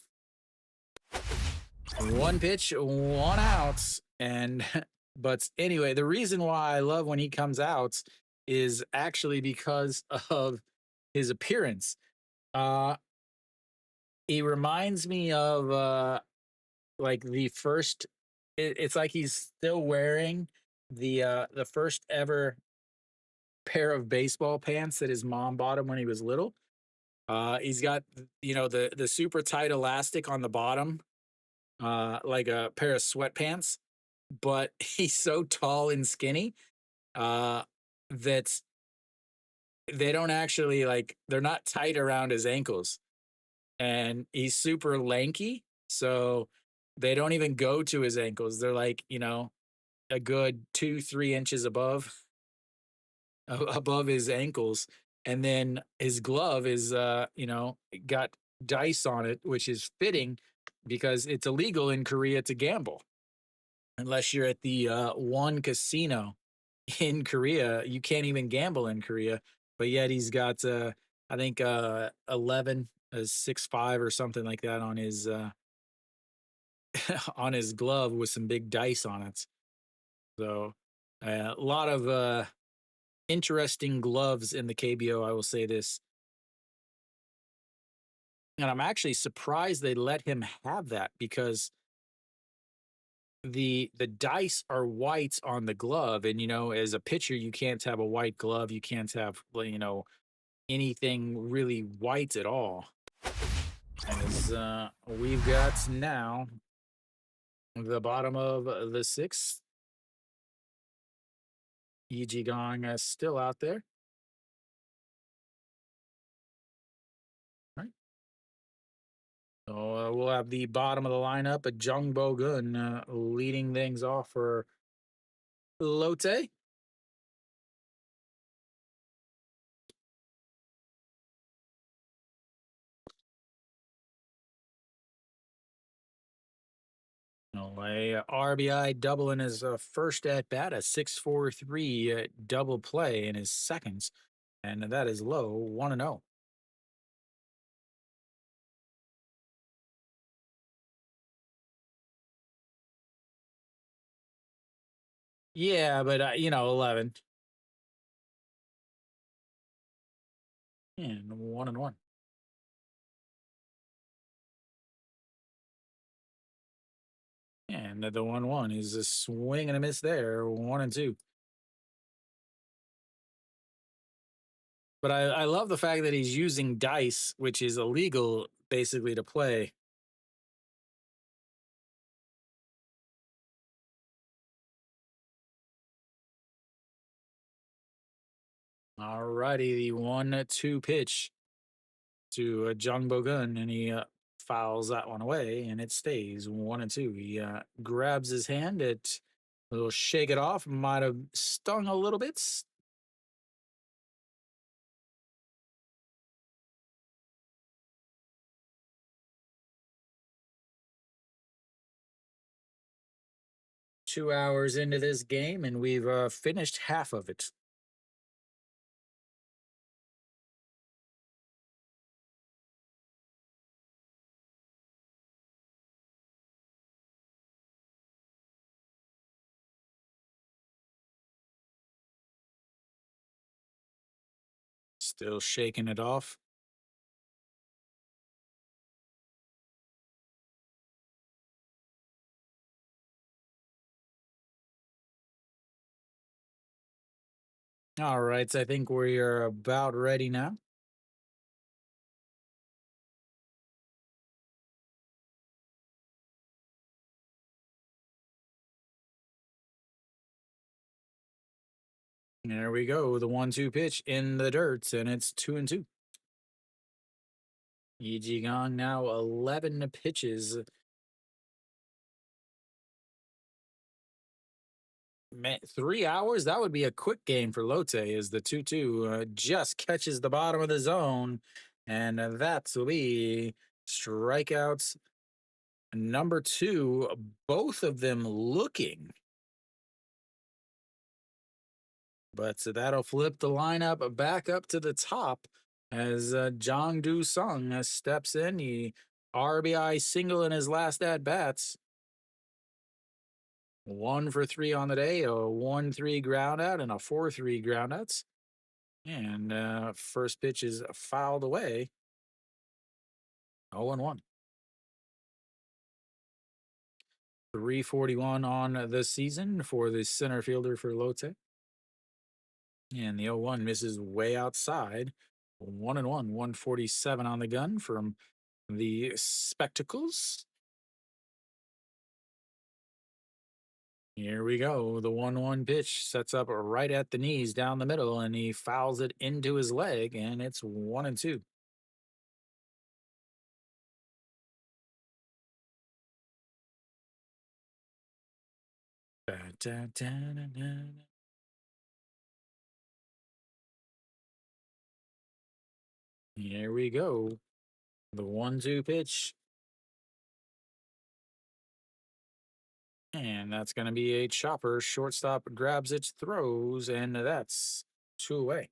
Speaker 1: One pitch, 1 out. And, but anyway, the reason why I love when he comes out is actually because of his appearance. Uh, he reminds me of, like the first, it's like he's still wearing the first ever pair of baseball pants that his mom bought him when he was little. He's got, the super tight elastic on the bottom, like a pair of sweatpants, but he's so tall and skinny uh, that they don't actually like they're not tight around his ankles, and he's super lanky, so they don't even go to his ankles. They're like a good 2-3 inches above his ankles, and then his glove is got dice on it, which is fitting because it's illegal in Korea to gamble unless you're at the one casino in Korea. You can't even gamble in Korea, but yet he's got I think 11 6'5" or something like that on his on his glove with some big dice on it. So a lot of interesting gloves in the KBO, I will say this. And I'm actually surprised they let him have that because the dice are white on the glove, and as a pitcher you can't have a white glove, you can't have anything really white at all. As we've got now the bottom of the sixth. EG Gong still out there. Right. So we'll have the bottom of the lineup at Jung Bo Gun leading things off for Lotte. A RBI double in his first at bat, a 6.43 double play in his seconds, and that is low 1-0. Yeah, but 11. And 1-1. And the 1-1 is a swing and a miss there. 1-2. But I love the fact that he's using dice, which is illegal basically to play. Alrighty, the 1-2 pitch to Jung Bogun, and he fouls that one away, and it stays 1-2. He grabs his hand, it a little shake it off, might have stung a little bit. 2 hours into this game, and we've finished half of it. Still shaking it off. All right, so I think we are about ready now. There we go. The 1-2 pitch in the dirt, and it's 2-2. EG Gong now 11 pitches. Man, 3 hours? That would be a quick game for Lotte as the 2-2 just catches the bottom of the zone. And that's will be strikeouts number two, both of them looking. But that'll flip the lineup back up to the top as Jong Do Sung steps in. He RBI single in his last at bats. 1 for 3 on the day, a 1-3 ground out, and a 4-3 ground outs. And first pitch is fouled away. 0-1. 341 on the season for the center fielder for Lotte. And the 0-1 misses way outside. 1-1, 147 on the gun from the Spectacles. Here we go. The 1-1 pitch sets up right at the knees down the middle, and he fouls it into his leg, and it's 1-2. Here we go. The 1-2 pitch. And that's going to be a chopper. Shortstop grabs it, throws, and that's 2 away.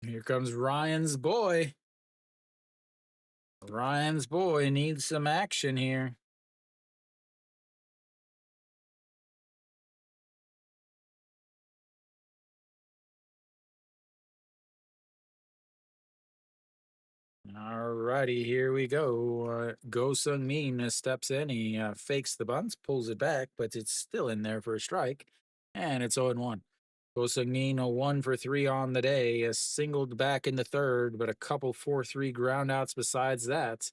Speaker 1: Here comes Ryan's boy. Ryan's boy needs some action here. All righty, here we go. Go Sung Min steps in. He fakes the bunts, pulls it back, but it's still in there for a strike. And it's 0-1. Go Sung Min, a 1 for 3 on the day, a singled back in the third, but a couple 4-3 groundouts besides that.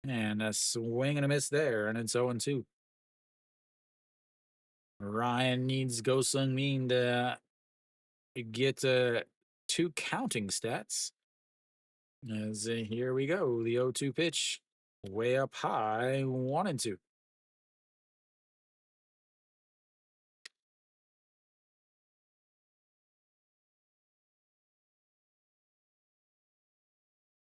Speaker 1: And a swing and a miss there, and it's 0-2. Ryan needs Go Sung Min to get 2 counting stats. As here we go, the 0-2 pitch, way up high, 1-2.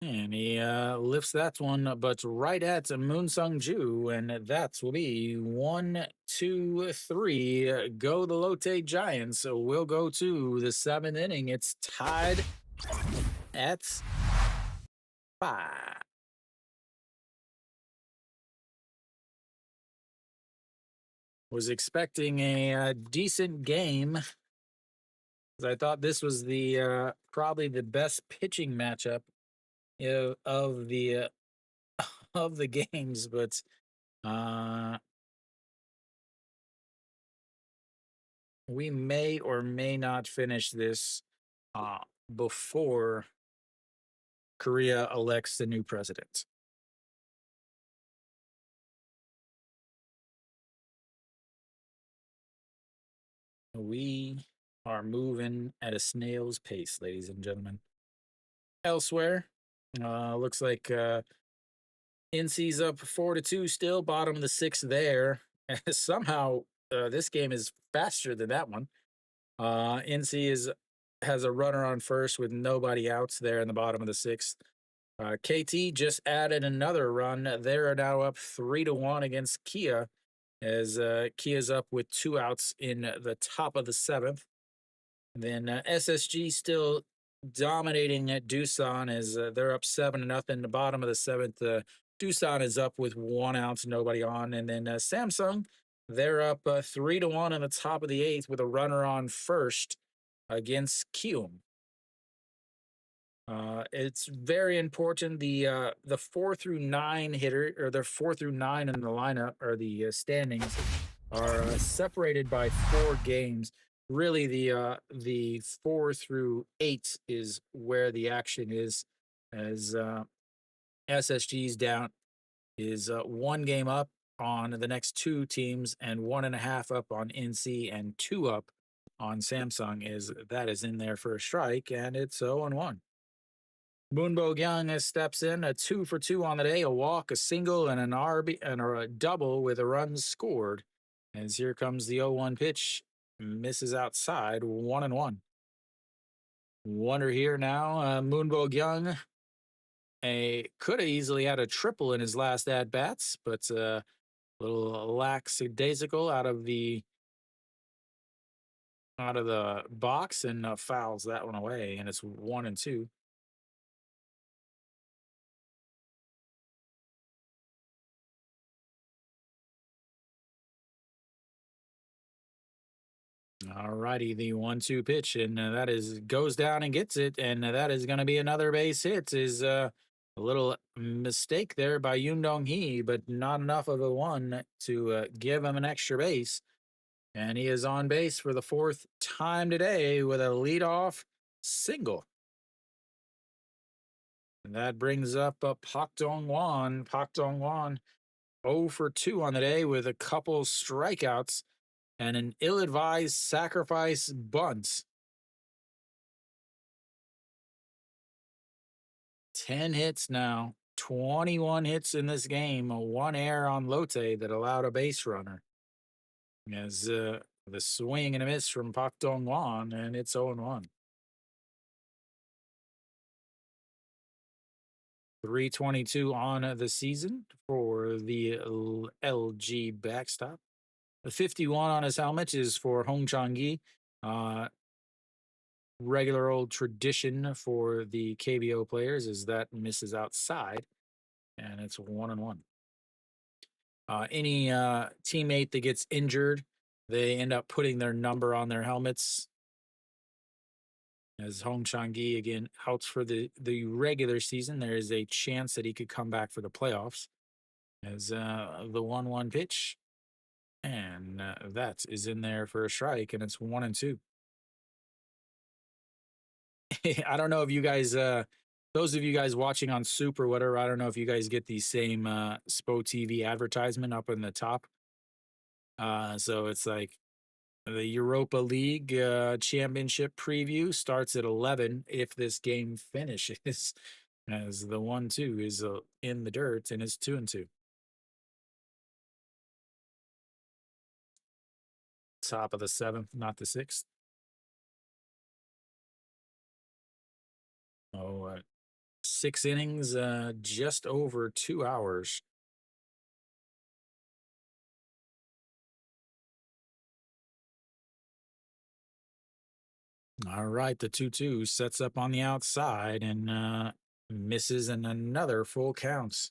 Speaker 1: And he lifts that one, but right at Moon Sung Ju, and that will be 1-2-3. Go the Lotte Giants. So we'll go to the 7th inning. It's tied at 5. Was expecting a decent game. I thought this was the probably the best pitching matchup of the of the games, but uh, we may or may not finish this uh, before Korea elects the new president. We are moving at a snail's pace, ladies and gentlemen. Elsewhere, looks like NC's up 4-2 still, bottom of the sixth there. Somehow, this game is faster than that one. NC has a runner on first with nobody outs there in the bottom of the sixth. KT just added another run. They're now up 3-1 against Kia, as Kia's up with 2 outs in the top of the seventh. Then SSG still dominating at Doosan as they're up 7-0. The bottom of the seventh, Doosan is up with 1 out, nobody on. And then Samsung, they're up 3-1 in the top of the eighth with a runner on first against Kium. It's very important. The 4-9 hitter, or the 4-9 in the lineup, or the standings, are separated by 4 games. Really, the 4-8 is where the action is, as SSG's down is 1 game up on the next 2 teams and 1.5 up on NC and 2 up on Samsung. That is in there for a strike, and it's 0-1. Moonbo Young steps in, a 2 for 2 on the day, a walk, a single, and an RB and a double with a run scored. As here comes the 0-1 pitch, misses outside, 1-1. Wonder here now, Moonbo Young could have easily had a triple in his last at bats, but a little lackadaisical out of the box and fouls that one away, and it's 1-2. All righty, the 1-2 pitch, and that is goes down and gets it, and that is going to be another base hit. Is a little mistake there by Yoon Dong Hee, but not enough of a one to give him an extra base, and he is on base for the 4th time today with a leadoff single. And that brings up Pak Dong Won. Pak Dong Won 0 for 2 on the day with a couple strikeouts and an ill-advised sacrifice bunt. 10 hits now, 21 hits in this game, 1 error on Lotte that allowed a base runner. As the swing and a miss from Pak Dong Won, and it's 0-1. 322 on the season for the LG backstop. The 51 on his helmet is for Hong Chang-gi. Regular old tradition for the KBO players is that misses outside, and it's 1-1. Any teammate that gets injured, they end up putting their number on their helmets. As Hong Chang-gi again out for the regular season, there is a chance that he could come back for the playoffs. As the 1-1 pitch, and that is in there for a strike, and it's 1-2. I don't know if you guys, those of you guys watching on Soup or whatever, I don't know if you guys get the same SPO TV advertisement up in the top. So it's like the Europa League championship preview starts at 11 if this game finishes, as the 1-2 is in the dirt and it's 2-2. Top of the 7th, not the 6th. Oh, 6 innings, just over 2 hours. All right, the 2-2 sets up on the outside and misses in another full counts.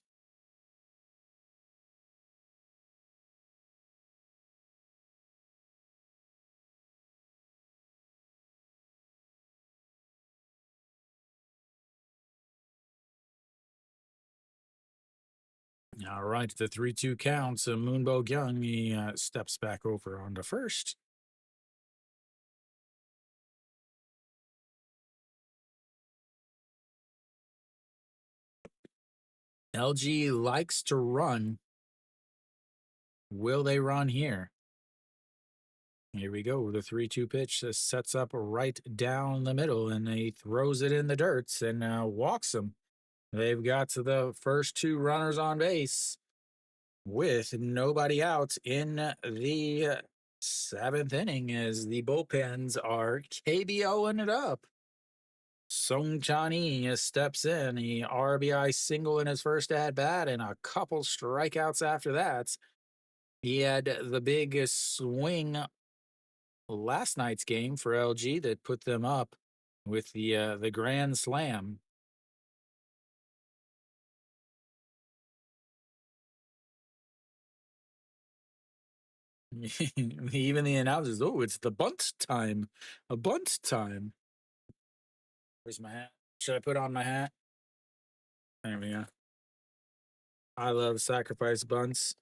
Speaker 1: All right, the 3-2 count. So Moonbo Young, he steps back over onto first. LG likes to run. Will they run here? Here we go. The 3-2 pitch sets up right down the middle, and he throws it in the dirt and walks them. They've got the first two runners on base with nobody out in the seventh inning as the bullpens are KBOing it up. Song Chani steps in. He RBI single in his first at bat and a couple strikeouts after that. He had the big swing last night's game for LG that put them up with the grand slam. Even the announcers, oh, it's the bunt time, a bunt time. Where's my hat? Should I put on my hat? There we go. I love sacrifice bunts.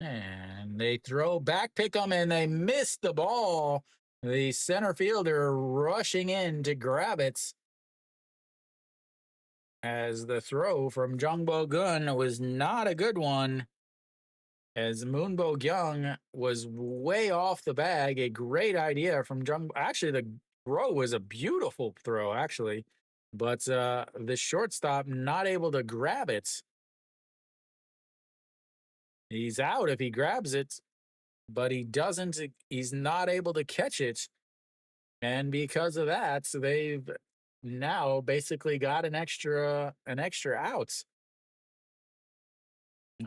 Speaker 1: And they throw back, pick them, and they miss the ball. The center fielder rushing in to grab it as the throw from Jungbo Gun was not a good one. As Moonbo Young was way off the bag. A great idea from Jung. Actually, the throw was a beautiful throw, actually. But the shortstop not able to grab it. He's out if he grabs it, but he doesn't. He's not able to catch it. And because of that, so they've now basically got an extra out.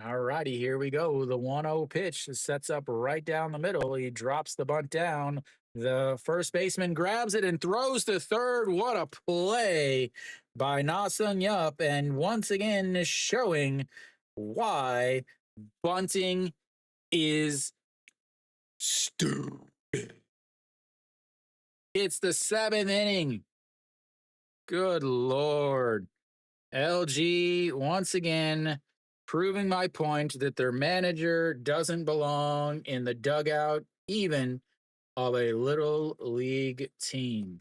Speaker 1: All righty, here we go. The 1-0 pitch sets up right down the middle. He drops the bunt down. The first baseman grabs it and throws to third. What a play by Na Sung Yup. And once again, showing why bunting is stupid. It's the seventh inning. Good Lord. LG once again proving my point that their manager doesn't belong in the dugout, even of a little league team.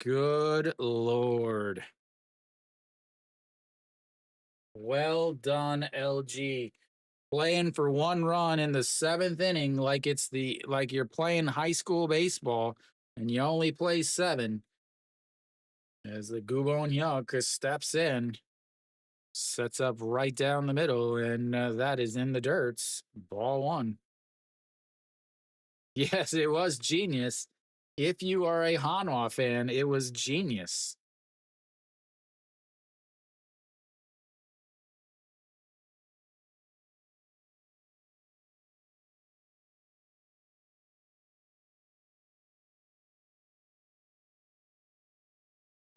Speaker 1: Good Lord. Well done, LG. Playing for one run in the seventh inning like like you're playing high school baseball and you only play seven. As the Gubon Hyuk steps in, sets up right down the middle, and that is in the dirt. Ball one. Yes, it was genius. If you are a Hanwha fan, it was genius.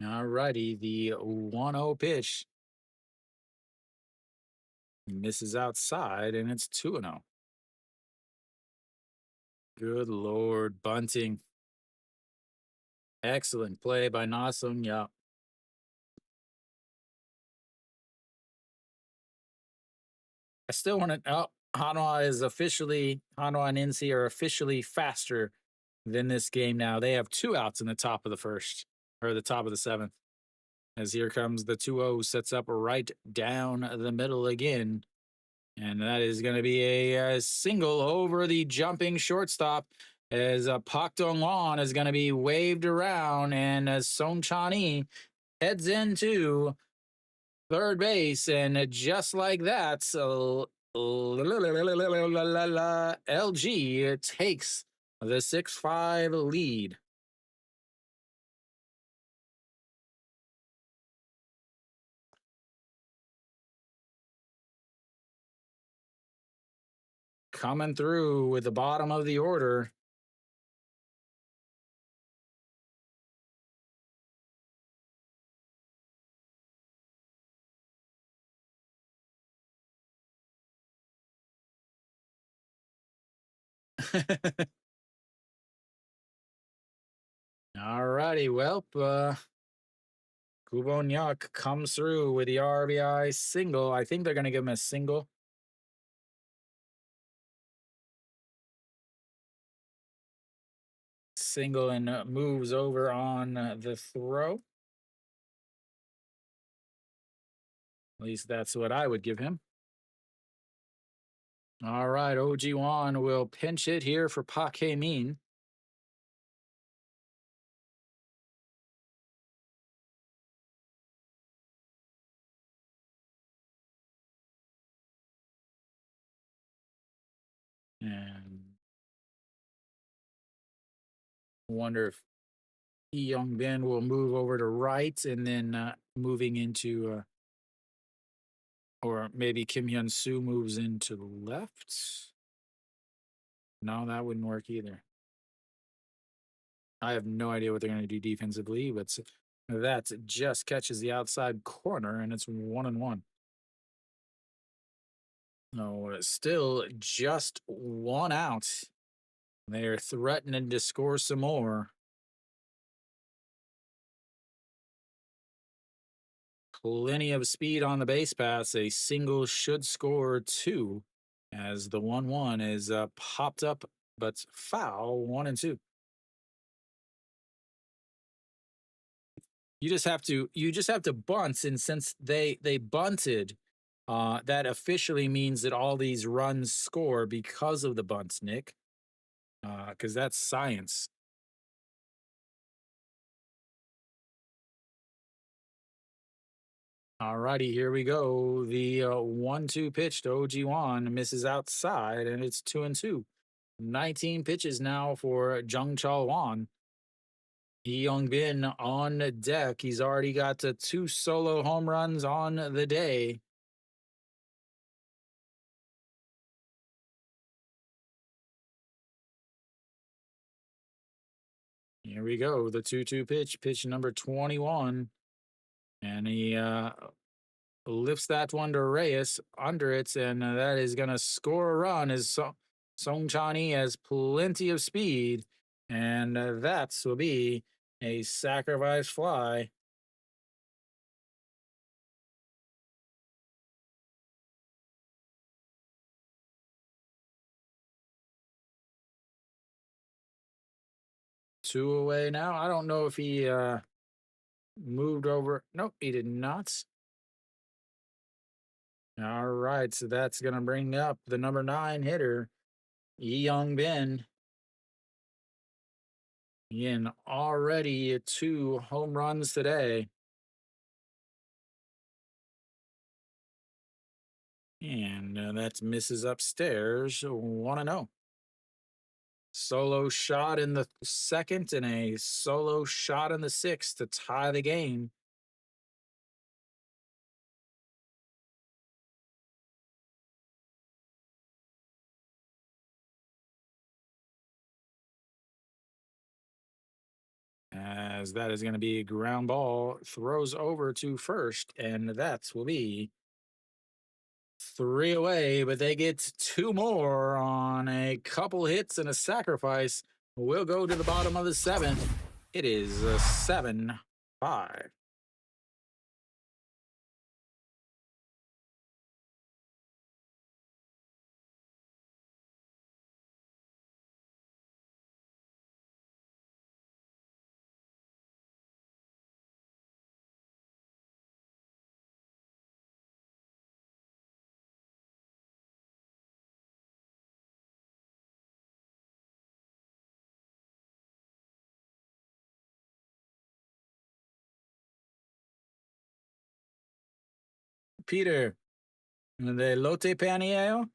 Speaker 1: All righty, the 1-0 pitch misses outside, and it's 2-0. Good Lord, bunting. Excellent play by Na Sung Yup. I still want to. Oh, Hanwha and NC are officially faster than this game now. They have two outs in the top of the first, or the top of the seventh. As here comes the 2-0, sets up right down the middle again. And that is going to be a single over the jumping shortstop as Pak Dong-won is going to be waved around. And as Song Chan-hee heads into third base. And just like that, so LG takes the 6-5 lead. Coming through with the bottom of the order. All righty. Well, Kubonyak comes through with the RBI single. I think they're going to give him a single. Single and moves over on the throw. At least that's what I would give him. All right, OG1 will pinch it here for Pak Min. And wonder if Young Bin will move over to right and then moving into, or maybe Kim Hyun Soo moves into the left. No, that wouldn't work either. I have no idea what they're going to do defensively, but that just catches the outside corner and it's 1-1. No, still just one out. They're threatening to score some more. Plenty of speed on the base pass. A single should score two as the 1-1 is popped up, but foul 1-2. You just have to bunt, and since they bunted, that officially means that all these runs score because of the bunts, Nick. Because that's science. Alrighty, here we go. The 1-2 pitch to OG1 misses outside, and it's 2-2. 19 pitches now for Jung Chal Wan. Hee Young Bin on the deck. He's already got two solo home runs on the day. Here we go. The 2-2 pitch, pitch number 21. And he lifts that one to Reyes under it, and that is going to score a run as Song Chani has plenty of speed. And that will be a sacrifice fly. Two away now. I don't know if he moved over. Nope, he did not. All right, so that's going to bring up the number 9 hitter, Yi Young Bin. In already 2 home runs today. And that's misses upstairs 1-0. Solo shot in the second and a solo shot in the sixth to tie the game. As that is going to be a ground ball, throws over to first, and that will be 3 away, but they get 2 more on a couple hits and a sacrifice. We'll go to the bottom of the 7th. It is 7-5. Peter, the Lotte Panieo.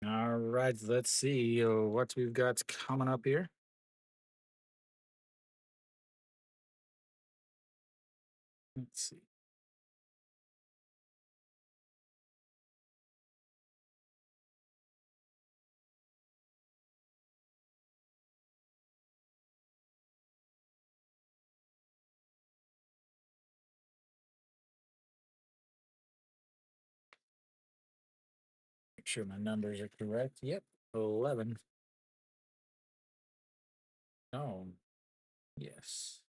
Speaker 1: All right, let's see what we've got coming up here. Let's see. Make sure my numbers are correct. Yep, 11. Oh, yes.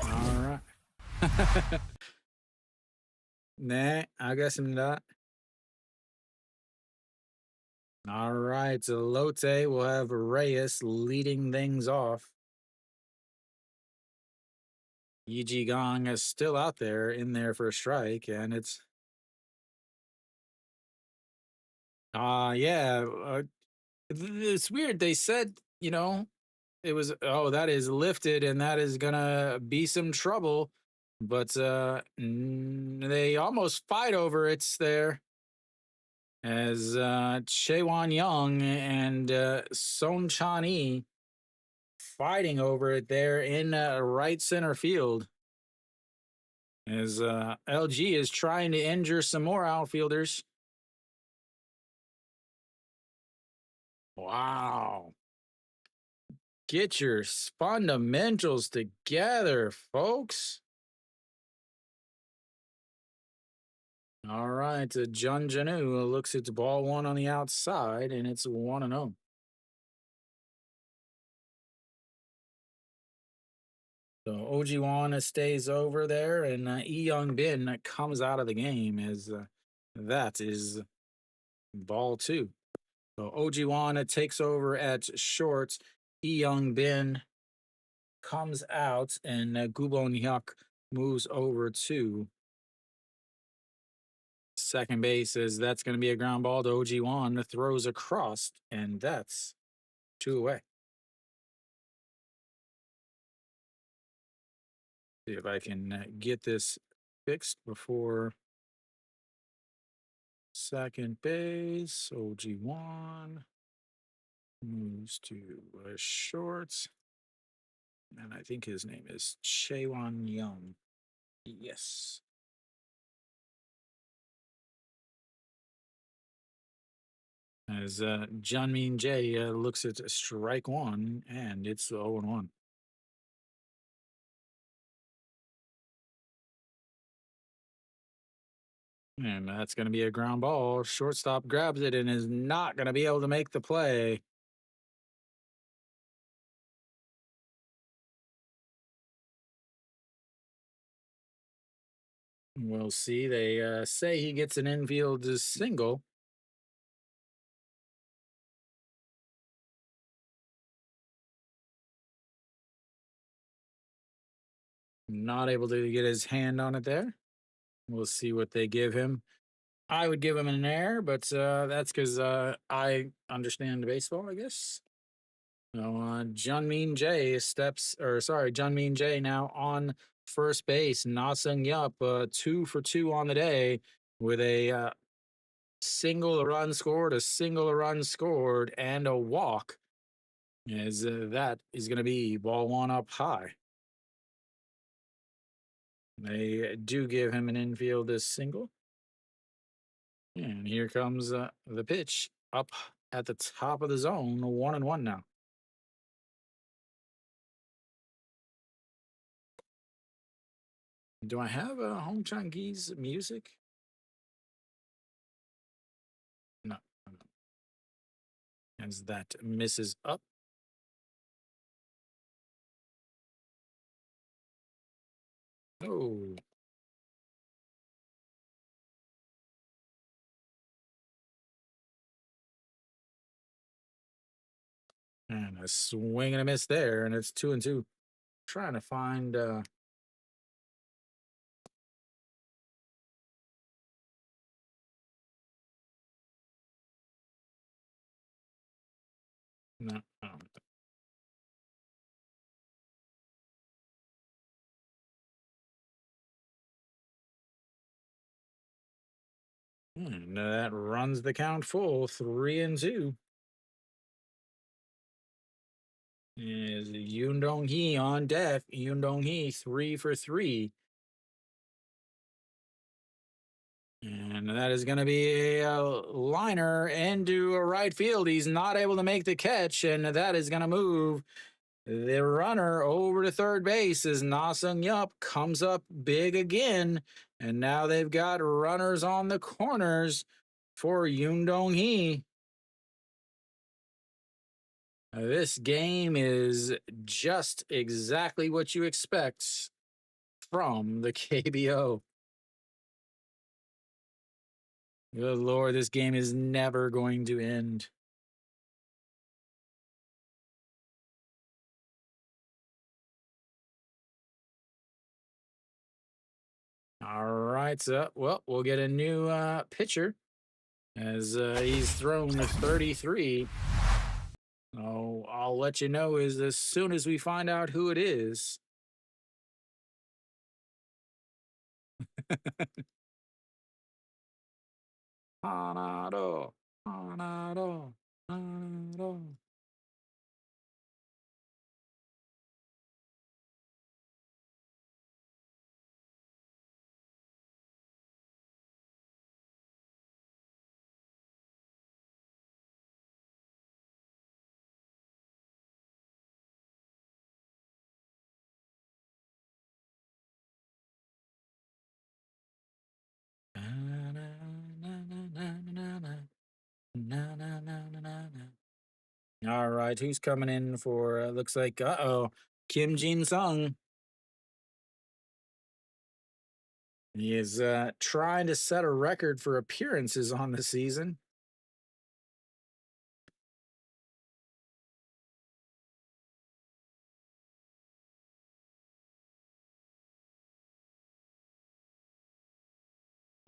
Speaker 1: All right. Nah, agressimdad. All right, so Lotte will have Reyes leading things off. Yi Gong is still out there in there for a strike, and yeah, it's weird. They said, it was, oh, that is lifted and that is gonna be some trouble, but they almost fight over it there as Chewan Young and Son Chan Yi fighting over it there in right center field as LG is trying to injure some more outfielders. Wow. Get your fundamentals together, folks. All right, Jun Janu looks at ball one on the outside, and it's 1-0. So Ojiwan stays over there, and Yi Young Bin comes out of the game as that is ball two. So Ojiwan takes over at short. Yi Young Bin comes out, and Gubon Hyuk moves over to second base. As that's going to be a ground ball to Ojiwan, throws across, and that's two away. See if I can get this fixed before second base. OG1 moves to short. And I think his name is Chaewon Young. Yes. As Junmin Jae looks at strike one, and it's 0-1. And that's going to be a ground ball. Shortstop grabs it and is not going to be able to make the play. We'll see. They say he gets an infield single. Not able to get his hand on it there. We'll see what they give him. I would give him an air, but that's because I understand baseball, I guess. So Junmin Jae now on first base. Na Sung Yup, 2 for 2 on the day with a single run scored, a single run scored, and a walk. As that is going to be ball one up high. They do give him an infield as single. And here comes the pitch up at the top of the zone, 1-1 now. Do I have Hong Chang-gi's music? No. As that misses up. Oh. And a swing and a miss there, and it's 2-2. Trying to find no. And that runs the count full, 3-2. Is Yoon Dong Hee on deck? Yoon Dong Hee 3 for 3. And that is going to be a liner into a right field. He's not able to make the catch, and that is going to move The runner over to third base is Na Sung Yup, comes up big again, and now they've got runners on the corners for Yoon Dong Hee. This game is just exactly what you expect from the KBO. Good Lord, this game is never going to end. All right, so well, we'll get a new pitcher as he's thrown 33. Oh, I'll let you know as soon as we find out who it is. Hanado, Hanado, Hanado. Na, na, na, na, na, na, na, na, na, na, na, na. All right, who's coming in for? Looks like Kim Jin Sung. He is trying to set a record for appearances on the season.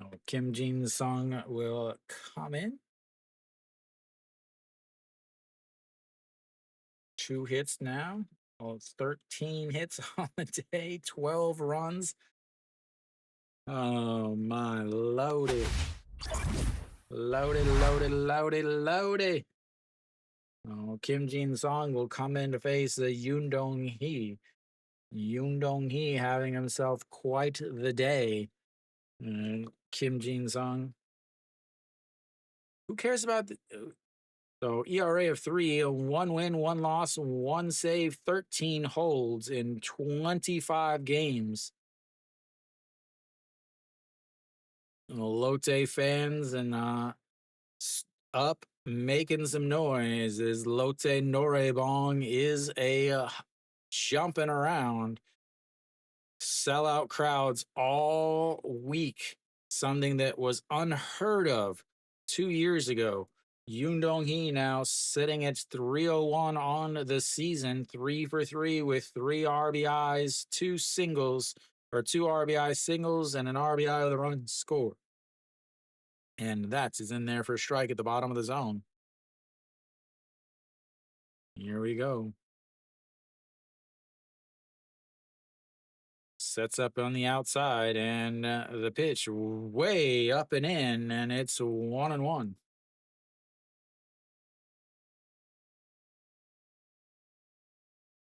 Speaker 1: Oh, Kim Jin Sung will come in. 2 hits now. Well, it's 13 hits on the day, 12 runs. Oh my, loaded. Loaded, loaded, loaded, loaded. Oh, Kim Jin Song will come in to face the Yoon Dong Hee. Yoon Dong Hee having himself quite the day. Kim Jin Song. Who cares about the. So ERA of 3, 1 win, 1 loss, 1 save, 13 holds in 25 games. Lotte fans and up making some noise as Lotte Norebong is a jumping around. Sellout crowds all week, something that was unheard of 2 years ago. Yoon Dong Hee now sitting at 301 on the season, 3 for 3 with 3 RBIs, 2 singles, or 2 RBI singles, and an RBI with a run score. And that's is in there for a strike at the bottom of the zone. Here we go. Sets up on the outside, and the pitch way up and in, and it's 1-1.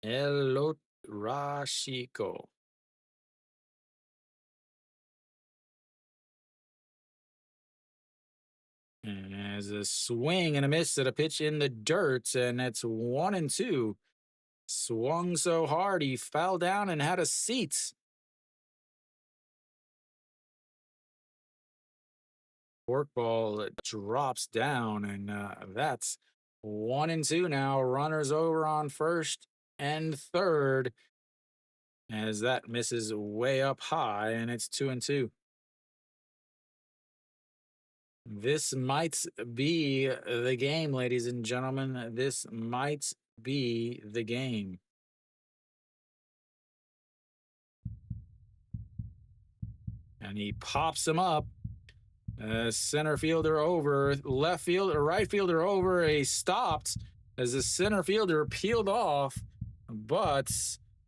Speaker 1: Elot Rashiko. And as a swing and a miss at a pitch in the dirt, and it's 1-2. Swung so hard he fell down and had a seat. Forkball drops down, and that's 1-2 now. Runners over on first and third, as that misses way up high, and it's 2-2. This might be the game, ladies and gentlemen. This might be the game. And he pops him up. Center fielder over, left fielder, right fielder over. He stopped as the center fielder peeled off, but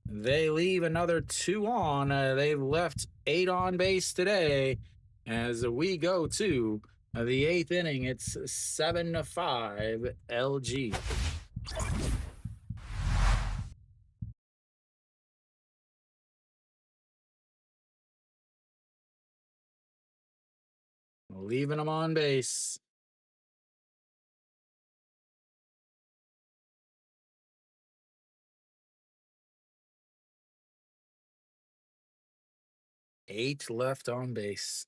Speaker 1: they leave another 2 on. They've left 8 on base today as we go to the 8th inning. It's 7-5 LG. Leaving them on base. 8 left on base.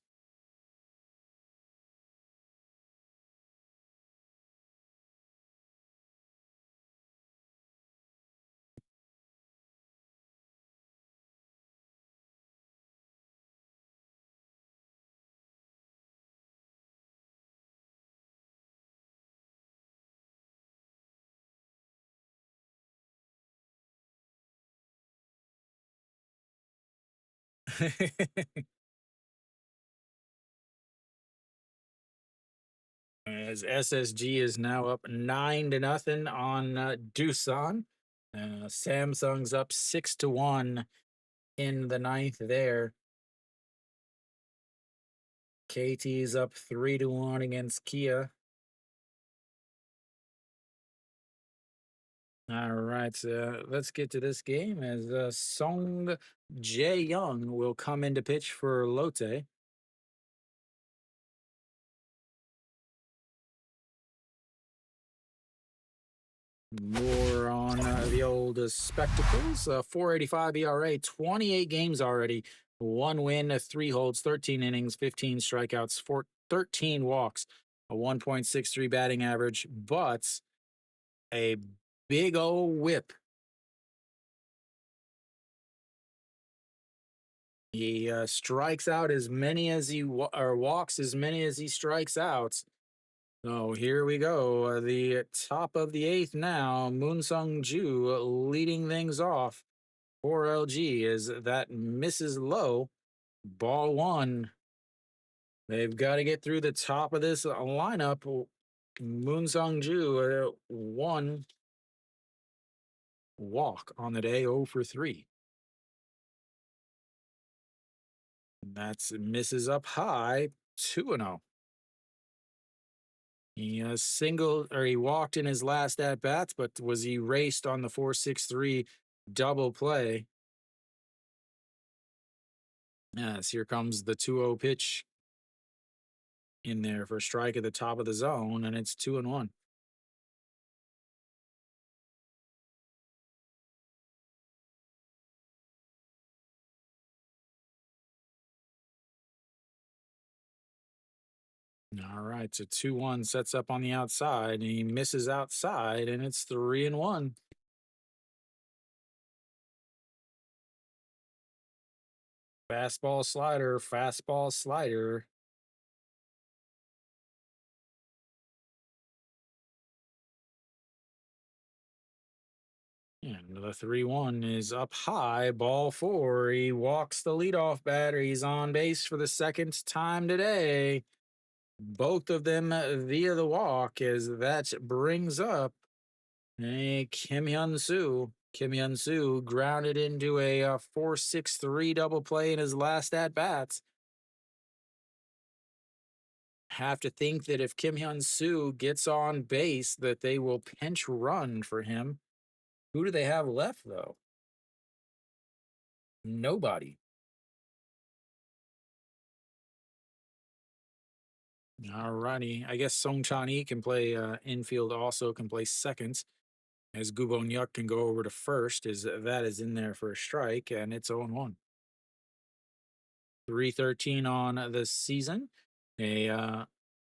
Speaker 1: As SSG is now up 9-0 on Doosan. Samsung's up 6-1 in the ninth there. KT's up 3-1 against Kia. All right, let's get to this game as Song Jae Young will come into pitch for Lotte. More on the old spectacles. 4.85 ERA, 28 games already. 1 win, 3 holds, 13 innings, 15 strikeouts, 13 walks, a 1.63 batting average, but a big old whip. He strikes out as many as he or walks as many as he strikes out. So here we go. The top of the eighth now. Moon Sung Ju leading things off for LG as that misses low. Ball one. They've got to get through the top of this lineup. Moon Sung Ju, 1 walk on the day, 0 for 3. That's misses up high, 2-0. He singled or he walked in his last at bats, but was erased on the 4-6-3 double play. Yes, here comes the 2-0 pitch in there for a strike at the top of the zone, and it's 2-1. All right, so 2-1 sets up on the outside, and he misses outside, and it's 3-1. Fastball slider, fastball slider. And the 3-1 is up high, ball 4. He walks the leadoff batter. He's on base for the second time today. Both of them via the walk, as that brings up Kim Hyun Soo. Kim Hyun Soo grounded into a 4-6-3 double play in his last at bats. Have to think that if Kim Hyun Soo gets on base, that they will pinch run for him. Who do they have left though? Nobody. All righty. I guess Song Chan-hee can play infield also, can play second, as Gubon Yuk can go over to first, as that is in there for a strike, and it's 0-1. 313 on the season. A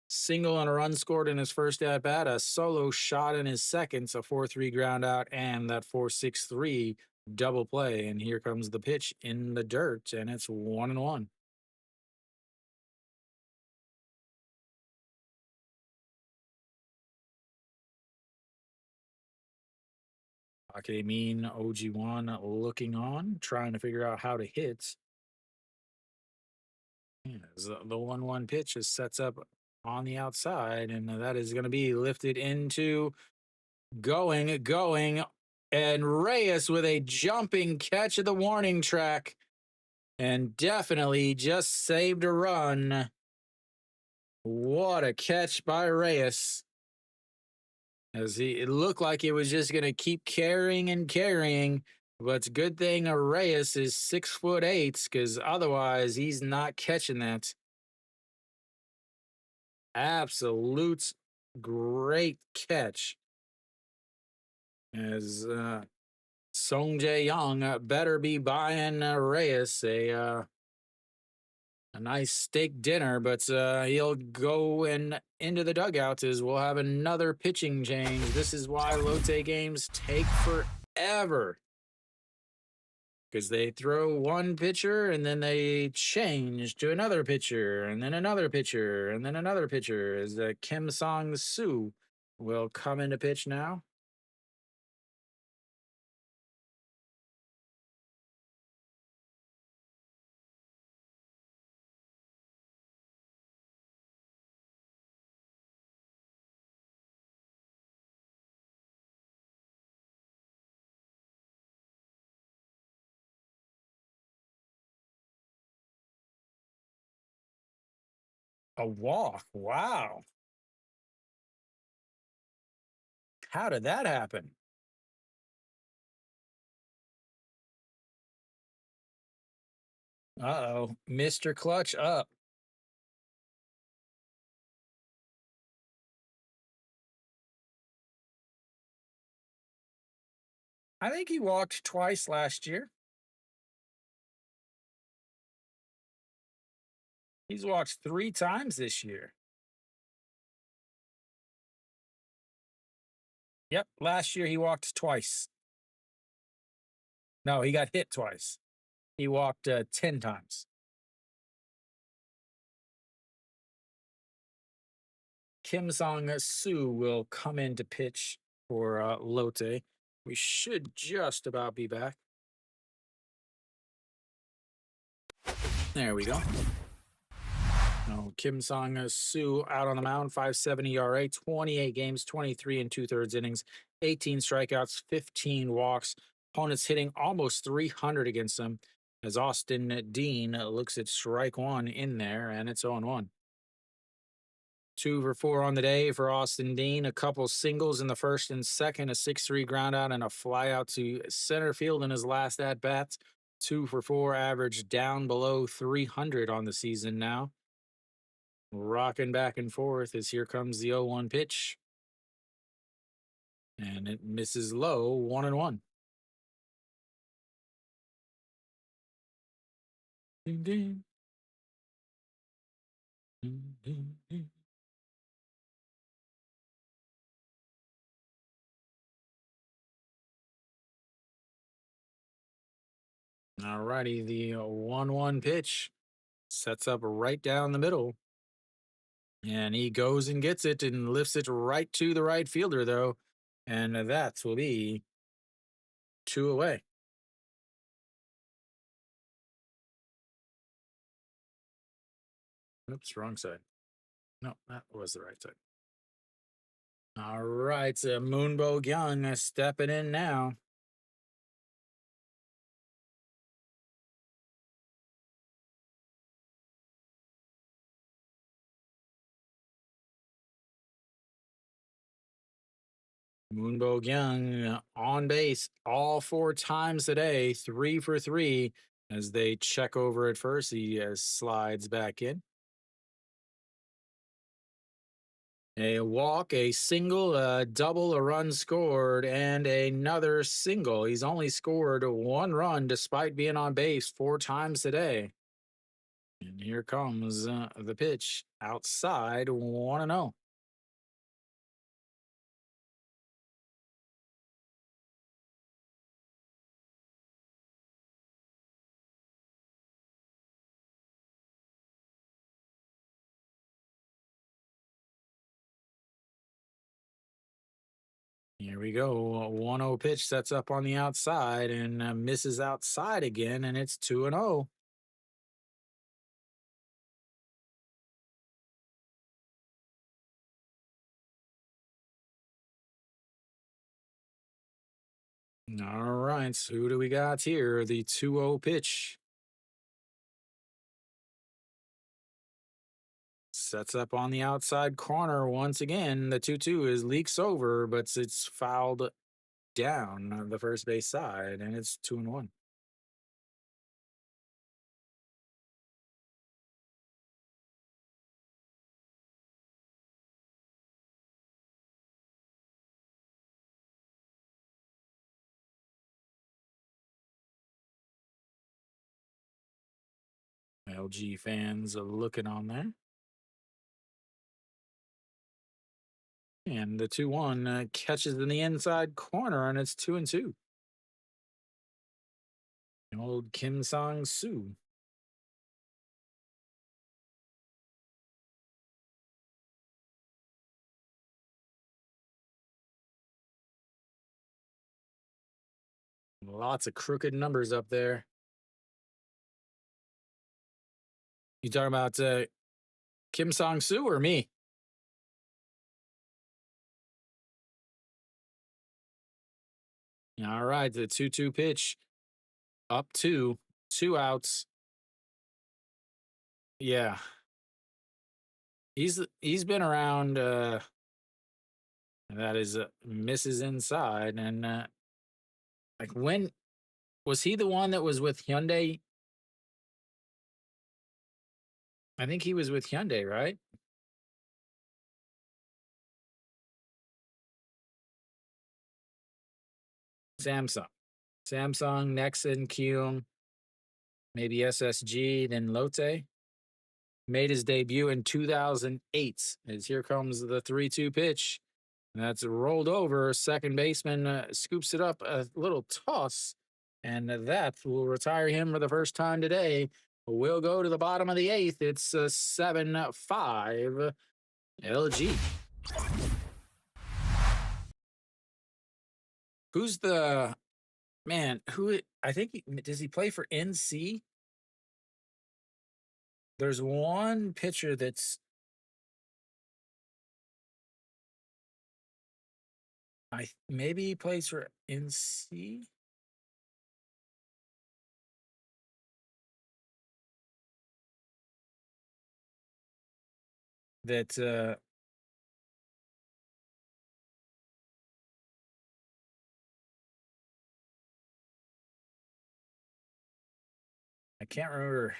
Speaker 1: single and a run scored in his first at bat, a solo shot in his second, a 4-3 ground out, and that 4-6-3 double play. And here comes the pitch in the dirt, and it's 1-1. Okay, mean OG1 looking on, trying to figure out how to hit. Yeah, the 1-1 pitch is sets up on the outside, and that is going to be lifted into going, and Reyes with a jumping catch at the warning track, and definitely just saved a run. What a catch by Reyes. As it looked like it was just going to keep carrying and carrying. But it's a good thing Reyes is 6'8", because otherwise he's not catching that. Absolute great catch. As Song Jae Young better be buying Reyes a nice steak dinner, but he'll go and into the dugout as we'll have another pitching change. This is why Lotte games take forever because they throw one pitcher and then they change to another pitcher and then another pitcher and then another pitcher. As Kim Song Soo will come into pitch now. A walk. Wow. How did that happen? Uh-oh. Mr. Clutch up. I think he walked twice last year. He's walked 3 times this year. Yep. Last year he walked twice. No, he got hit twice. He walked 10 times. Kim Song Soo will come in to pitch for Lotte. We should just about be back. There we go. Oh, Kim Song Soo out on the mound, 5.70 ERA, 28 games, 23 and 2/3 innings, 18 strikeouts, 15 walks. Opponents hitting almost 300 against them as Austin Dean looks at strike one in there, and it's 0-1. 2 for 4 on the day for Austin Dean. A couple singles in the first and second, a 6-3 ground out, and a fly out to center field in his last at bats. 2 for 4, average down below 300 on the season now. Rocking back and forth as here comes the 0-1 pitch. And it misses low, 1-1. Ding, ding. Ding, ding, ding. All righty, the 1-1 pitch sets up right down the middle. And he goes and gets it and lifts it right to the right fielder, though. And that will be 2 away. Oops, wrong side. No, that was the right side. All right, Moonbo Young stepping in now. Moonbo Young on base all 4 times today, 3 for 3. As they check over at first, he slides back in. A walk, a single, a double, a run scored, and another single. He's only scored 1 run despite being on base 4 times today. And here comes the pitch outside 1-0. Here we go. 1-0 pitch sets up on the outside and misses outside again, and it's 2-0. All right, so who do we got here? The 2-0 pitch sets up on the outside corner once again. The 2-2 is leaks over, but it's fouled down the first base side, and it's 2-1. LG fans looking on there. And the 2-1 catches in the inside corner, and it's 2-2. Old Kim Sang Soo. Lots of crooked numbers up there. You talking about Kim Sang Soo or me? All right, the 2-2 pitch, up 2 outs. Yeah, he's been around. That is misses inside, and like when was he the one that was with Hyundai? I think he was with Hyundai, right? Samsung, Samsung, Nexon, Kyung, maybe SSG, then Lotte. Made his debut in 2008. As here comes the 3-2 pitch. That's rolled over. Second baseman scoops it up, a little toss, and that will retire him for the first time today. We'll go to the bottom of the eighth. It's 7-5 LG. Who's the man? Who I think does he play for NC? There's one pitcher that's maybe he plays for NC. That I can't remember.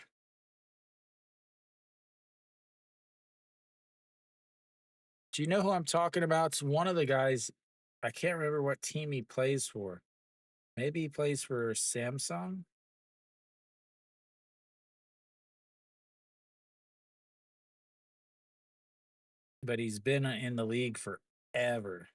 Speaker 1: Do you know who I'm talking about? It's one of the guys. I can't remember what team he plays for. Maybe he plays for Samsung, but he's been in the league forever.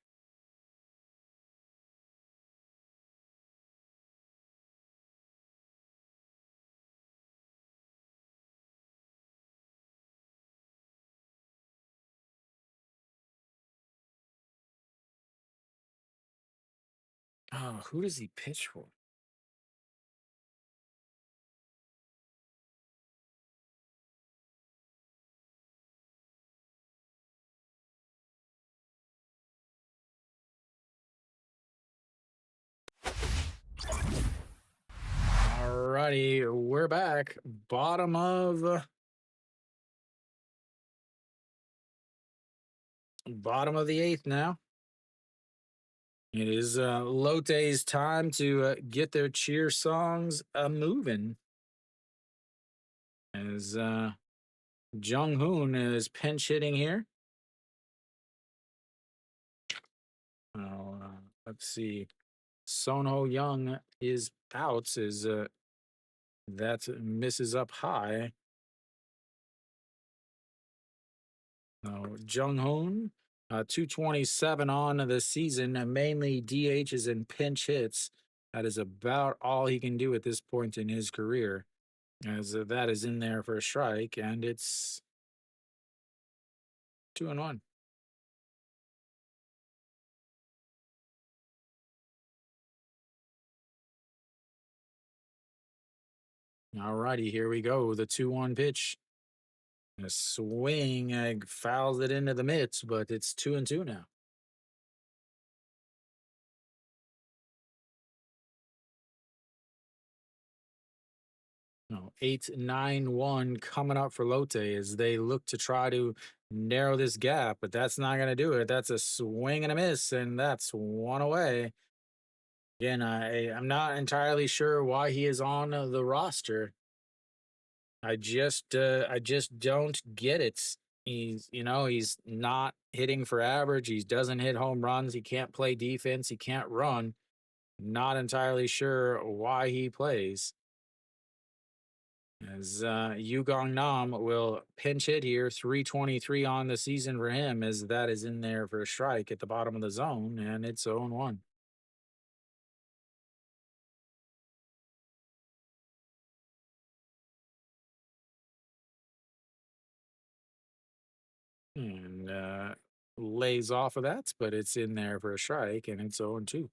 Speaker 1: Oh, who does he pitch for? Alrighty, we're back. Bottom of the eighth now. It is Lotte's time to get their cheer songs moving. As Jung Hoon is pinch hitting here. Oh, let's see. Sono Young is out as that misses up high. No, Jung Hoon, 227 on the season, mainly DHs and pinch hits. That is about all he can do at this point in his career, as that is in there for a strike, and it's 2-1. All righty, here we go. The 2-1 pitch. A swing fouls it into the mitts, but it's 2-2 now. No, 8-9-1 coming up for Lotte as they look to try to narrow this gap, but that's not going to do it. That's a swing and a miss, and that's one away. Again, I'm not entirely sure why he is on the roster. I just don't get it. He's not hitting for average. He doesn't hit home runs. He can't play defense. He can't run. Not entirely sure why he plays. As Yugong Nam will pinch hit here, 323 on the season for him, as that is in there for a strike at the bottom of the zone, and it's 0-1. And lays off of that, but it's in there for a strike, and it's 0-2.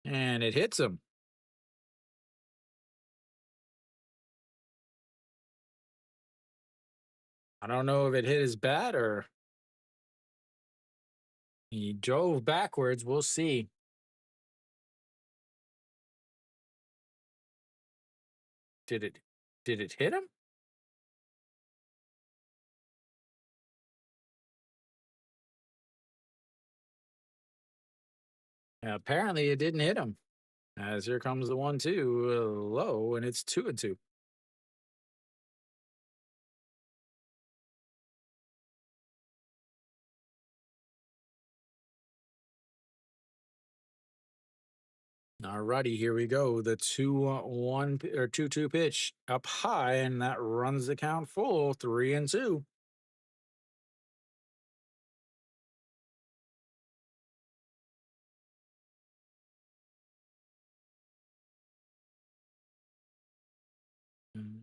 Speaker 1: And it hits him. I don't know if it hit his bat or he drove backwards. We'll see. Did it did it hit him? Apparently it didn't hit him. As here comes the 1-2 low, and it's 2-2. Alrighty, here we go. The 2-1 or 2-2 pitch up high, and that runs the count full, 3-2. Mm.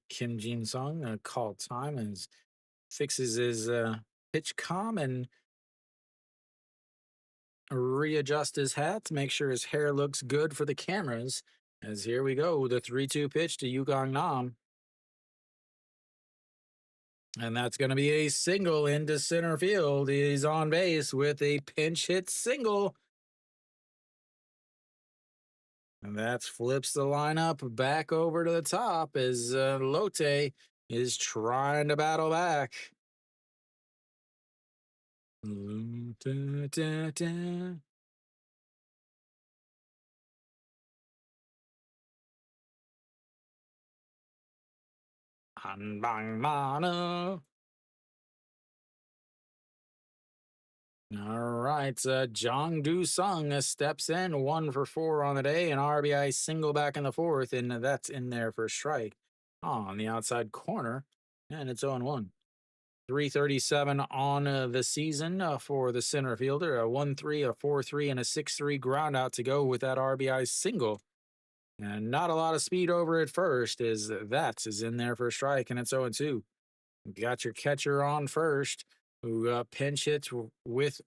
Speaker 1: Kim Jin Sung called time and fixes his pitch com and readjust his hat to make sure his hair looks good for the cameras. As here we go, the 3-2 pitch to Yugong Nam. And that's going to be a single into center field. He's on base with a pinch hit single. And that flips the lineup back over to the top as Lotte is trying to battle back. Da, da, da. Hanbang Mana. All right, Jong Do Sung steps in, 1 for 4 on the day, an RBI single back in the fourth, and that's in there for a strike on the outside corner, and it's 0-1. 337 on the season for the center fielder, a 1-3, a 4-3, and a 6-3 ground out to go with that RBI single. And not a lot of speed over at first, is that is in there for a strike, and it's 0-2. Got your catcher on first, who pinch hits with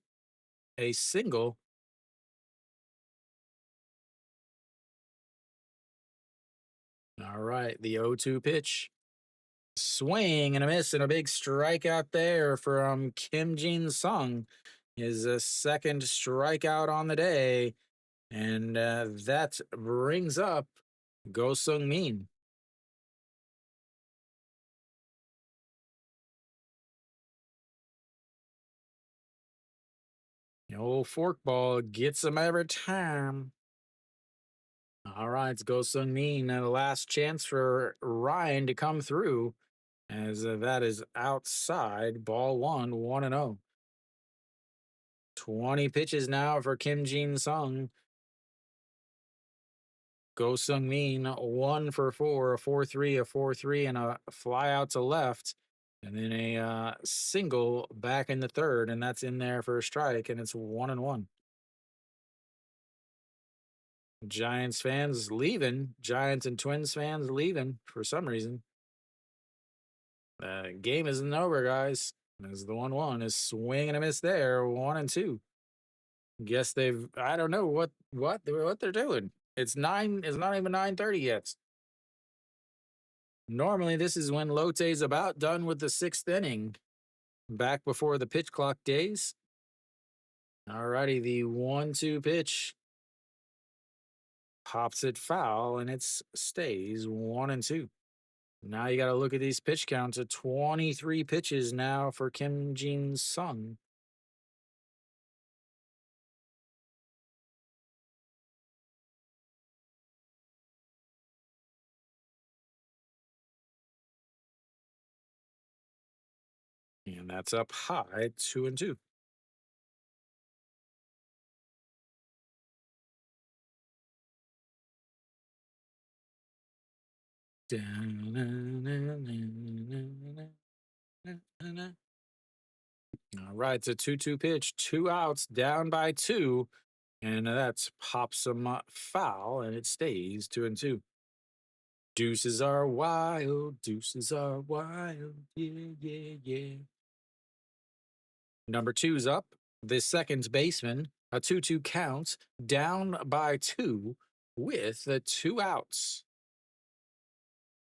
Speaker 1: a single. All right, the 0-2 pitch. Swing and a miss and a big strikeout there from Kim Jin Sung. His second strikeout on the day. And that brings up Go Sung Min. The old forkball gets him every time. All right, it's Go Sung Min. The last chance for Ryan to come through, as that is outside. Ball one, 1-0. 20 pitches now for Kim Jin Sung. Go Sung Min, 1 for 4, a 4-3, a 4-3, and a fly out to left. And then a single back in the third, and that's in there for a strike, and it's 1-1. Giants fans leaving. Giants and Twins fans leaving for some reason. The game isn't over, guys. As the 1-1 is swing and a miss there, 1-2. Guess they've I don't know what they're doing. It's nine. It's not even 9:30 yet. Normally, this is when Lotte's about done with the sixth inning. Back before the pitch clock days. Alrighty, the 1-2 pitch pops it foul, and it stays 1-2. Now you got to look at these pitch counts of 23 pitches now for Kim Jin Sung. And that's up high, 2-2. All right, it's a 2-2 pitch, 2 outs, down by 2, and that's pops him foul, and it stays 2-2. Deuces are wild, deuces are wild, yeah, yeah, yeah. Number two's up. The second baseman, a 2-2 count, down by 2 with the 2 outs.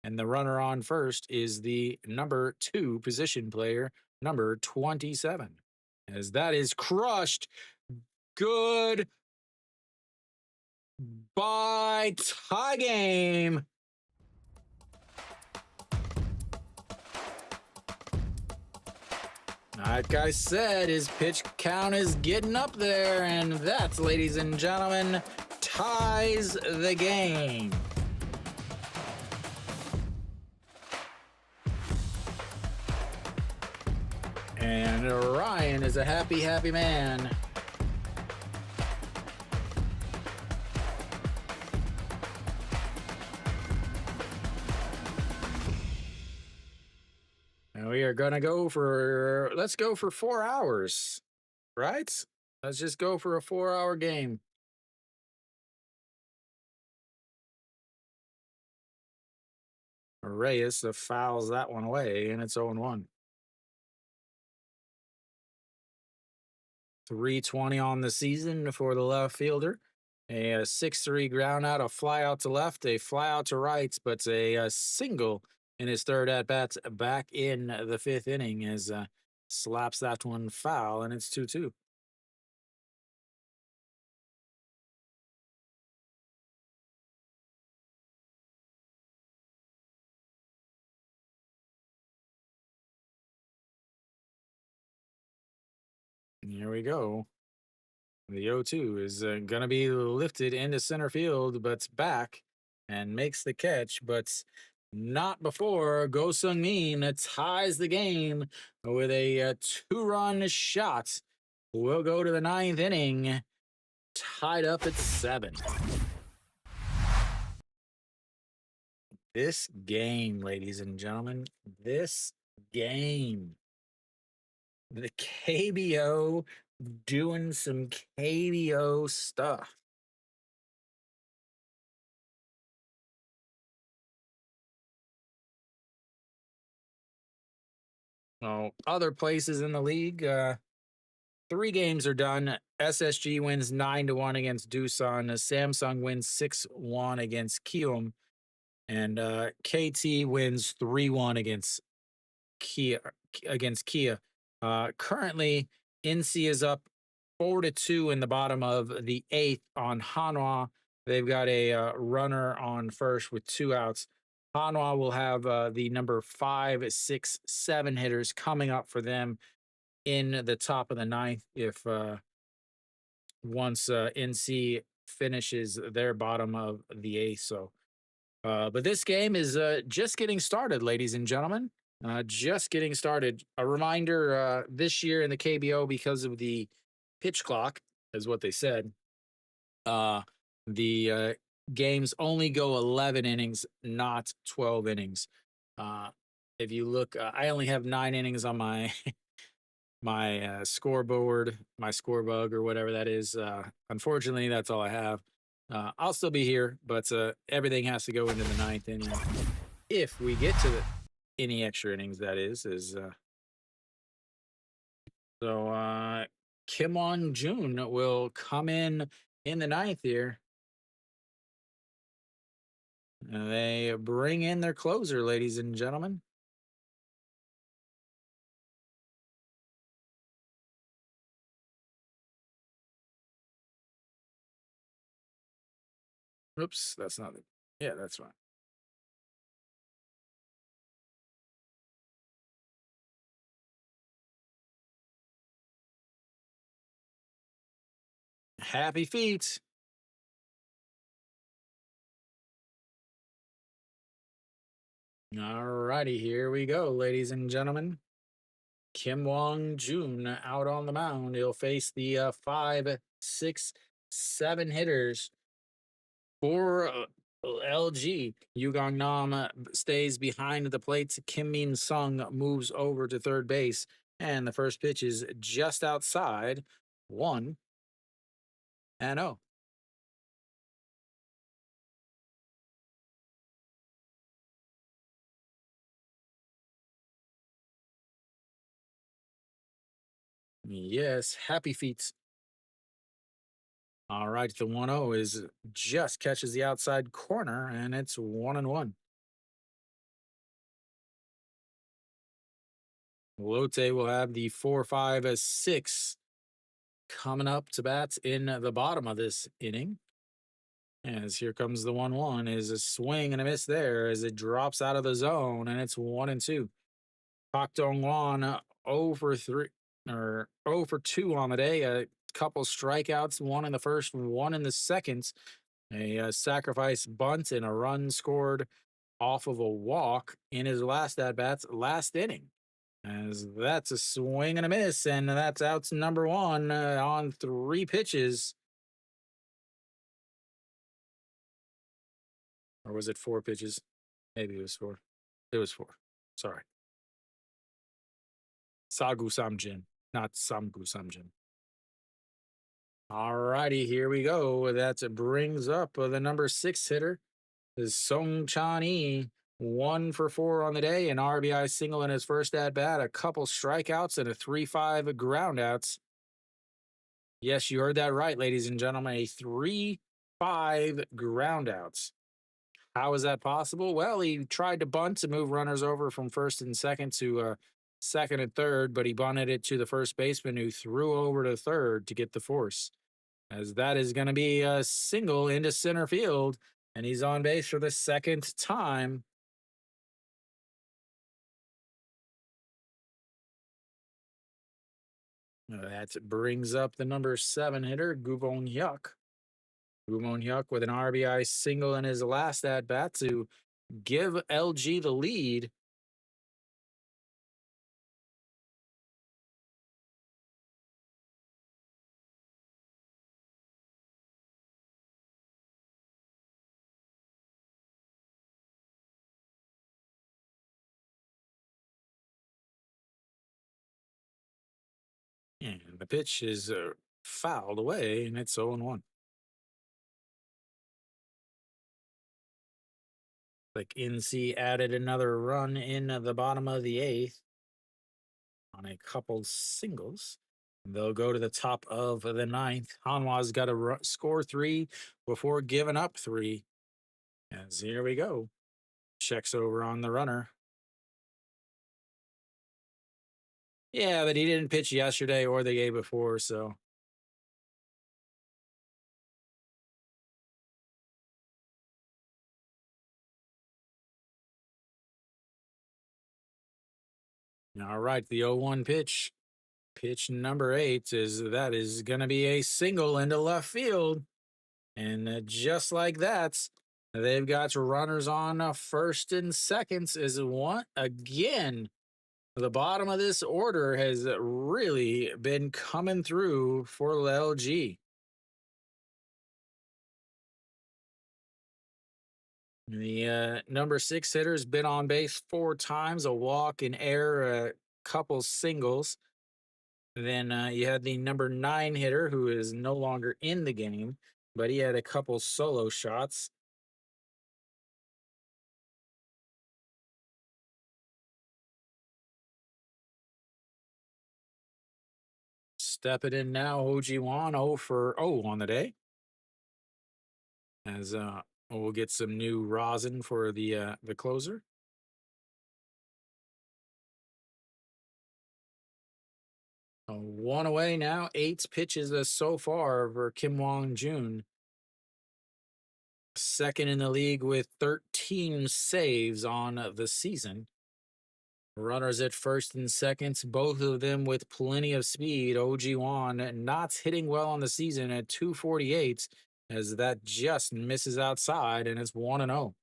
Speaker 1: And the runner on first is the number 2 position player, number 27. As that is crushed. Good bye, tie game. Like I said, his pitch count is getting up there, and that, ladies and gentlemen, ties the game. And Ryan is a happy, happy man. And we are going to let's go for 4 hours, right? Let's just go for a 4-hour game. Reyes fouls that one away, and it's 0-1. 320 on the season for the left fielder. A 6-3 ground out, a fly out to left, a fly out to right, but a single in his third at bat back in the 5th inning as slaps that one foul, and it's 2-2. Here we go. The 0-2 is going to be lifted into center field, but back and makes the catch, but not before Go Sung Min ties the game with a 2-run shot. We'll go to the 9th inning, tied up at 7. This game, ladies and gentlemen, this game. The KBO doing some KBO stuff. Oh, other places in the league, 3 games are done. SSG wins 9-1 against Doosan. Samsung wins 6-1 against Kium, and KT wins 3-1 against Kia. Currently, NC is up 4-2 in the bottom of the 8th on Hanwha. They've got a runner on first with 2 outs. Hanwha will have the number 5, 6, 7 hitters coming up for them in the top of the 9th if once NC finishes their bottom of the 8th. So, but this game is just getting started, ladies and gentlemen. Just getting started. A reminder this year in the KBO, because of the pitch clock, is what they said. The games only go 11 innings, not 12 innings. If you look, I only have 9 innings on my my scoreboard, my scorebug or whatever that is. Unfortunately, that's all I have. I'll still be here, but everything has to go into the 9th inning. If we get to any extra innings, that is so. Kim Won Jun will come in the 9th here. They bring in their closer, ladies and gentlemen. Oops, that's not it. Yeah, that's fine. Happy feet. All righty, here we go, ladies and gentlemen. Kim Wong Jun out on the mound. He'll face the 5, 6, 7 hitters for LG. Yugong Nam stays behind the plate. Kim Min Sung moves over to third base. And the first pitch is just outside 1-0. Yes, happy feet. All right, the 1-0 is just catches the outside corner, and it's 1-1. Lotte will have the 4-5-6 coming up to bat in the bottom of this inning. As here comes the 1-1, is a swing and a miss there as it drops out of the zone, and it's 1-2. Pak Dong Wan 0 for 3 or 0 for 2 on the day. A couple strikeouts, one in the first, one in the second. A sacrifice bunt and a run scored off of a walk in his last at bats, last inning. As that's a swing and a miss, and that's outs number one on 3 pitches. Or was it 4 pitches? Maybe it was 4. It was 4. Sorry. Sagu Samjin, not Samgu Samjin. All righty, here we go. That brings up the number 6 hitter, is Song Chan Yi. 1 for 4 on the day, an RBI single in his first at bat, a couple strikeouts, and a 3-5 groundouts. Yes, you heard that right, ladies and gentlemen. A 3-5 groundouts. How is that possible? Well, he tried to bunt to move runners over from first and second to second and third, but he bunted it to the first baseman who threw over to third to get the force. As that is going to be a single into center field, and he's on base for the second time. That brings up the number 7 hitter, Gubong Hyuk. Gubong Hyuk with an RBI single in his last at bat to give LG the lead. And the pitch is fouled away, and it's 0-1. Like NC added another run in the bottom of the 8th on a couple singles. They'll go to the top of the 9th. Hanwha's got to score 3 before giving up 3. As here we go. Checks over on the runner. Yeah, but he didn't pitch yesterday or the day before, so. All right, the 0-1 pitch. Pitch number 8 is going to be a single into left field. And just like that, they've got runners on first and seconds. Is one again. The bottom of this order has really been coming through for LG. The number 6 hitter has been on base 4 times, a walk, an error, a couple singles. Then you had the number 9 hitter who is no longer in the game, but he had a couple solo shots. Stepping in now, Ojiwan 0 for 0 on the day. As we'll get some new rosin for the closer. One away now, 8 pitches so far for Kim Wong Jun. Second in the league with 13 saves on the season. Runners at first and second, both of them with plenty of speed. OG Wan not hitting well on the season at 248, as that just misses outside, and it's 1-0.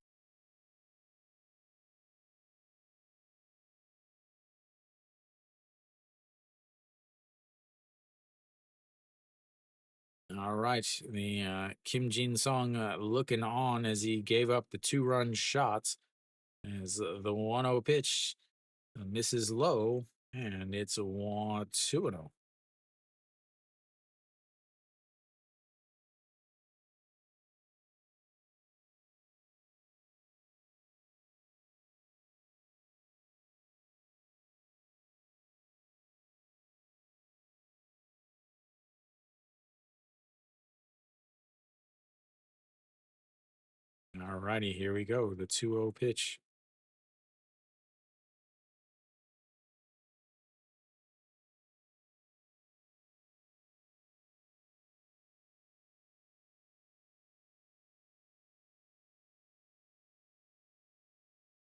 Speaker 1: All right. The Kim Jin Sung looking on as he gave up the 2-run shots as the 1-0 pitch misses low, and it's a 2-0. All righty, here we go. The 2-0 pitch.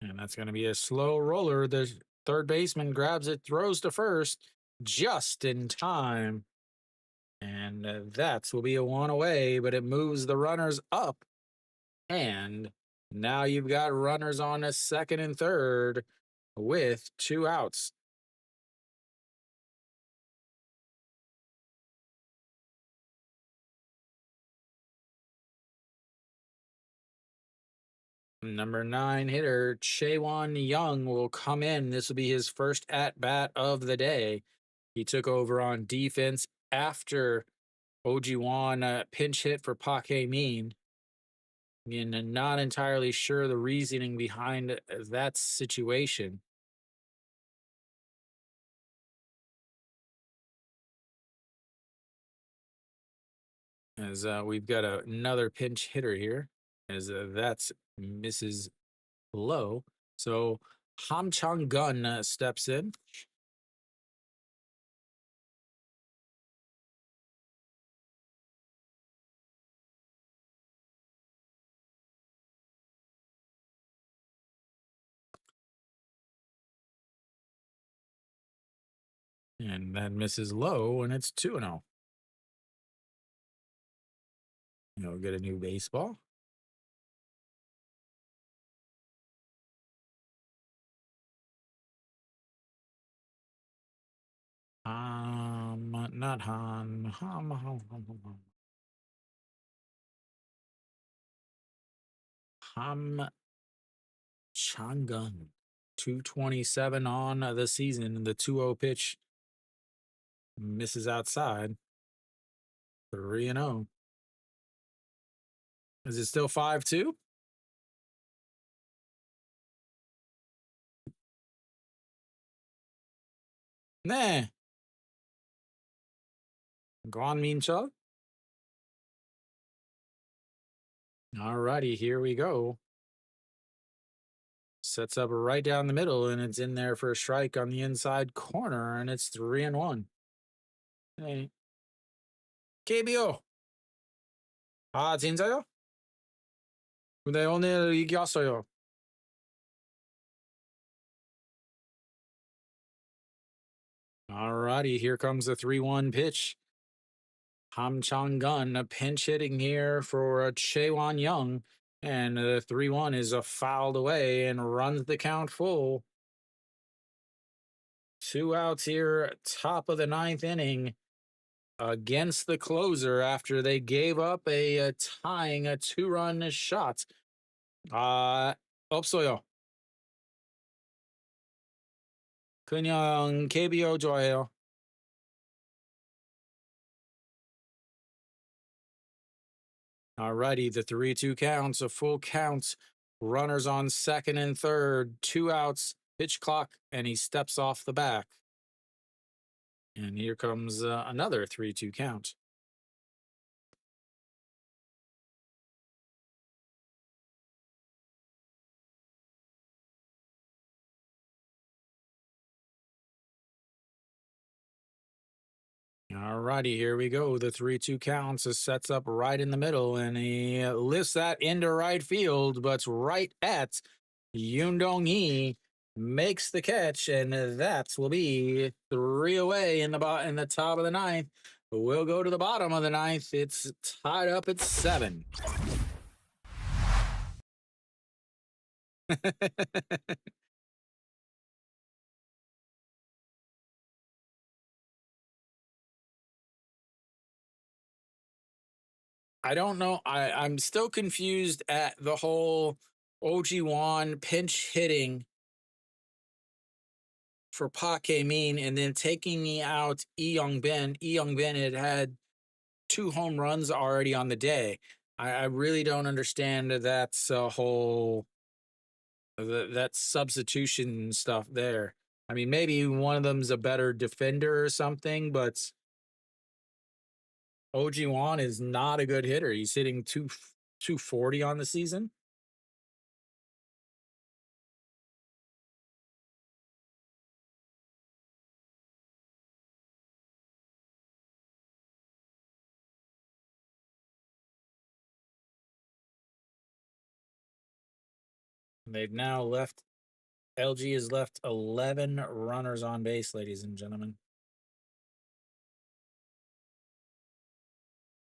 Speaker 1: And that's going to be a slow roller. The third baseman grabs it, throws to first just in time. And that will be a 1 away, but it moves the runners up. And now you've got runners on a second and third with 2 outs. Number 9 hitter, Chaewon Young, will come in. This will be his first at bat of the day. He took over on defense after Ojiwan pinch hit for Park Hae-min. And not entirely sure the reasoning behind that situation. As we've got another pinch hitter here, as that's Mrs. Low. So Ham Chang Gun steps in. And then Mrs. Low, and it's 2-0. Get a new baseball. Not Ham Changun. 227 on the season. The 2-0 pitch misses outside. 3-0. Is it still 5-2? Nah. Guan Min Chul. All righty, here we go. Sets up right down the middle, and it's in there for a strike on the inside corner, and it's 3-1. Hey. KBO. 아, 진짜요? 네, 오늘 이겼어요. All righty, here comes the 3-1 pitch. Ham Chang Gun pinch hitting here for Chaewon Young, and the 3-1 is fouled away and runs the count full. 2 outs here, top of the 9th inning against the closer after they gave up a tying a 2-run shot. 없어요. 그냥 KBO 좋아해요. Alrighty, the 3-2 counts, a full count. Runners on second and third, 2 outs, pitch clock, and he steps off the back. And here comes another 3-2 count. Alrighty, here we go. The 3-2 counts. Sets up right in the middle, and he lifts that into right field, but right at Yoon Dong-hee makes the catch, and that will be 3 away in the top of the 9th. We'll go to the bottom of the 9th. It's tied up at 7. I don't know. I'm still confused at the whole OG1 pinch hitting for Pak Min and then taking out Lee Young Ben. Lee Young Ben had 2 home runs already on the day. I really don't understand that's a whole that substitution stuff there. I mean, maybe one of them's a better defender or something, but OG Wan is not a good hitter. He's hitting 240 on the season. They've now left LG has left 11 runners on base, ladies and gentlemen.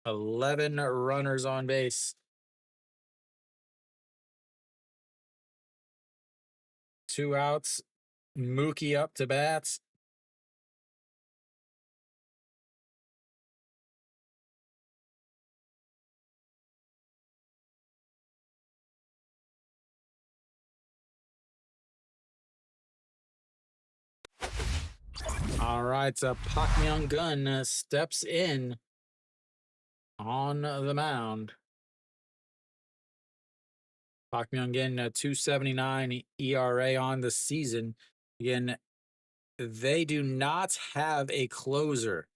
Speaker 1: 11 runners on base. 2 outs. Mookie up to bats. All right, so Pak Myung Gun steps in on the mound. Pak Myung Gun, 2.79 ERA on the season. Again, they do not have a closer.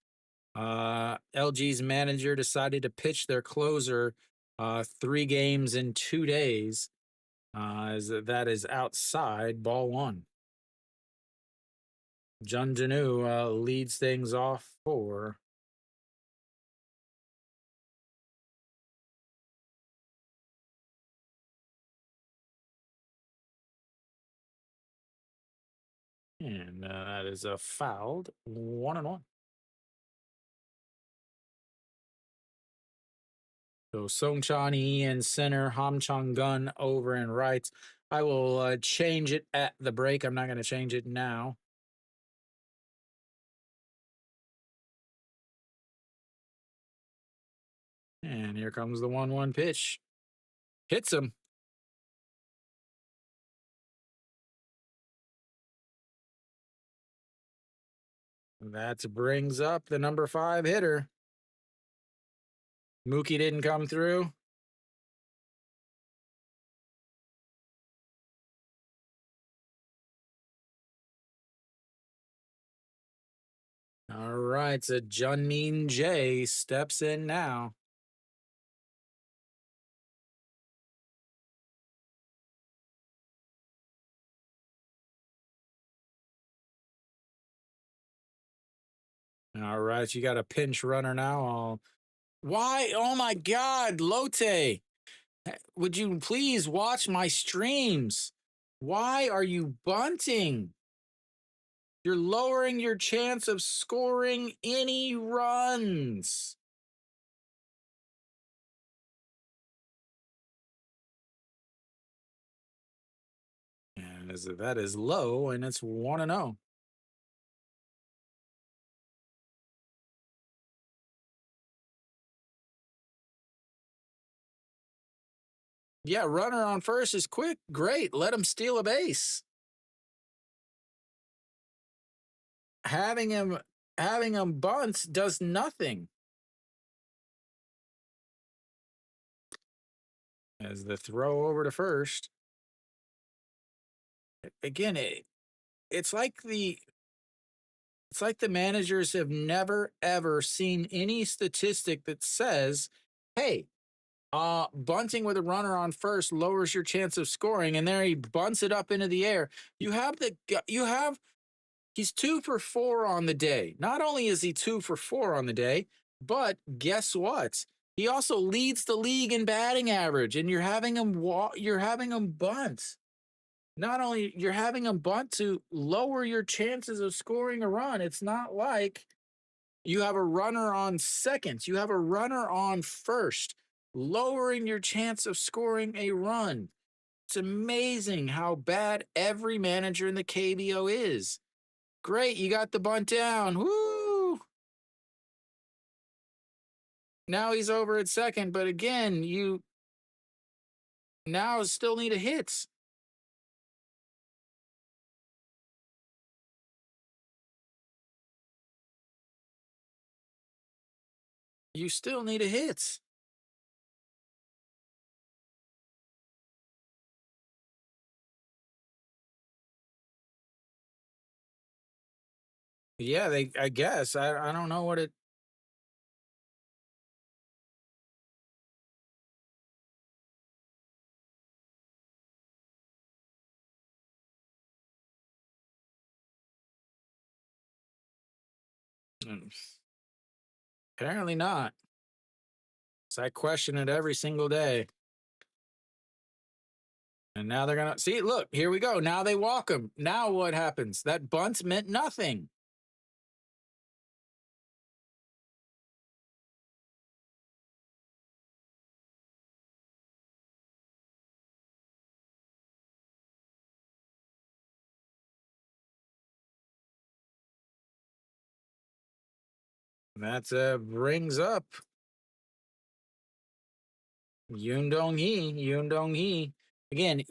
Speaker 1: LG's manager decided to pitch their closer 3 games in 2 days. As that is outside ball 1. Jun Janu leads things off for and that is a fouled 1-1. So Song Chan Yi in center, Ham Chong Gun over in right. I will change it at the break. I'm not going to change it now. And here comes the 1-1 pitch. Hits him. That brings up the number 5 hitter. Mookie didn't come through. All right, so Junmin J steps in now. All right, you got a pinch runner now. Why? Oh my God, Lotte. Would you please watch my streams? Why are you bunting? You're lowering your chance of scoring any runs. And that is low, and it's 1-0. Yeah, runner on first is quick. Great. Let him steal a base. Having him bunt does nothing. As the throw over to first. Again, it's like the managers have never ever seen any statistic that says, "Hey, bunting with a runner on first lowers your chance of scoring," and there he bunts it up into the air. He's 2 for 4 on the day. Not only is he 2 for 4 on the day, but guess what? He also leads the league in batting average, and you're having him bunt. Not only you're having him bunt to lower your chances of scoring a run. It's not like you have a runner on second. You have a runner on first, lowering your chance of scoring a run. It's amazing how bad every manager in the KBO is. Great, you got the bunt down. Woo! Now he's over at second, but again, you now still need a hit. You still need a hit. Yeah, they. I guess I don't know what it. Mm, apparently not. So I question it every single day. And now they're gonna see. Look, here we go. Now they walk him. Now what happens? That bunt meant nothing. That brings up Yoon Dong Hee. Yoon Dong Hee. Again,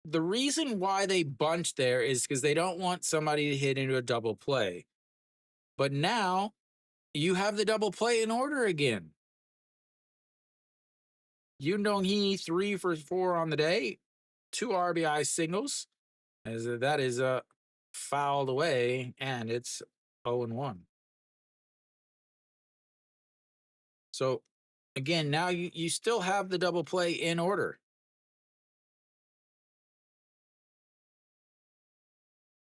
Speaker 1: the reason why they bunt there is because they don't want somebody to hit into a double play. But now you have the double play in order again. Yoon Dong Hee 3 for 4 on the day, 2 RBI singles, as that is fouled away, and it's 0-1. So again, now you still have the double play in order.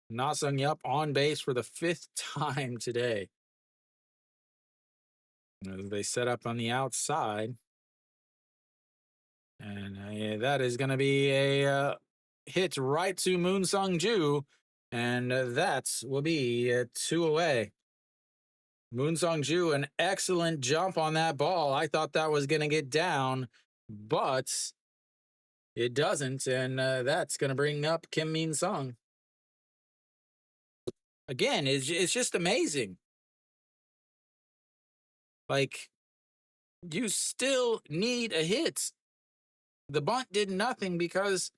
Speaker 1: Na Sung Yup on base for the fifth time today. They set up on the outside, and yeah, that is going to be a hit right to Moon Sung Ju, and that will be 2 away. Moon Sung Ju, an excellent jump on that ball. I thought that was going to get down, but it doesn't, and that's going to bring up Kim Min Sung. Again, it's just amazing. Like, you still need a hit. The bunt did nothing because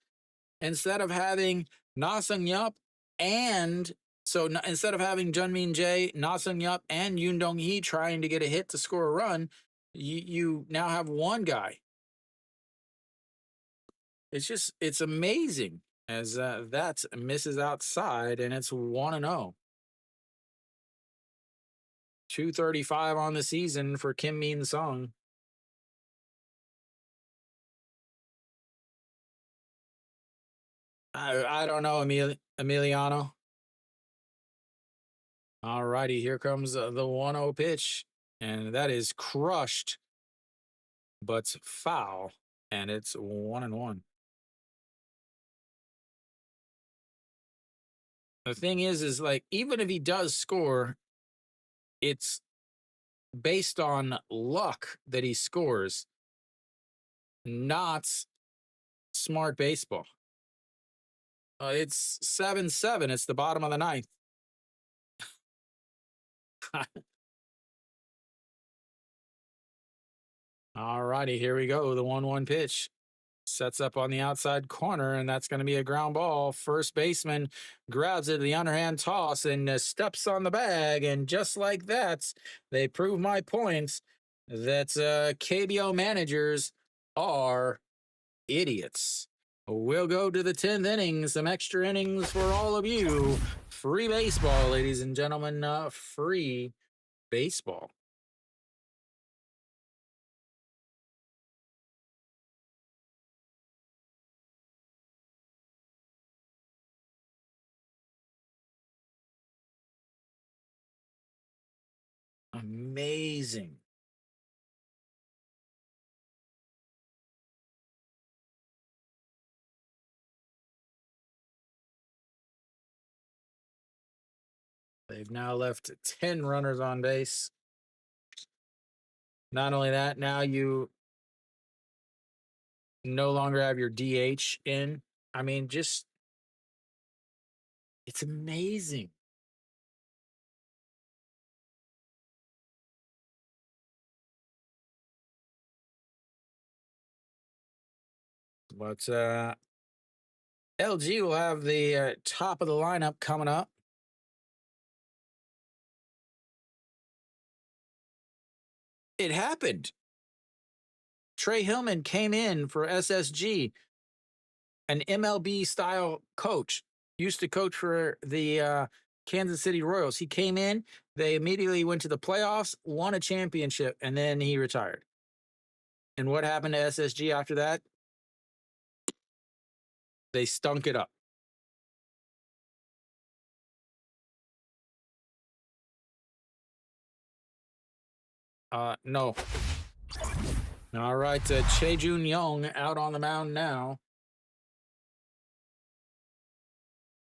Speaker 1: instead of having Na Sung Yup and instead of having Junmin Jae, Na Sung Yup, and Yoon Dong Hee trying to get a hit to score a run, you now have one guy. It's amazing as that misses outside and it's 1-0. 235 on the season for Kim Min Sung. I don't know, Emiliano. All righty, here comes the 1-0 pitch, and that is crushed, but foul, and it's 1-1. The thing is like even if he does score, it's based on luck that he scores, not smart baseball. It's 7-7. It's the bottom of the ninth. All righty, here we go. The 1-1 pitch sets up on the outside corner, and that's going to be a ground ball. First baseman grabs it, the underhand toss, and steps on the bag. And just like that, they prove my point that KBO managers are idiots. We'll go to the 10th inning, some extra innings for all of you. Free baseball, ladies and gentlemen. Free baseball. Amazing. They've now left 10 runners on base. Not only that, now you no longer have your DH in. I mean, just it's amazing. But LG will have the top of the lineup coming up. It happened. Trey Hillman came in for SSG, an MLB style coach, used to coach for the Kansas City Royals. He came in, they immediately went to the playoffs, won a championship, and then he retired. And what happened to SSG after that? They stunk it up. No. All right, Choi-Jun Young out on the mound now.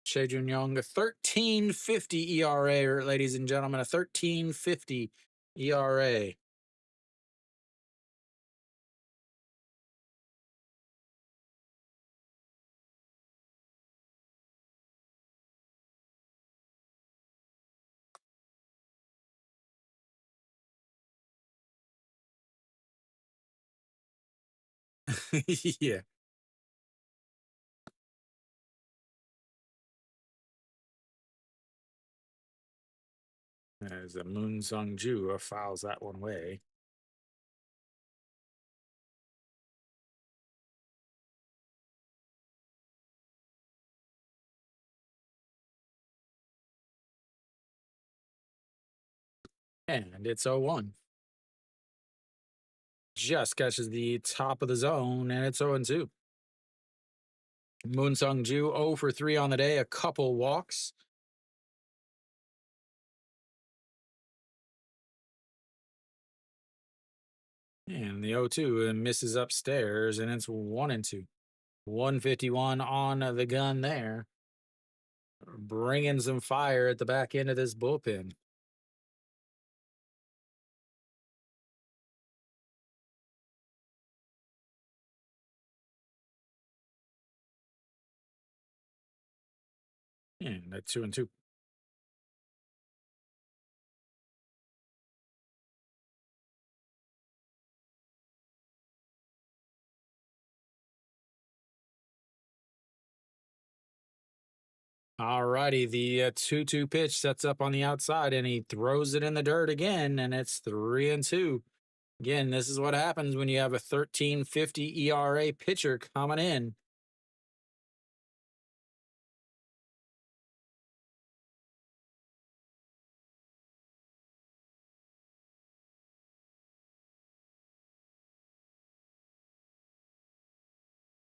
Speaker 1: Choi-Jun Young, a 13.50 ERA, ladies and gentlemen, a 13.50 ERA. Yeah. As a Moon Sung Ju fouls that one away. And it's 0-1. Just catches the top of the zone, and it's 0-2. Moon Sung Ju 0 for 3 on the day, a couple walks. And the 0-2 misses upstairs, and it's 1-2. 151 on the gun there. Bringing some fire at the back end of this bullpen. And that's 2-2. All righty, the 2-2 pitch sets up on the outside, and he throws it in the dirt again, and it's 3-2. Again, this is what happens when you have a 13.50 ERA pitcher coming in.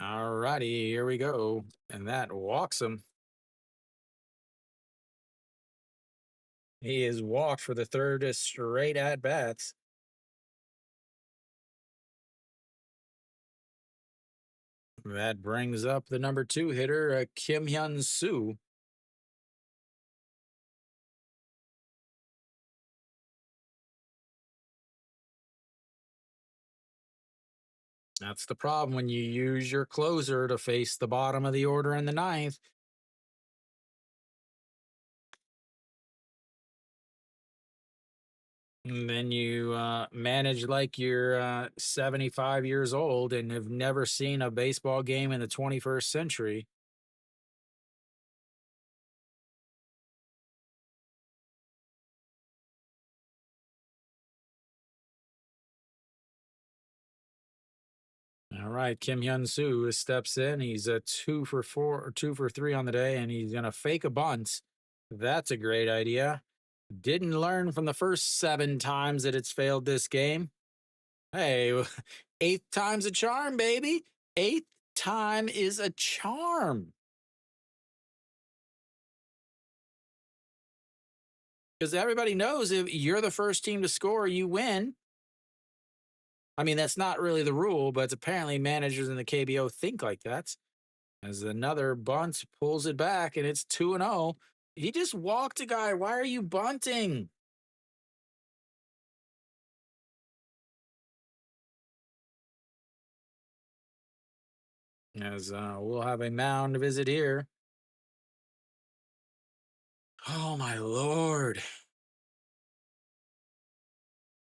Speaker 1: All righty, here we go. And that walks him. He is walked for the third straight at bats. That brings up the number 2 hitter, Kim Hyun Soo. That's the problem when you use your closer to face the bottom of the order in the ninth. And then you manage like you're 75 years old and have never seen a baseball game in the 21st century. All right, Kim Hyun Soo steps in. He's a 2 for 4 or 2 for 3 on the day, and he's gonna fake a bunt. That's a great idea. Didn't learn from the first 7 times that it's failed this game. Hey, eighth time's a charm, baby. Eighth time is a charm. Because everybody knows if you're the first team to score, you win. I mean, that's not really the rule, but apparently managers in the KBO think like that. As another bunt pulls it back, and it's 2-0. He just walked a guy. Why are you bunting? As we'll have a mound visit here. Oh my lord!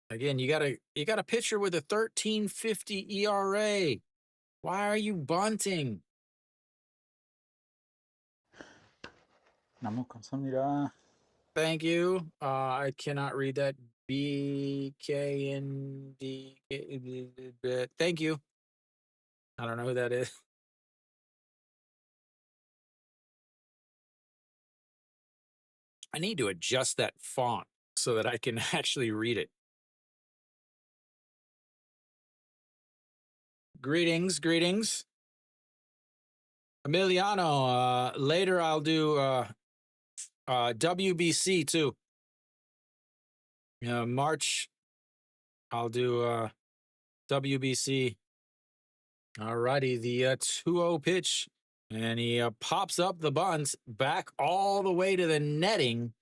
Speaker 1: Again, you got a pitcher with a 13.50 ERA. Why are you bunting?
Speaker 2: 나무 감사합니다.
Speaker 1: Thank you. I cannot read that. BKND. Thank you. I don't know who that is. I need to adjust that font so that I can actually read it. Greetings, greetings. Emiliano, later I'll do WBC too. March, I'll do WBC. Alrighty, the 2-0 pitch. And he pops up the bunt back all the way to the netting.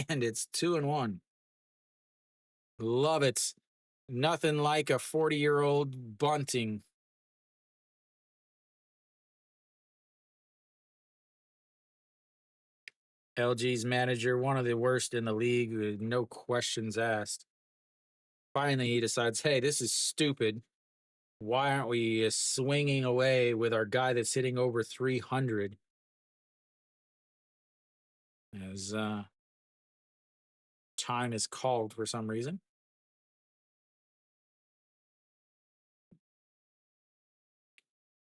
Speaker 1: And it's 2-1. Love it. Nothing like a 40-year-old bunting. LG's manager, one of the worst in the league, no questions asked. Finally, he decides, hey, this is stupid. Why aren't we swinging away with our guy that's hitting over 300? As time is called for some reason.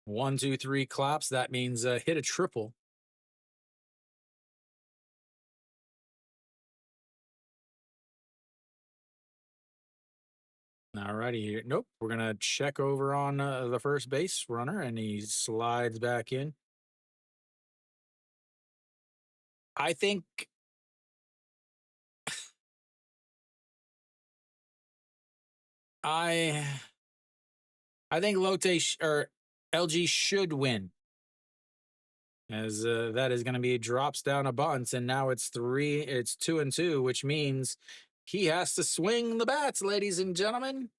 Speaker 1: 1, 2, 3 claps. That means hit a triple. Alrighty here. Nope. We're going to check over on the first base runner, and he slides back in. I think I think Lotte or LG should win, as that is going to be drops down a bunt, and now it's 2-2, which means he has to swing the bats, ladies and gentlemen.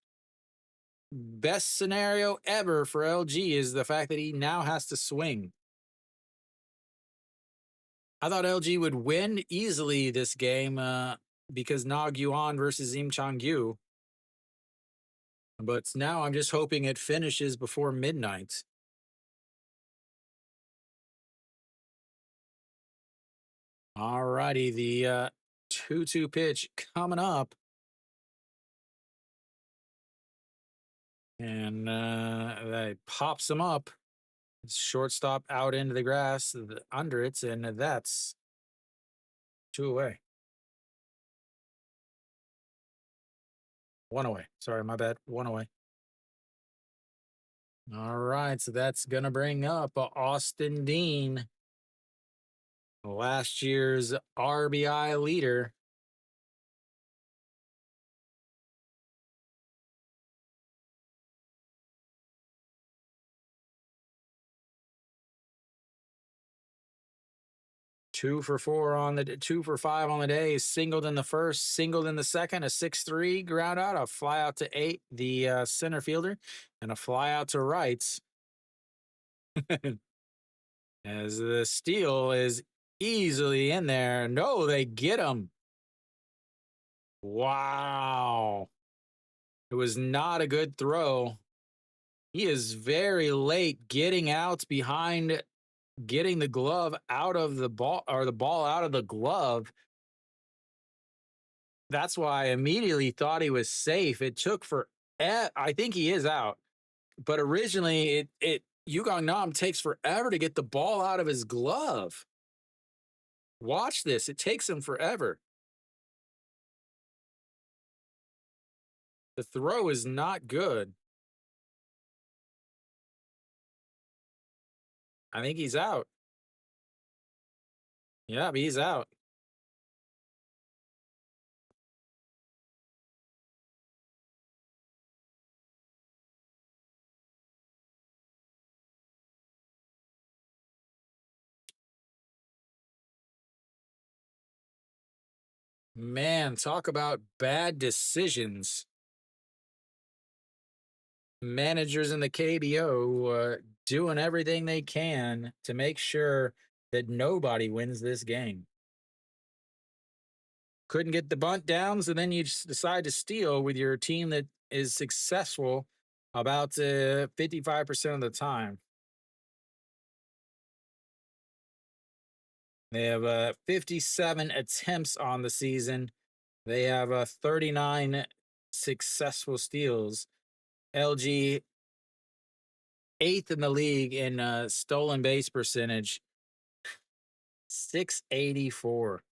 Speaker 1: Best scenario ever for LG is the fact that he now has to swing. I thought LG would win easily this game because Nog Yuan versus Im Chang-gyu. But now I'm just hoping it finishes before midnight. Alrighty, the 2-2 pitch coming up. And that pops him up. Shortstop out into the grass under it, and that's 2 away. 1 away. Sorry, my bad. 1 away. All right, so that's going to bring up Austin Dean, last year's RBI leader. Two for five on the day. Singled in the first, singled in the second, a 6-3 ground out, a fly out to 8, the center fielder, and a fly out to rights. As the steal is easily in there. No, they get him. Wow. It was not a good throw. He is very late getting out behind, getting the glove out of the ball, or the ball out of the glove. That's why I immediately thought he was safe. It took for, I think he is out. But originally, Yugong Nam takes forever to get the ball out of his glove. Watch this. It takes him forever. The throw is not good. I think he's out. Yeah, he's out. Man, talk about bad decisions. Managers in the KBO doing everything they can to make sure that nobody wins this game. Couldn't get the bunt down, so then you just decide to steal with your team that is successful about 55% of the time. They have 57 attempts on the season. They have 39 successful steals. LG eighth in the league in stolen base percentage, 684.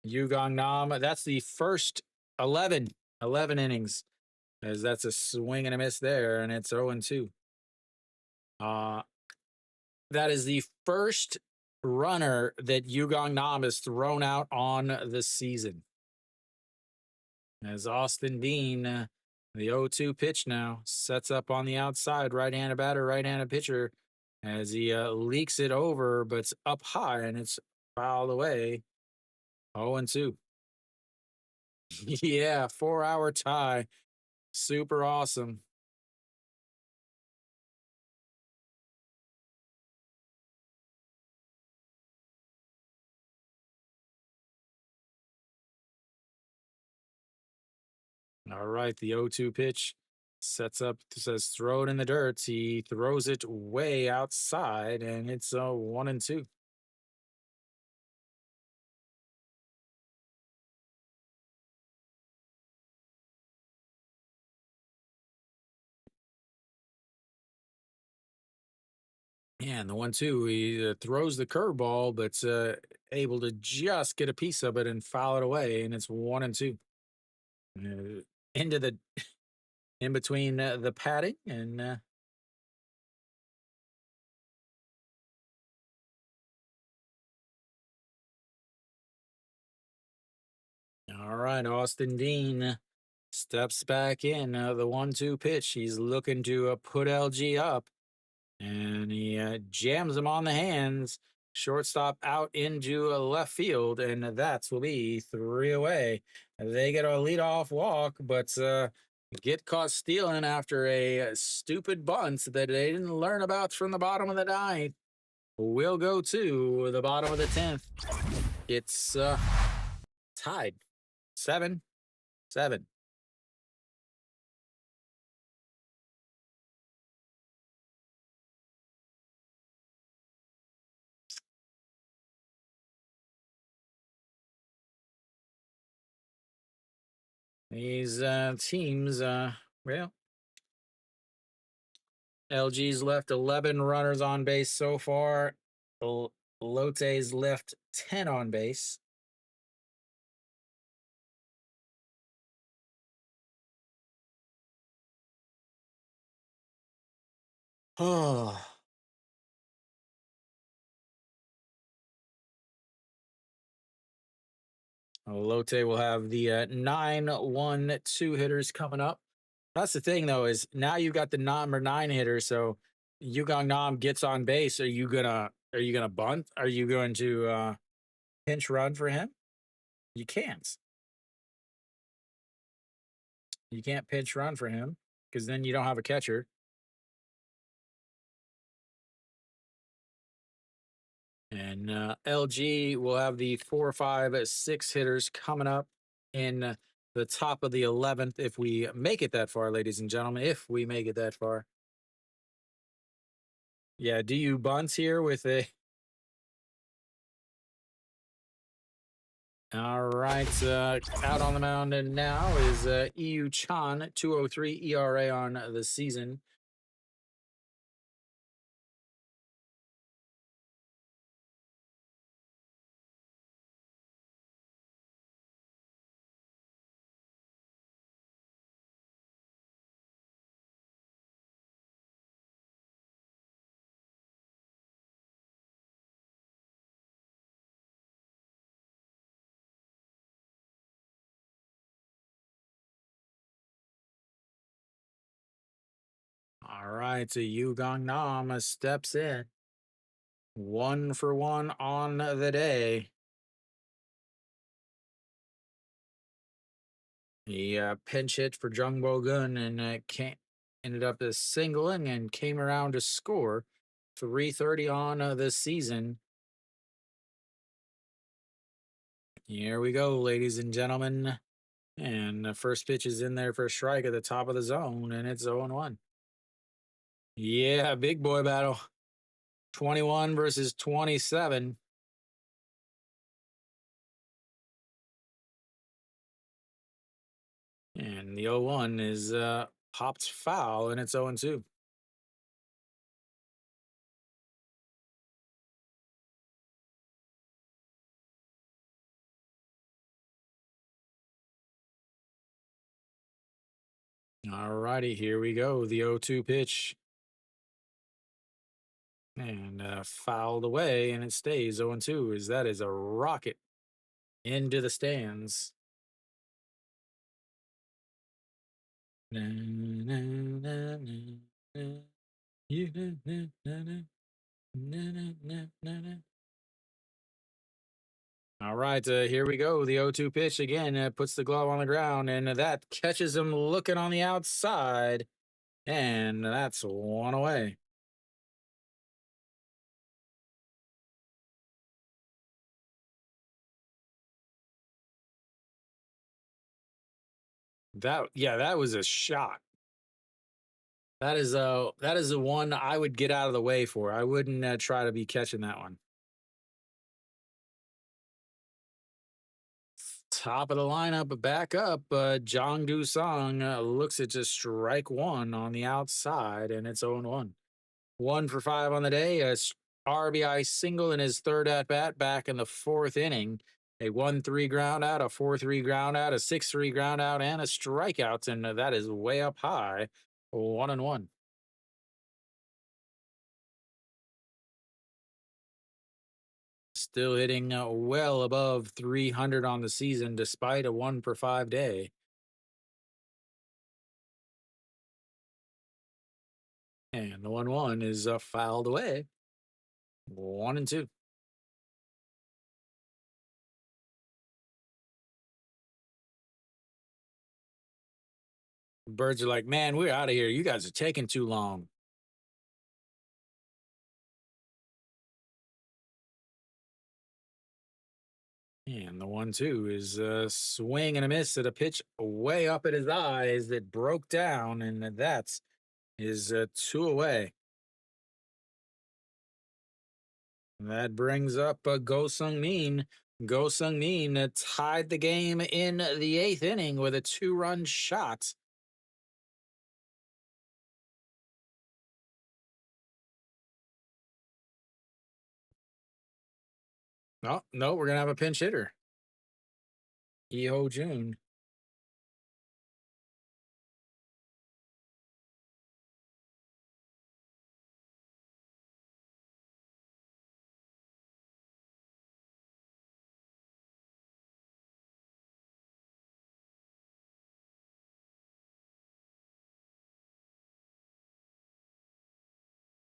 Speaker 1: Yugong Nam, that's the first 11 innings, as that's a swing and a miss there, and it's 0 2. Uh, that is the first runner that Yugong Nam has thrown out on the season. As Austin Dean, the 0-2 pitch now, sets up on the outside, right-handed batter, right-handed pitcher, as he leaks it over, but it's up high and it's fouled away. 0-2. Yeah, 4-hour tie. Super awesome. All right, the 0-2 pitch sets up, says throw it in the dirt. He throws it way outside, and it's 1-2. Yeah, and the 1-2, he throws the curveball, but able to just get a piece of it and foul it away, and it's 1-2. Into the in between the padding and all right, Austin Dean steps back in the 1-2 pitch. He's looking to put LG up, and he jams him on the hands. Shortstop out into left field, and that's will be 3 away. They get a leadoff walk, but get caught stealing after a stupid bunt that they didn't learn about from the bottom of the ninth. We'll go to the bottom of the 10th. It's tied 7-7. These teams, well, LG's left 11 runners on base so far. Lotte's left 10 on base. Oh, Lotte will have the 9-1-2 hitters coming up. That's the thing, though, is now you've got the number 9 hitter. So Yugong Nam gets on base. Are you gonna bunt? Are you going to pinch run for him? You can't. You can't pinch run for him because then you don't have a catcher. And LG will have the 4, 5, 6 hitters coming up in the top of the 11th if we make it that far, ladies and gentlemen. If we make it that far. Yeah, do you bunt here with a. All right, out on the mound and now is EU Chan, 203 ERA on the season. All right, so Yugong Nam steps in. 1 for 1 on the day. He pinch hit for Jung Bo Gun and can't ended up as singling and came around to score. 3:30 on this season. Here we go, ladies and gentlemen. And the first pitch is in there for a strike at the top of the zone, and it's 0-1. Yeah, big boy battle. 21 versus 27. And the 0-1 is popped foul, and it's 0-2. All righty, here we go. The 0-2 pitch. And fouled away, and it stays 0-2. As that is a rocket into the stands. Na, na, na, na, na. You, na, na, na, na, na, na, na, na. All right, here we go. The 0-2 pitch again puts the glove on the ground, and that catches him looking on the outside. And that's one away. That was a shot. That is the one I would get out of the way for. I wouldn't try to be catching that one. Top of the lineup, back up. Jong Du Song looks at just strike one on the outside, and it's 0-1. 1 for 5 on the day. RBI single in his third at bat back in the fourth inning. A 1-3 ground out, a 4-3 ground out, a 6-3 ground out, and a strikeout. And that is way up high. 1-1. Still hitting well above 300 on the season despite a 1 for 5 day. And the 1-1 is fouled away. 1-2. Birds are like, man, we're out of here. You guys are taking too long. And the 1-2 is a swing and a miss at a pitch way up at his eyes that broke down, and that's is 2 away. And that brings up Go Sung Min. Go Sung Min tied the game in the 8th inning with a 2-run shot. Oh, no, we're going to have a pinch hitter. Ho Jun.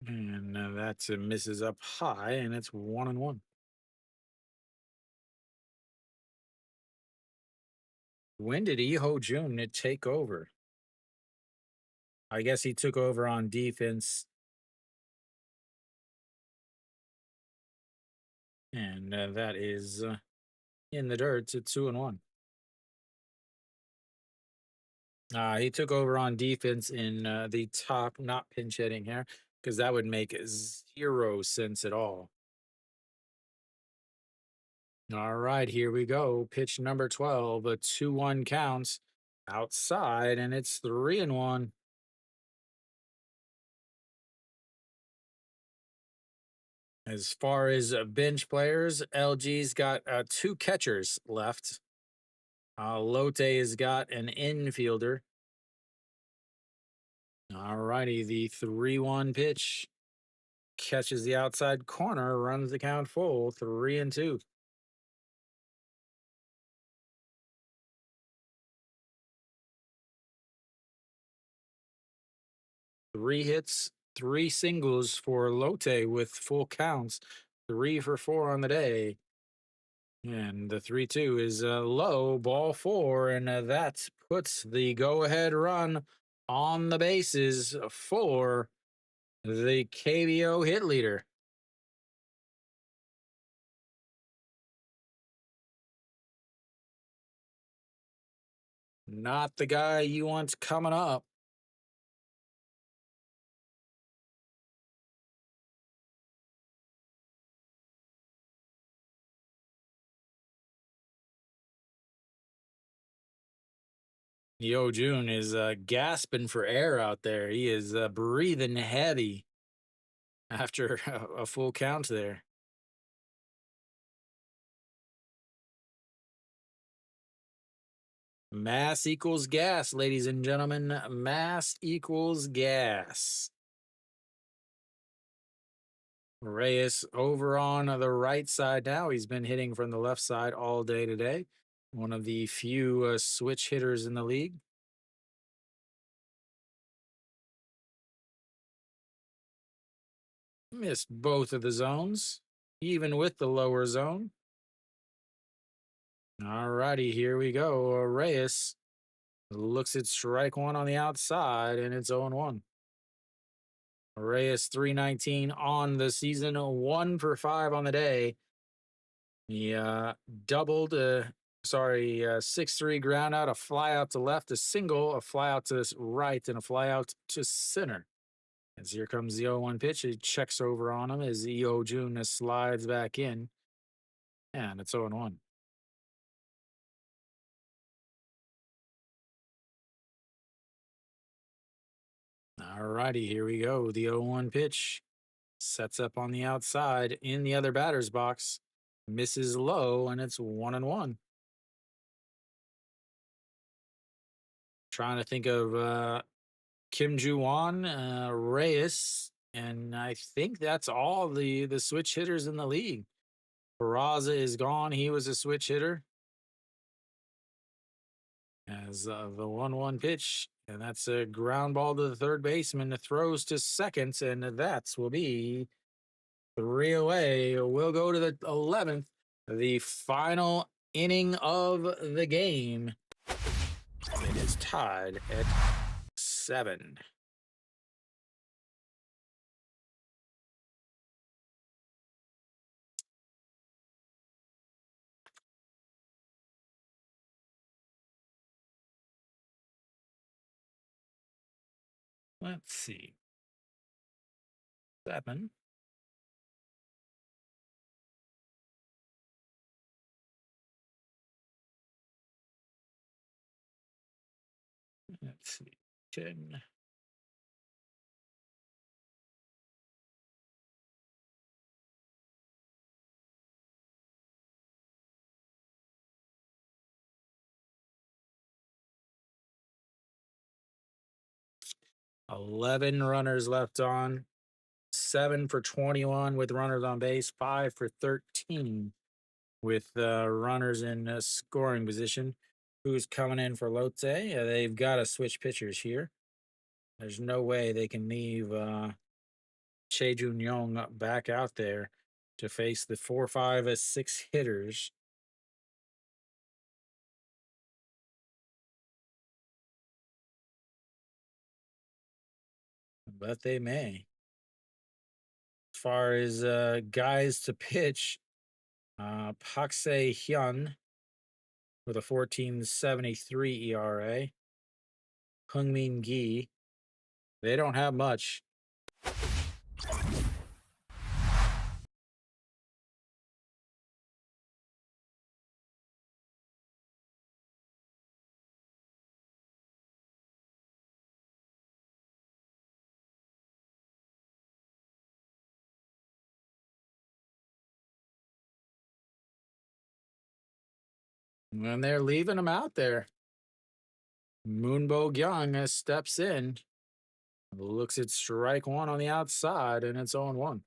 Speaker 1: And that misses up high, and it's 1-1. When did Ho Jun take over? I guess he took over on defense. And that is in the dirt to 2-1. He took over on defense in the top, not pinch hitting here, because that would make 0 sense at all. All right, here we go. Pitch number 12, a 2-1 counts outside, and it's 3-1. As far as bench players, LG's got 2 catchers left. Lotte has got an infielder. All righty, the 3-1 pitch catches the outside corner, runs the count full, 3-2. 3 hits, 3 singles for Lotte with full counts, 3 for 4 on the day. And the 3-2 is low, ball 4, and that puts the go-ahead run on the bases for the KBO hit leader. Not the guy you want coming up. Yo June is gasping for air out there. He is breathing heavy after a full count there. Mass equals gas, ladies and gentlemen. Mass equals gas. Reyes over on the right side now. He's been hitting from the left side all day today. One of the few switch hitters in the league. Missed both of the zones, even with the lower zone. All righty, here we go. Reyes looks at strike one on the outside, and it's 0-1. Reyes 319 on the season, 1 for 5 on the day. He doubled, 6-3 ground out, a fly out to left, a single, a fly out to right, and a fly out to center. As here comes the 0-1 pitch, he checks over on him as EO June slides back in, and it's 0-1. All righty, here we go. The 0-1 pitch sets up on the outside in the other batter's box, misses low, and it's 1-1. Trying to think of Kim Ju-won, Reyes, and I think that's all the switch hitters in the league. Peraza is gone. He was a switch hitter. As the 1-1 pitch, and that's a ground ball to the third baseman. The throws to second, and that will be 3 away. We'll go to the 11th, the final inning of the game. It is tied at 7. Let's see. 7. Let's see. 10. Eleven runners left on. 7 for 21 with runners on base. 5 for 13 with runners in scoring position. Who's coming in for Lotte? They've got to switch pitchers here. There's no way they can leave Che Jun Young back out there to face the 4, 5, 6 hitters. But they may. As far as guys to pitch, Pak Se Hyun with a 14.73 ERA. Hung Min Gi. They don't have much. And they're leaving him out there. Moonbo Gyung steps in, looks at strike one on the outside, and it's 0-1.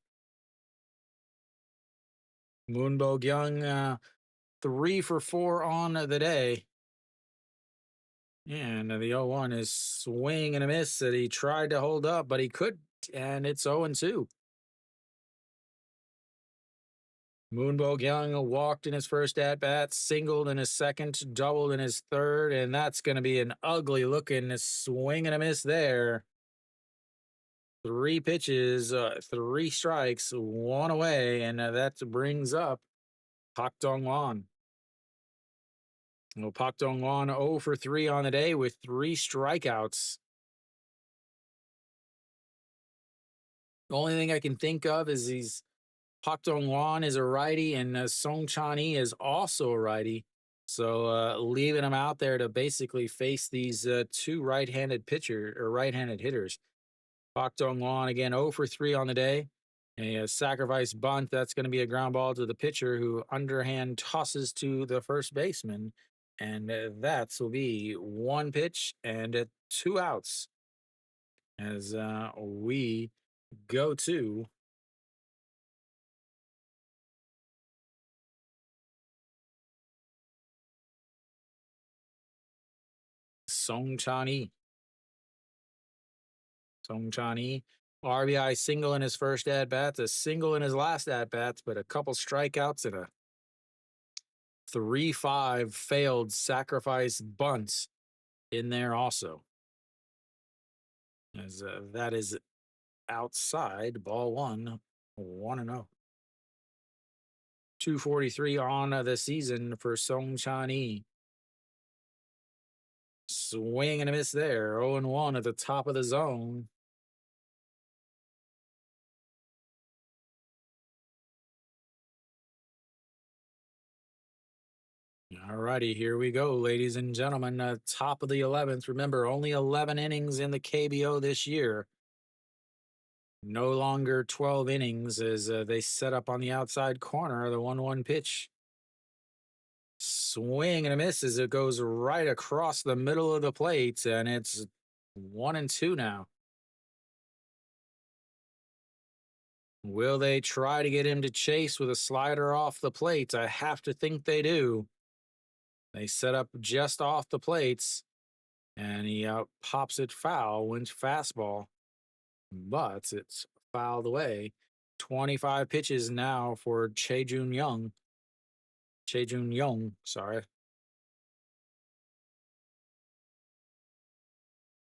Speaker 1: Moonbo Gyung 3 for 4 on the day. And the 0-1 is swing and a miss that he tried to hold up, but he could, and it's 0-2. Moonbo Gyung walked in his first at-bat, singled in his second, doubled in his third, and that's going to be an ugly-looking swing and a miss there. 3 pitches, 3 strikes, 1 away, and that brings up Pak Dong-won. Well, Pak Dong-won 0 for 3 on the day with 3 strikeouts. The only thing I can think of is Pak Dong-won is a righty, and Song Chan-yi is also a righty. So leaving him out there to basically face these 2 right-handed pitcher or right-handed hitters. Pak Dong-won again 0 for 3 on the day. A sacrifice bunt, that's going to be a ground ball to the pitcher who underhand tosses to the first baseman. And that will be 1 pitch and 2 outs as we go to Song Chan-yi. Song Chan-yi, RBI single in his first at bats, a single in his last at bats, but a couple strikeouts and a 3-5 failed sacrifice bunts in there also. As that is outside ball 1, 1-0. 243 on the season for Song Chan-yi. Swing and a miss there. 0-1 at the top of the zone. All righty, here we go, ladies and gentlemen. Top of the 11th. Remember, only 11 innings in the KBO this year. No longer 12 innings as they set up on the outside corner of the 1-1 pitch. Swing and a miss as it goes right across the middle of the plate, and it's 1-2 now. Will they try to get him to chase with a slider off the plate? I have to think they do. They set up just off the plates, and he pops it foul, wins fastball, but it's fouled away. 25 pitches now for Chejun Yong, sorry.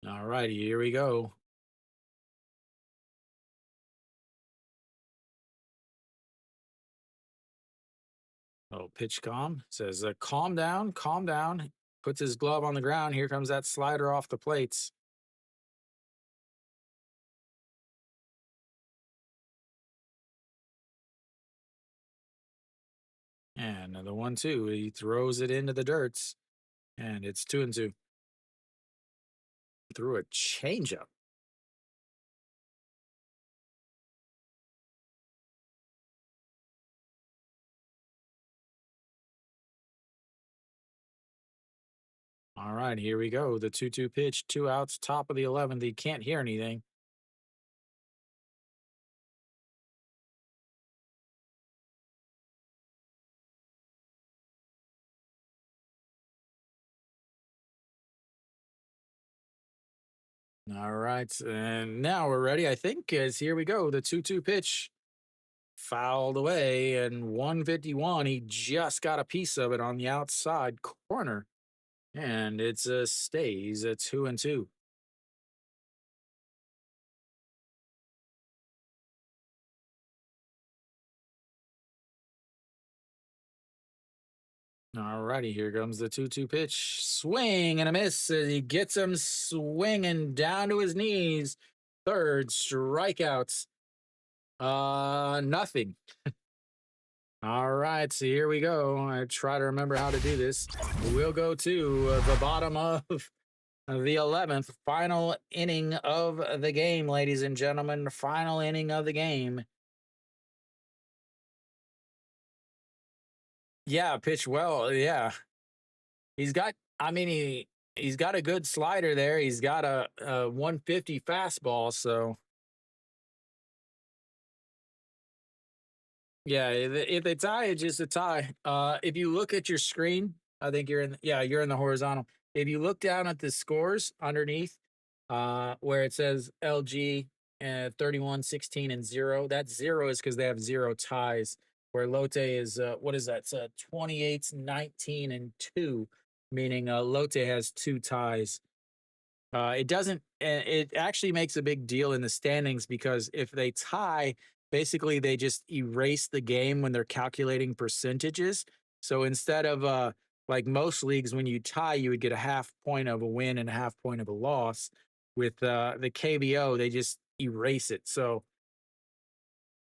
Speaker 1: All righty, here we go. Oh, pitch calm. Says, calm down, calm down. Puts his glove on the ground. Here comes that slider off the plates. And the 1-2, he throws it into the dirts. And it's 2-2. Threw a changeup. All right, here we go. The 2-2 pitch, 2 outs, top of the 11th. He can't hear anything. All right, and now we're ready, I think, as here we go. The 2-2 pitch fouled away, and 151. He just got a piece of it on the outside corner, and it's stays at 2-2. All righty, here comes the 2-2 pitch. Swing and a miss as he gets him swinging down to his knees. Third strikeouts. Nothing. All right, so here we go. I try to remember how to do this. We'll go to the bottom of the 11th, final inning of the game, ladies and gentlemen. Final inning of the game. Yeah, pitch well. Yeah, he's got. I mean, he's got a good slider there. He's got a 150 fastball. So yeah, if they tie, it's just a tie. If you look at your screen, I think you're in. Yeah, you're in the horizontal. If you look down at the scores underneath, where it says LG 31, 16, and 0, that 0 is because they have 0 ties. Where Lotte is what is that? It's 28, 19, and 2, meaning Lotte has 2 ties. It doesn't. It actually makes a big deal in the standings because if they tie, basically they just erase the game when they're calculating percentages. So instead of like most leagues, when you tie, you would get a half point of a win and a half point of a loss. With the KBO, they just erase it. So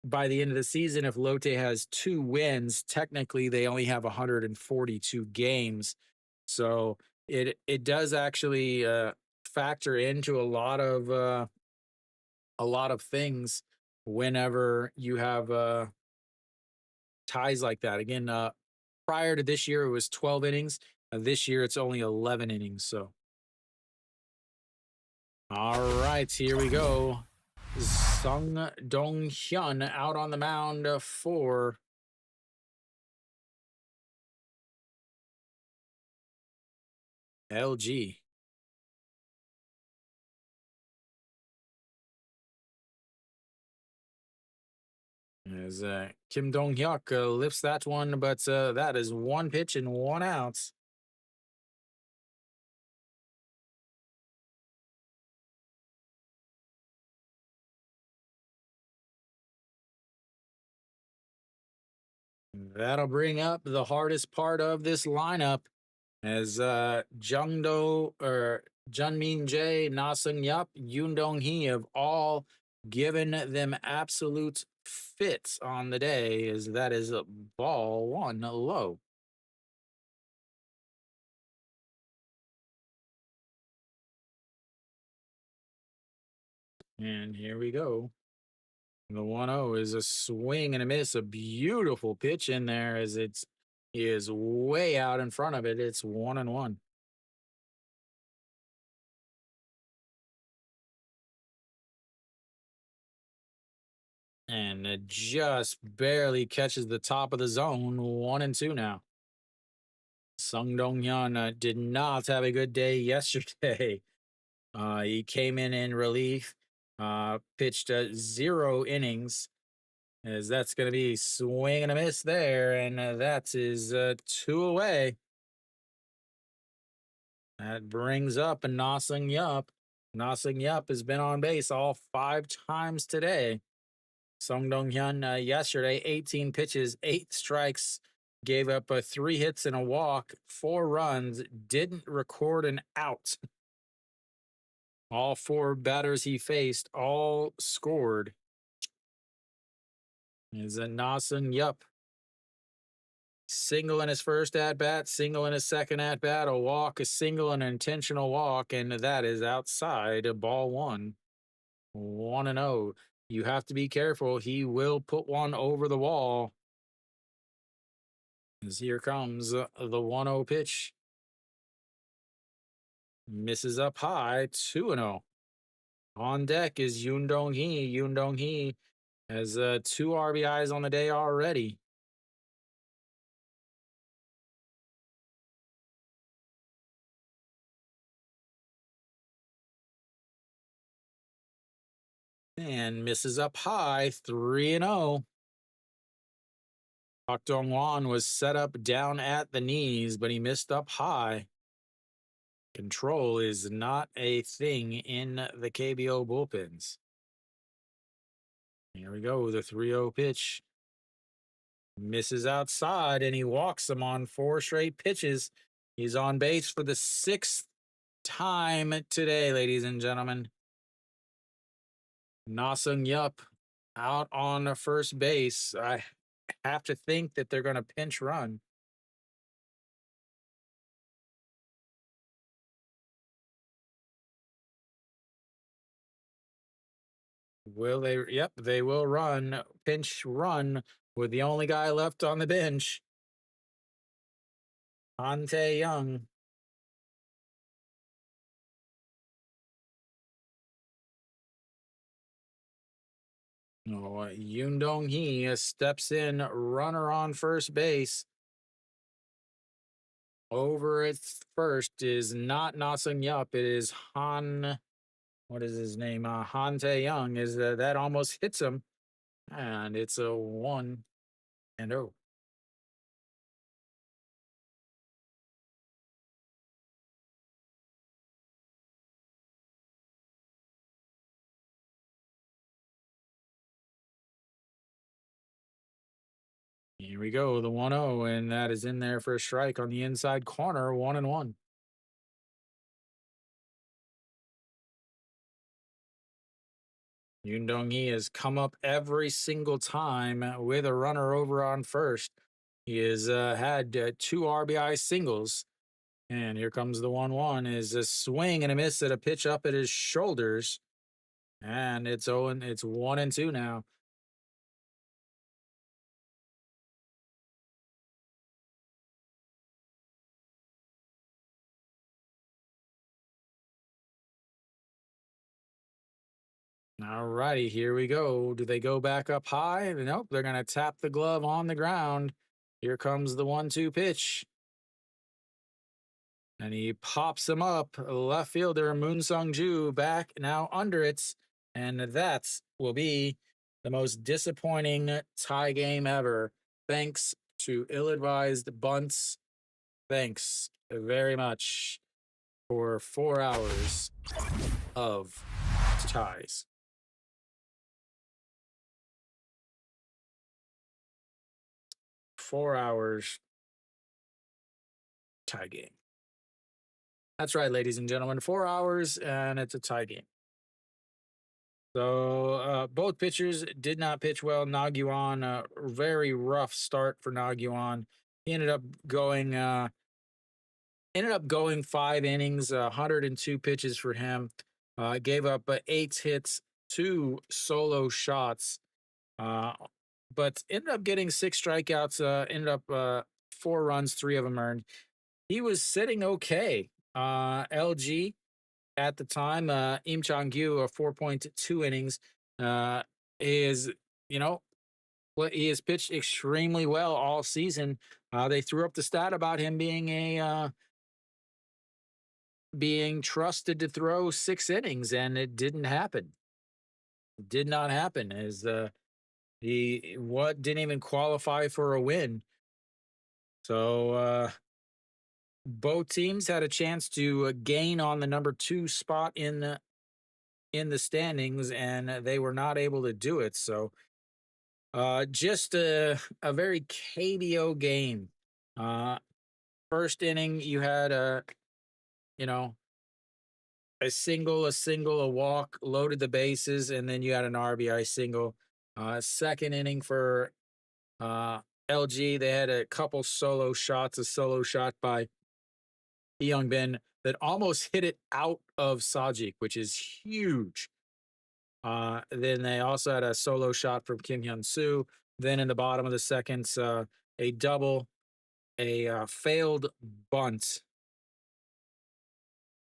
Speaker 1: by the end of the season, if Lotte has 2 wins, technically they only have 142 games. So it does actually factor into a lot of things whenever you have ties like that. Again, prior to this year, it was 12 innings. This year, it's only 11 innings. So, all right, here we go. Sung Dong Hyun out on the mound for LG. As Kim Dong Hyuk lifts that one, but that is one pitch and one out. That'll bring up the hardest part of this lineup as Jungdo or Junmin Jae, Na Sung Yup, Yoon Dong Hee have all given them absolute fits on the day, as that is ball one low. And here we go. The 1-0 is a swing and a miss, a beautiful pitch in there as he is way out in front of it. It's 1-1. And it just barely catches the top of the zone. 1-2 now. Sung Dong Hyun did not have a good day yesterday. He came in relief, pitched 0 innings, as that's going to be swing and a miss there, and that is 2 away. That brings up a Nosung Yup. Nosung Yup has been on base all 5 times today. Sung Dong Hyun yesterday, 18 pitches, 8 strikes, gave up 3 hits and a walk, 4 runs, didn't record an out. All 4 batters he faced all scored. Is a Nasun Yup. Single in his first at bat, single in his second at bat, a walk, a single, an intentional walk, and that is outside of ball one. 1-0. You have to be careful. He will put one over the wall. As here comes the 1-0 pitch. Misses up high, 2-0. On deck is Yoon Dong Hee. Yoon Dong Hee has 2 RBIs on the day already. And misses up high, 3-0. Park Dong Won was set up down at the knees, but he missed up high. Control is not a thing in the KBO bullpens. Here we go, the 3-0 pitch. Misses outside, and he walks him on 4 straight pitches. He's on base for the 6th time today, ladies and gentlemen. Nasung Yup out on first base. I have to think that they're going to pinch run. Will they? Yep, they will run. Pinch run with the only guy left on the bench. Han Tae Young. Oh, Yoon Dong Hee steps in, runner on first base. Over at first is not Nasung Yup. It is Han. What is his name? Han Tae Young. Is that almost hits him, and it's a 1-0. Here we go, the 1-0, and that is in there for a strike on the inside corner, 1-1. Yundong He has come up every single time with a runner over on first. He has had two RBI singles. And here comes the 1-1 is a swing and a miss at a pitch up at his shoulders. And it's 1-2 now. All righty, here we go. Do they go back up high? Nope, they're going to tap the glove on the ground. Here comes the 1-2 pitch. And he pops him up. Left fielder Moon Sung Ju back now under it. And that will be the most disappointing tie game ever. Thanks to ill advised bunts. Thanks very much for 4 hours of ties. 4 hours tie game. That's right, ladies and gentlemen. 4 hours and it's a tie game. So both pitchers did not pitch well. Nagyuan, a very rough start for Nagyuan. He ended up going 5 innings, 102 pitches for him. Gave up 8 hits, 2 solo shots, but ended up getting 6 strikeouts. Ended up 4 runs, 3 of them earned. He was sitting okay. LG at the time, Im Chang-gyu, 4.2 innings, is, he has pitched extremely well all season. They threw up the stat about him being trusted to throw 6 innings, and it didn't happen. It did not happen. As he didn't even qualify for a win. So both teams had a chance to gain on the number 2 spot in the standings, and they were not able to do it. So just a very KBO game. First inning, you had a single, a walk, loaded the bases, and then you had an RBI single. Second inning for LG, they had a couple solo shots, a solo shot by Young Ben that almost hit it out of Sajik, which is huge. Then they also had a solo shot from Kim Hyun Soo. Then in the bottom of the second, a double, a failed bunt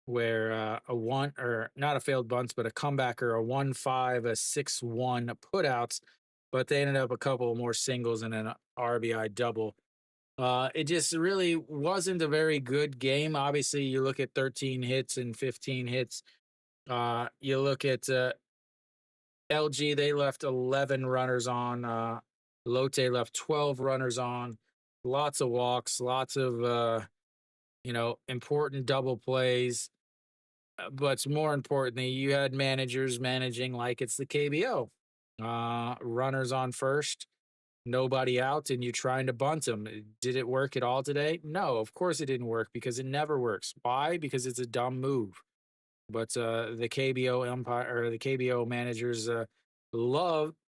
Speaker 1: where a one, or not a failed bunt, but a comebacker, a 1-5, a 6-1 putouts, but they ended up a couple more singles and an RBI double. It just really wasn't a very good game. Obviously, you look at 13 hits and 15 hits. You look at LG, they left 11 runners on. Lotte left 12 runners on. Lots of walks, lots of, important double plays. But more importantly, you had managers managing like it's the KBO. Runners on first, nobody out, and you're trying to bunt them. Did it work at all today? No, of course it didn't work, because it never works. Why? Because it's a dumb move. But the KBO empire, or the KBO managers,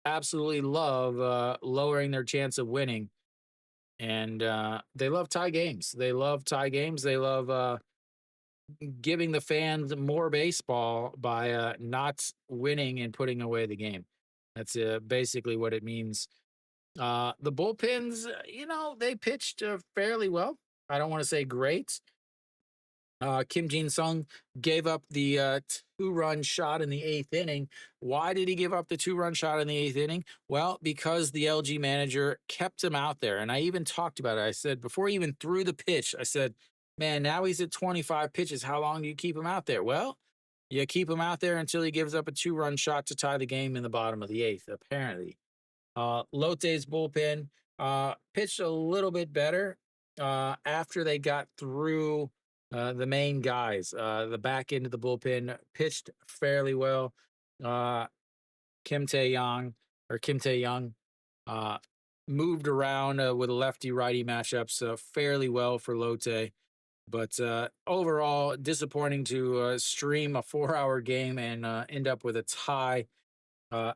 Speaker 1: absolutely love lowering their chance of winning, and they love tie games. They love tie games. They love giving the fans more baseball by not winning and putting away the game. That's basically what it means. The bullpens, they pitched fairly well. I don't want to say great. Kim Jin-sung gave up the 2-run shot in the 8th inning. Why did he give up the 2-run shot in the 8th inning? Well, because the LG manager kept him out there. And I even talked about it. I said, before he even threw the pitch, I said, man, now he's at 25 pitches. How long do you keep him out there? Well, you keep him out there until he gives up a 2-run shot to tie the game in the bottom of the 8th, apparently. Lotte's bullpen pitched a little bit better after they got through the main guys. The back end of the bullpen pitched fairly well. Kim Tae-young, moved around with lefty righty matchups fairly well for Lotte. But overall, disappointing to stream a 4 hour game and end up with a tie.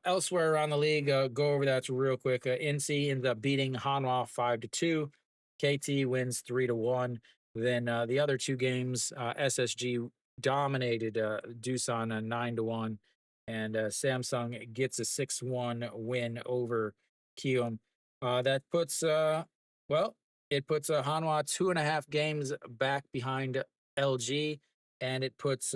Speaker 1: Elsewhere around the league, go over that real quick. NC ends up beating Hanwha 5-2. KT wins 3-1. Then the other two games, SSG dominated Doosan 9-1, and Samsung gets a 6-1 win over Kium. That puts well, it puts Hanwha 2.5 games back behind LG, and it puts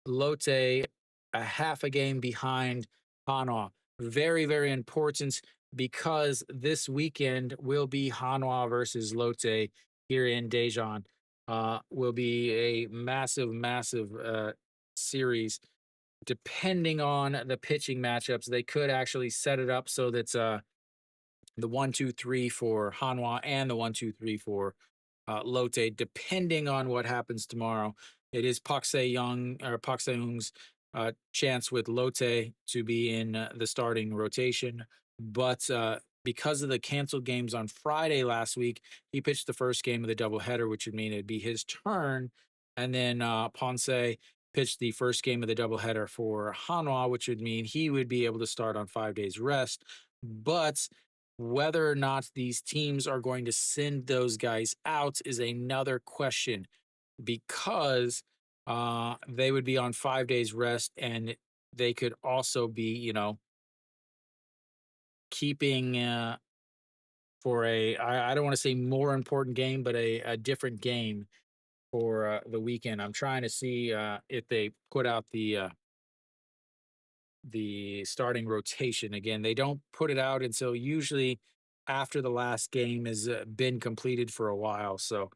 Speaker 1: Lotte a half a game behind Hanwha. Very, very important because this weekend will be Hanwha versus Lotte here in Daejeon. Will be a massive, massive series. Depending on the pitching matchups, they could actually set it up so that's the 1-2-3 for Hanwha and the 1-2-3 for Lotte, depending on what happens tomorrow. It is Pak Se-young or Pak Se-young's chance with Lotte to be in the starting rotation. But because of the canceled games on Friday last week, he pitched the first game of the doubleheader, which would mean it'd be his turn. And then Ponce pitched the first game of the doubleheader for Hanwha, which would mean he would be able to start on 5 days rest. But whether or not these teams are going to send those guys out is another question because they would be on 5 days rest and they could also be, keeping for I don't want to say more important game, but a different game for the weekend. I'm trying to see if they put out the starting rotation again. They don't put it out until usually after the last game has been completed for a while. So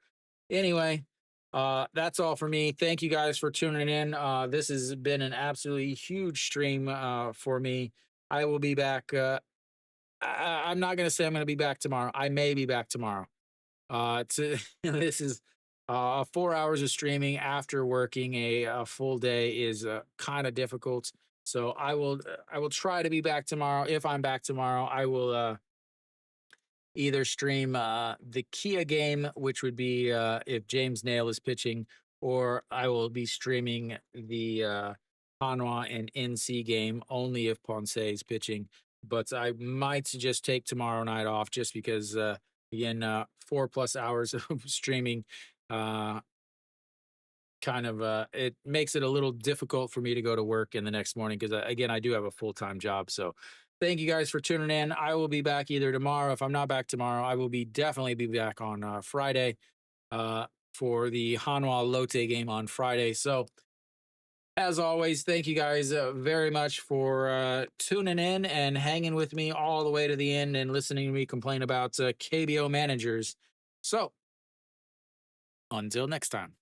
Speaker 1: anyway, that's all for me. Thank you guys for tuning in. This has been an absolutely huge stream for me. I will be back. I'm not going to say I'm going to be back tomorrow. I may be back tomorrow. To this is 4 hours of streaming after working a full day is kind of difficult. So I will try to be back tomorrow. If I'm back tomorrow, I will either stream the Kia game, which would be if James Nail is pitching, or I will be streaming the Hanwha and NC game only if Ponce is pitching. But I might just take tomorrow night off just because, again, 4+ hours of streaming kind of it makes it a little difficult for me to go to work in the next morning because again I do have a full-time job. So thank you guys for tuning in. I will be back either tomorrow. If I'm not back tomorrow, I will be definitely be back on Friday for the Hanwha Lotte game on Friday. So as always, thank you guys very much for tuning in and hanging with me all the way to the end and listening to me complain about KBO managers. So until next time.